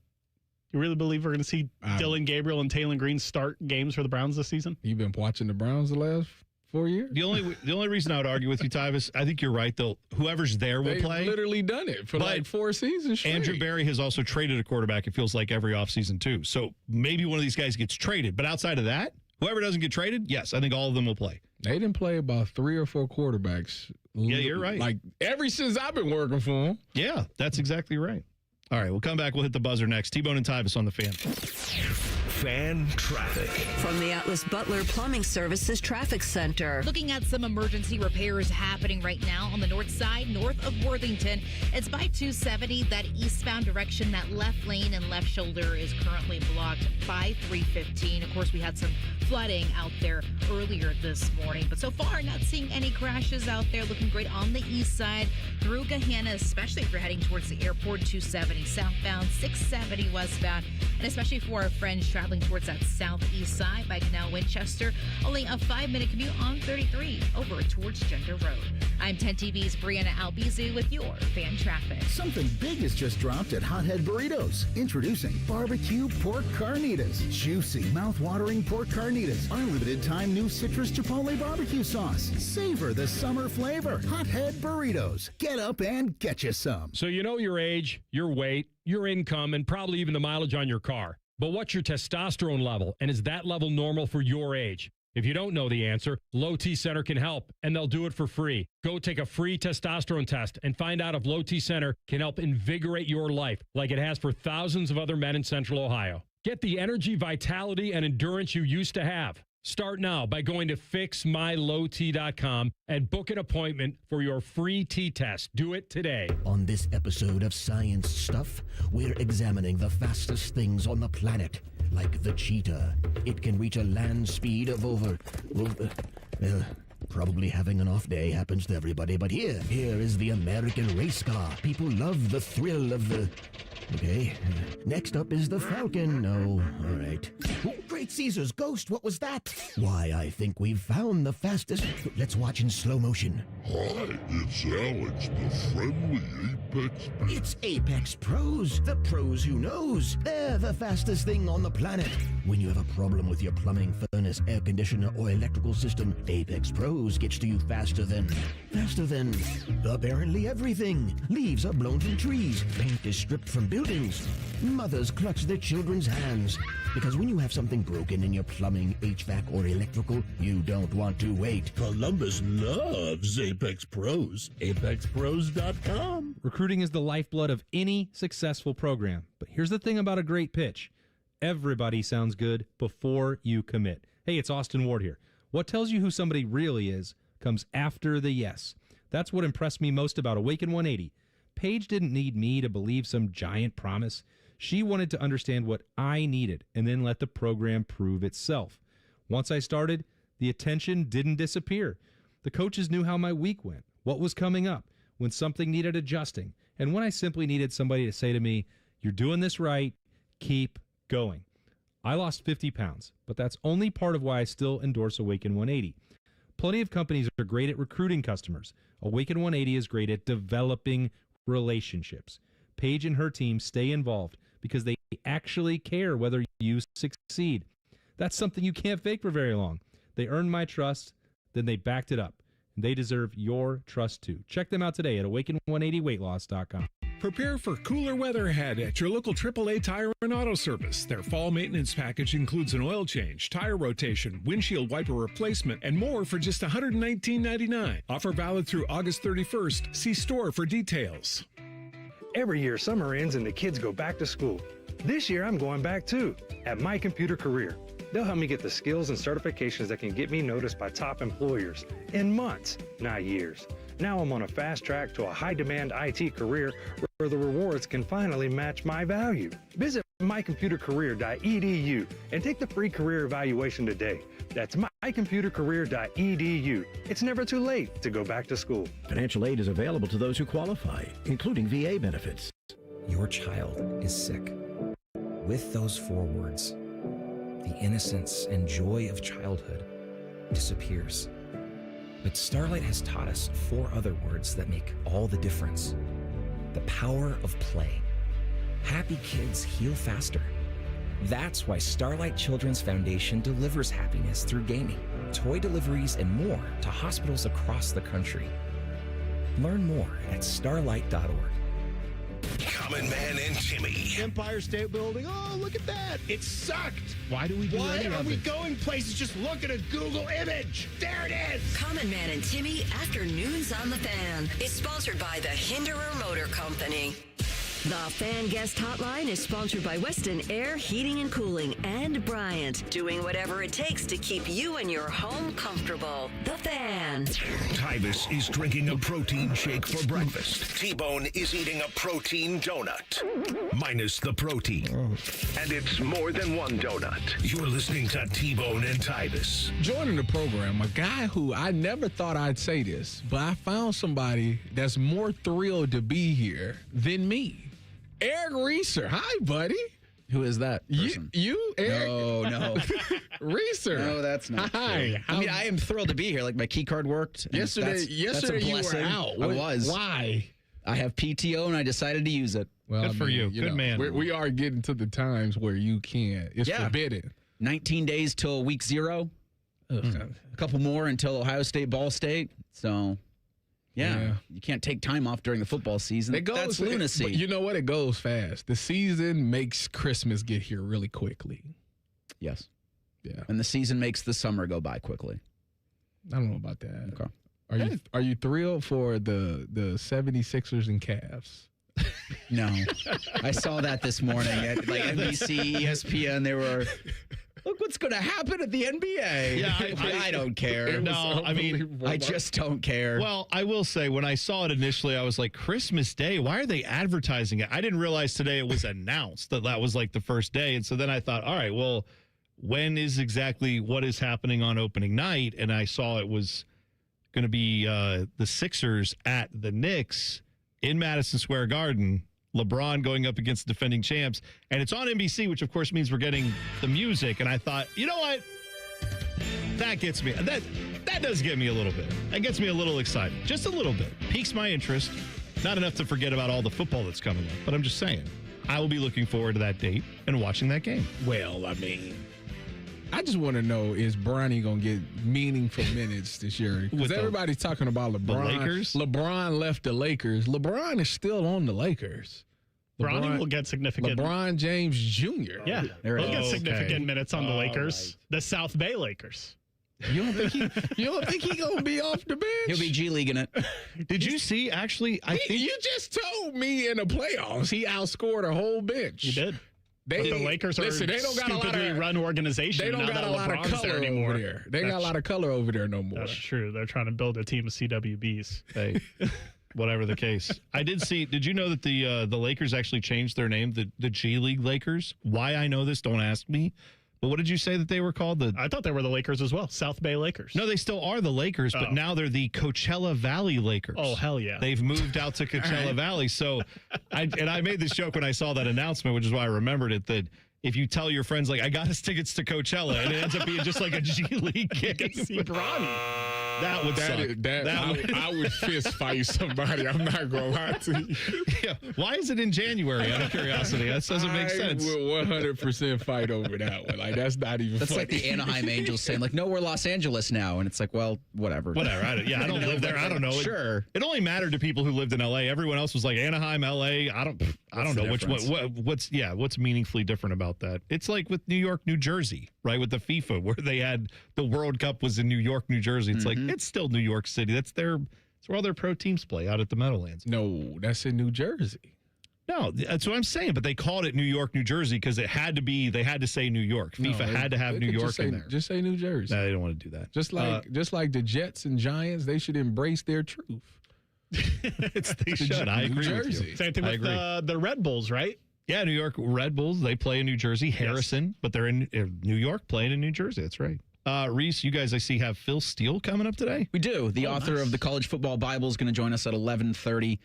You really believe we're going to see Dylan Gabriel and Taylor Green start games for the Browns this season? You've been watching the Browns the last 4 years? The only reason I would argue with you, Tyvis, I think you're right, though. Whoever's there will play. They've literally done it for like 4 seasons straight. Andrew Berry has also traded a quarterback, it feels like, every offseason, too. So maybe one of these guys gets traded. But outside of that, whoever doesn't get traded, yes, I think all of them will play. They didn't play about 3 or 4 quarterbacks. Yeah, you're right. Like ever since I've been working for them. Yeah, that's exactly right. All right, we'll come back. We'll hit the buzzer next. T-Bone and Tyvis on the Fan. Fan traffic. From the Atlas Butler Plumbing Services Traffic Center. Looking at some emergency repairs happening right now on the north side, north of Worthington. It's by 270, that eastbound direction. That left lane and left shoulder is currently blocked by 315. Of course, we had some flooding out there earlier this morning, but so far not seeing any crashes out there. Looking great on the east side through Gahanna, especially if you're heading towards the airport. 270 southbound, 670 westbound, and especially for our friends traveling towards that southeast side by Canal Winchester. Only a 5-minute commute on 33 over towards Gender Road. I'm 10 TV's Brianna Albizu with your fan traffic. Something big has just dropped at Hothead Burritos. Introducing barbecue pork carnitas. Juicy, mouth-watering pork carnitas. Our limited-time new citrus chipotle barbecue sauce. Savor the summer flavor. Hothead Burritos. Get up and get you some. So you know your age, your weight, your income, and probably even the mileage on your car. But what's your testosterone level, and is that level normal for your age? If you don't know the answer, Low T Center can help, and they'll do it for free. Go take a free testosterone test and find out if Low T Center can help invigorate your life like it has for thousands of other men in Central Ohio. Get the energy, vitality, and endurance you used to have. Start now by going to fixmylowt.com and book an appointment for your free T-test. Do it today. On this episode of Science Stuff, we're examining the fastest things on the planet, like the cheetah. It can reach a land speed of over... probably having an off day happens to everybody, but here is the American race car. People love the thrill of the... Okay. Next up is the Falcon. Oh, all right. Oh, Great Caesar's ghost. What was that? Why, I think we've found the fastest. Let's watch in slow motion. Hi, it's Alex, the friendly Apex. It's Apex Pros, the pros who knows. They're the fastest thing on the planet. When you have a problem with your plumbing, furnace, air conditioner, or electrical system, Apex Pros gets to you faster than apparently everything. Leaves are blown from trees. Paint is stripped from buildings. Mothers clutch their children's hands. Because when you have something broken in your plumbing, HVAC, or electrical, you don't want to wait. Columbus loves Apex Pros. ApexPros.com. Recruiting is the lifeblood of any successful program. But here's the thing about a great pitch. Everybody sounds good before you commit. Hey, it's Austin Ward here. What tells you who somebody really is comes after the yes. That's what impressed me most about Awaken 180. Paige didn't need me to believe some giant promise. She wanted to understand what I needed and then let the program prove itself. Once I started, the attention didn't disappear. The coaches knew how my week went, what was coming up, when something needed adjusting, and when I simply needed somebody to say to me, "You're doing this right, keep going." I lost 50 pounds, but that's only part of why I still endorse Awaken 180. Plenty of companies are great at recruiting customers. Awaken 180 is great at developing relationships. Paige and her team stay involved because they actually care whether you succeed. That's something you can't fake for very long. They earned my trust, then they backed it up. And they deserve your trust too. Check them out today at awaken180weightloss.com. Prepare for cooler weather ahead at your local AAA Tire and Auto Service. Their fall maintenance package includes an oil change, tire rotation, windshield wiper replacement, and more for just $119.99. Offer valid through August 31st. See store for details. Every year, summer ends and the kids go back to school. This year, I'm going back too, at My Computer Career. They'll help me get the skills and certifications that can get me noticed by top employers in months, not years. Now I'm on a fast track to a high-demand IT career where the rewards can finally match my value. Visit mycomputercareer.edu and take the free career evaluation today. That's mycomputercareer.edu. It's never too late to go back to school. Financial aid is available to those who qualify, including VA benefits. Your child is sick. With those 4 words, the innocence and joy of childhood disappears. But Starlight has taught us 4 other words that make all the difference. The power of play. Happy kids heal faster. That's why Starlight Children's Foundation delivers happiness through gaming, toy deliveries, and more to hospitals across the country. Learn more at starlight.org. Common Man and Timmy. Empire State Building. Oh, look at that. It sucked. Why do we do Why any are of we it? going places? Just look at a Google image. There it is. Common Man and Timmy Afternoons on the Fan is sponsored by the Hinderer Motor Company. The Fan Guest Hotline is sponsored by Weston Air Heating and Cooling and Bryant, doing whatever it takes to keep you and your home comfortable. The Fan. Tyvis is drinking a protein shake for breakfast. T-Bone is eating a protein donut, minus the protein. And it's more than one donut. You're listening to T-Bone and Tyvis. Joining the program, a guy who I never thought I'd say this, but I found somebody that's more thrilled to be here than me. Eric Reeser. Hi, buddy. Who is that person? You Eric? No. Reeser. No, that's not Hi. true. I mean, I am thrilled to be here. Like, my key card worked. And Yesterday that's a you were blessing. out. I was. Why? I have PTO, and I decided to use it. Well, Good for you. Good man. We are getting to the times where you can't. It's forbidden. 19 days till week 0. A couple more until Ohio State, Ball State. So... Yeah, you can't take time off during the football season. That's lunacy. But you know what? It goes fast. The season makes Christmas get here really quickly. Yes. Yeah. And the season makes the summer go by quickly. I don't know about that. Okay. Are you thrilled for the 76ers and Cavs? No. I saw that this morning at like NBC, ESPN. They were... Look what's going to happen at the NBA. Yeah, I don't care. No, I mean, I just don't care. Well, I will say, when I saw it initially, I was like, Christmas Day, why are they advertising it? I didn't realize today it was announced that was like the first day. And so then I thought, all right, well, when is exactly what is happening on opening night? And I saw it was going to be the Sixers at the Knicks in Madison Square Garden. LeBron going up against defending champs, and it's on NBC, which of course means we're getting the music. And I thought, you know what? That gets me. That does get me a little bit. That gets me a little excited, just a little bit. Piques my interest. Not enough to forget about all the football that's coming up, but I'm just saying, I will be looking forward to that date and watching that game. Well, I mean, I just want to know, is Bronny going to get meaningful minutes this year? Because everybody's talking about LeBron. The Lakers? LeBron left the Lakers. LeBron is still on the Lakers. Bronny will get significant. LeBron James Jr. Yeah, he'll get significant minutes on the Lakers. Right. The South Bay Lakers. You don't think he gonna be off the bench? He'll be G Leaguing it. Did you see? Actually, I think you just told me in the playoffs he outscored a whole bench. He did. The Lakers are they don't got a lot of run organization. They don't got a lot of color over there. They got a lot of color over there no more. That's true. They're trying to build a team of CWBs. Hey. Whatever the case. I did see, did you know that the Lakers actually changed their name, the G League Lakers? Why I know this, don't ask me. But what did you say that they were called? I thought they were the Lakers as well, South Bay Lakers. No, they still are the Lakers, but now they're the Coachella Valley Lakers. Oh, hell yeah. They've moved out to Coachella Valley. So, I made this joke when I saw that announcement, which is why I remembered it, that if you tell your friends, like, I got us tickets to Coachella, and it ends up being just like a G League game. See Bronny. That would suck. I would fist fight somebody. I'm not going to lie to you. Yeah. Why is it in January, out of curiosity? That doesn't make sense. I will 100% fight over that one. Like, that's not even That's funny. like the Anaheim Angels saying, like, no, we're Los Angeles now. And it's like, well, whatever. Whatever. I don't live there. I don't know. Sure. It only mattered to people who lived in L.A. Everyone else was like Anaheim, L.A. I don't know what's meaningfully different about that. It's like with New York, New Jersey, right? With the FIFA, where they had the World Cup was in New York, New Jersey. It's like, it's still New York City. That's where all their pro teams play, out at the Meadowlands. No, that's in New Jersey. No, that's what I'm saying. But they called it New York, New Jersey because it had to be. They had to say New York. FIFA had to have New York in there. Just say New Jersey. No, they don't want to do that. Just like the Jets and Giants, they should embrace their truth. They should. I agree with you. Same thing with the Red Bulls, right? Yeah, New York Red Bulls, they play in New Jersey. Harrison, but they're in New York playing in New Jersey. That's right. Reese, you guys, I see, have Phil Steele coming up today. We do. The author of the College Football Bible is going to join us at 11:30.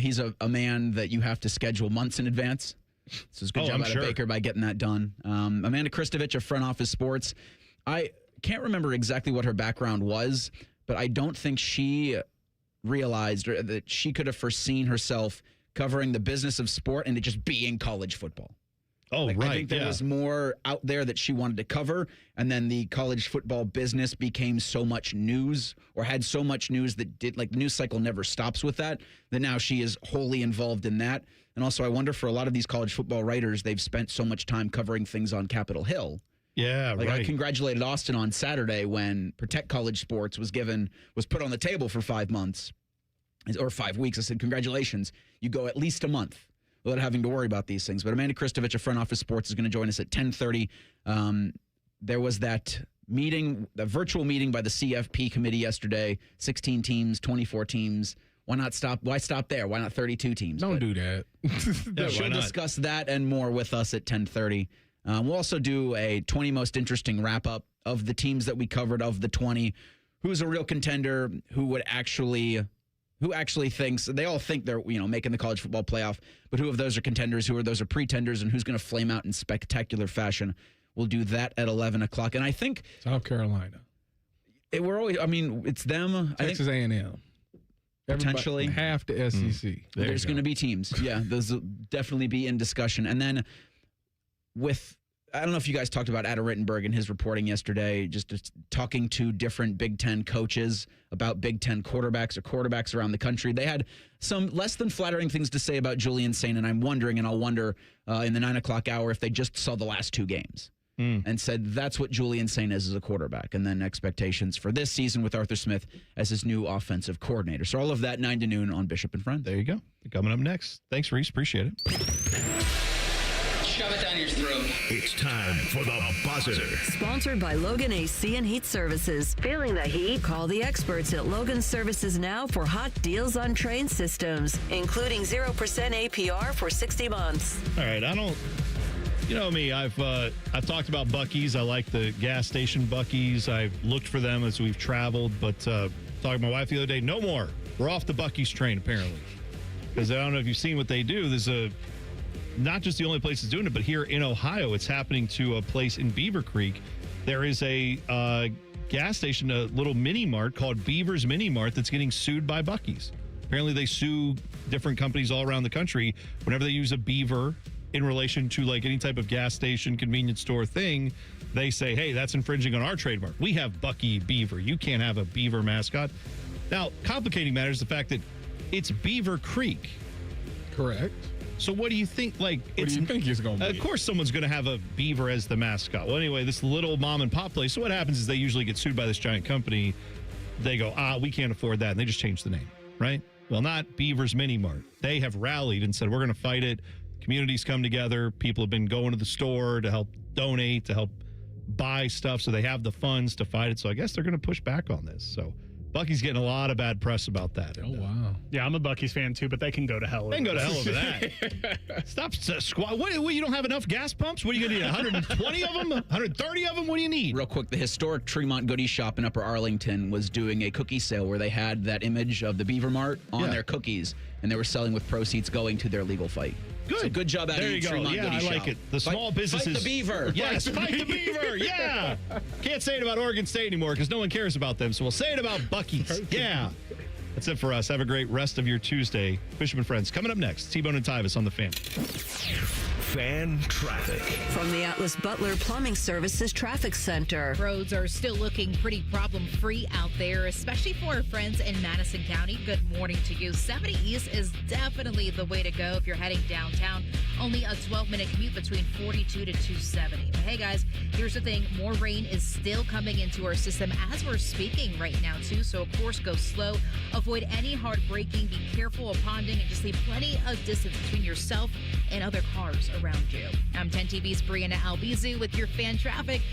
He's a man that you have to schedule months in advance. So it's a good job out of Baker by getting that done. Amanda Kristovich of Front Office Sports. I can't remember exactly what her background was, but I don't think she realized that she could have foreseen herself covering the business of sport and it just being college football. Oh, right. I think there was more out there that she wanted to cover, and then the college football business became so much news or had so much news that the news cycle never stops with that now she is wholly involved in that. And also, I wonder for a lot of these college football writers, they've spent so much time covering things on Capitol Hill. Yeah, right. I congratulated Austin on Saturday when Protect College Sports was put on the table for 5 months or 5 weeks. I said, congratulations. You go at least a month without having to worry about these things. But Amanda Kristovich of Front Office Sports is going to join us at 10:30. There was that meeting, the virtual meeting by the CFP committee yesterday, 16 teams, 24 teams. Why not stop? Why stop there? Why not 32 teams? Don't do that. She'll discuss that and more with us at 10:30. We'll also do a 20 most interesting wrap-up of the teams that we covered of the 20. Who's a real contender? Who actually thinks, they all think they're making the college football playoff, but who of those are contenders, who of those are pretenders, and who's going to flame out in spectacular fashion? We'll do that at 11 o'clock. And I think South Carolina. It's them. Texas A&M. Potentially. Half the SEC. There's going to be teams. Yeah, those will definitely be in discussion. And then I don't know if you guys talked about Adam Rittenberg in his reporting yesterday, just talking to different Big Ten coaches about Big Ten quarterbacks or quarterbacks around the country. They had some less than flattering things to say about Julian Sain, and I'm wondering, and I'll wonder in the 9 o'clock hour if they just saw the last 2 games and said that's what Julian Sain is as a quarterback, and then expectations for this season with Arthur Smith as his new offensive coordinator. So all of that 9 to noon on Bishop and Friends. There you go. Coming up next. Thanks, Reese. Appreciate it. Shove it down your throat. It's time for the buzzer. Sponsored by Logan AC and Heat Services. Feeling the heat? Call the experts at Logan Services now for hot deals on train systems, including 0% APR for 60 months. All right, you know me, I've talked about Buc-ee's. I like the gas station Buc-ee's. I've looked for them as we've traveled, but talking to my wife the other day, no more. We're off the Buc-ee's train, apparently. Because I don't know if you've seen what they do. There's not just the only place that's doing it, but here in Ohio, it's happening to a place in Beaver Creek. There is a gas station, a little mini mart called Beaver's Mini Mart that's getting sued by Buc-ee's. Apparently, they sue different companies all around the country whenever they use a beaver in relation to like any type of gas station, convenience store thing. They say, hey, that's infringing on our trademark. We have Buc-ee Beaver. You can't have a beaver mascot. Now, complicating matters the fact that it's Beaver Creek. Correct. So what do you think? What do you think it's going to be? Of course someone's going to have a beaver as the mascot. Well, anyway, this little mom and pop place. So what happens is they usually get sued by this giant company. They go, we can't afford that. And they just change the name, right? Well, not Beaver's Mini Mart. They have rallied and said, we're going to fight it. Communities come together. People have been going to the store to help donate, to help buy stuff. So they have the funds to fight it. So I guess they're going to push back on this. So Buc-ee's getting a lot of bad press about that. Oh, wow. Yeah, I'm a Buc-ee's fan, too, but they can go to hell. They can go to hell over that. Stop squat. What, you don't have enough gas pumps? What are you going to need, 120 of them? 130 of them? What do you need? Real quick, the historic Tremont Goodie Shop in Upper Arlington was doing a cookie sale where they had that image of the Beaver Mart on their cookies, and they were selling with proceeds going to their legal fight. Good. So good job out there of you go. Tremont Yeah, Goodie I Shop. like it. The small businesses. Fight the beaver. Yes, fight the beaver. Yeah. Can't say it about Oregon State anymore because no one cares about them. So we'll say it about Buc-ee's. Yeah. That's it for us. Have a great rest of your Tuesday. Bishop and Friends. Coming up next, T-Bone and Tyvis on the Fan. Fan traffic. From the Atlas Butler Plumbing Services Traffic Center. Roads are still looking pretty problem-free out there, especially for our friends in Madison County. Good morning to you. 70 East is definitely the way to go if you're heading downtown. Only a 12-minute commute between 42 to 270. But hey, guys, here's the thing. More rain is still coming into our system as we're speaking right now, too. So, of course, go slow. Avoid any hard braking. Be careful of ponding and just leave plenty of distance between yourself and other cars around you. I'm 10 TV's Brianna Albizu with your fan traffic.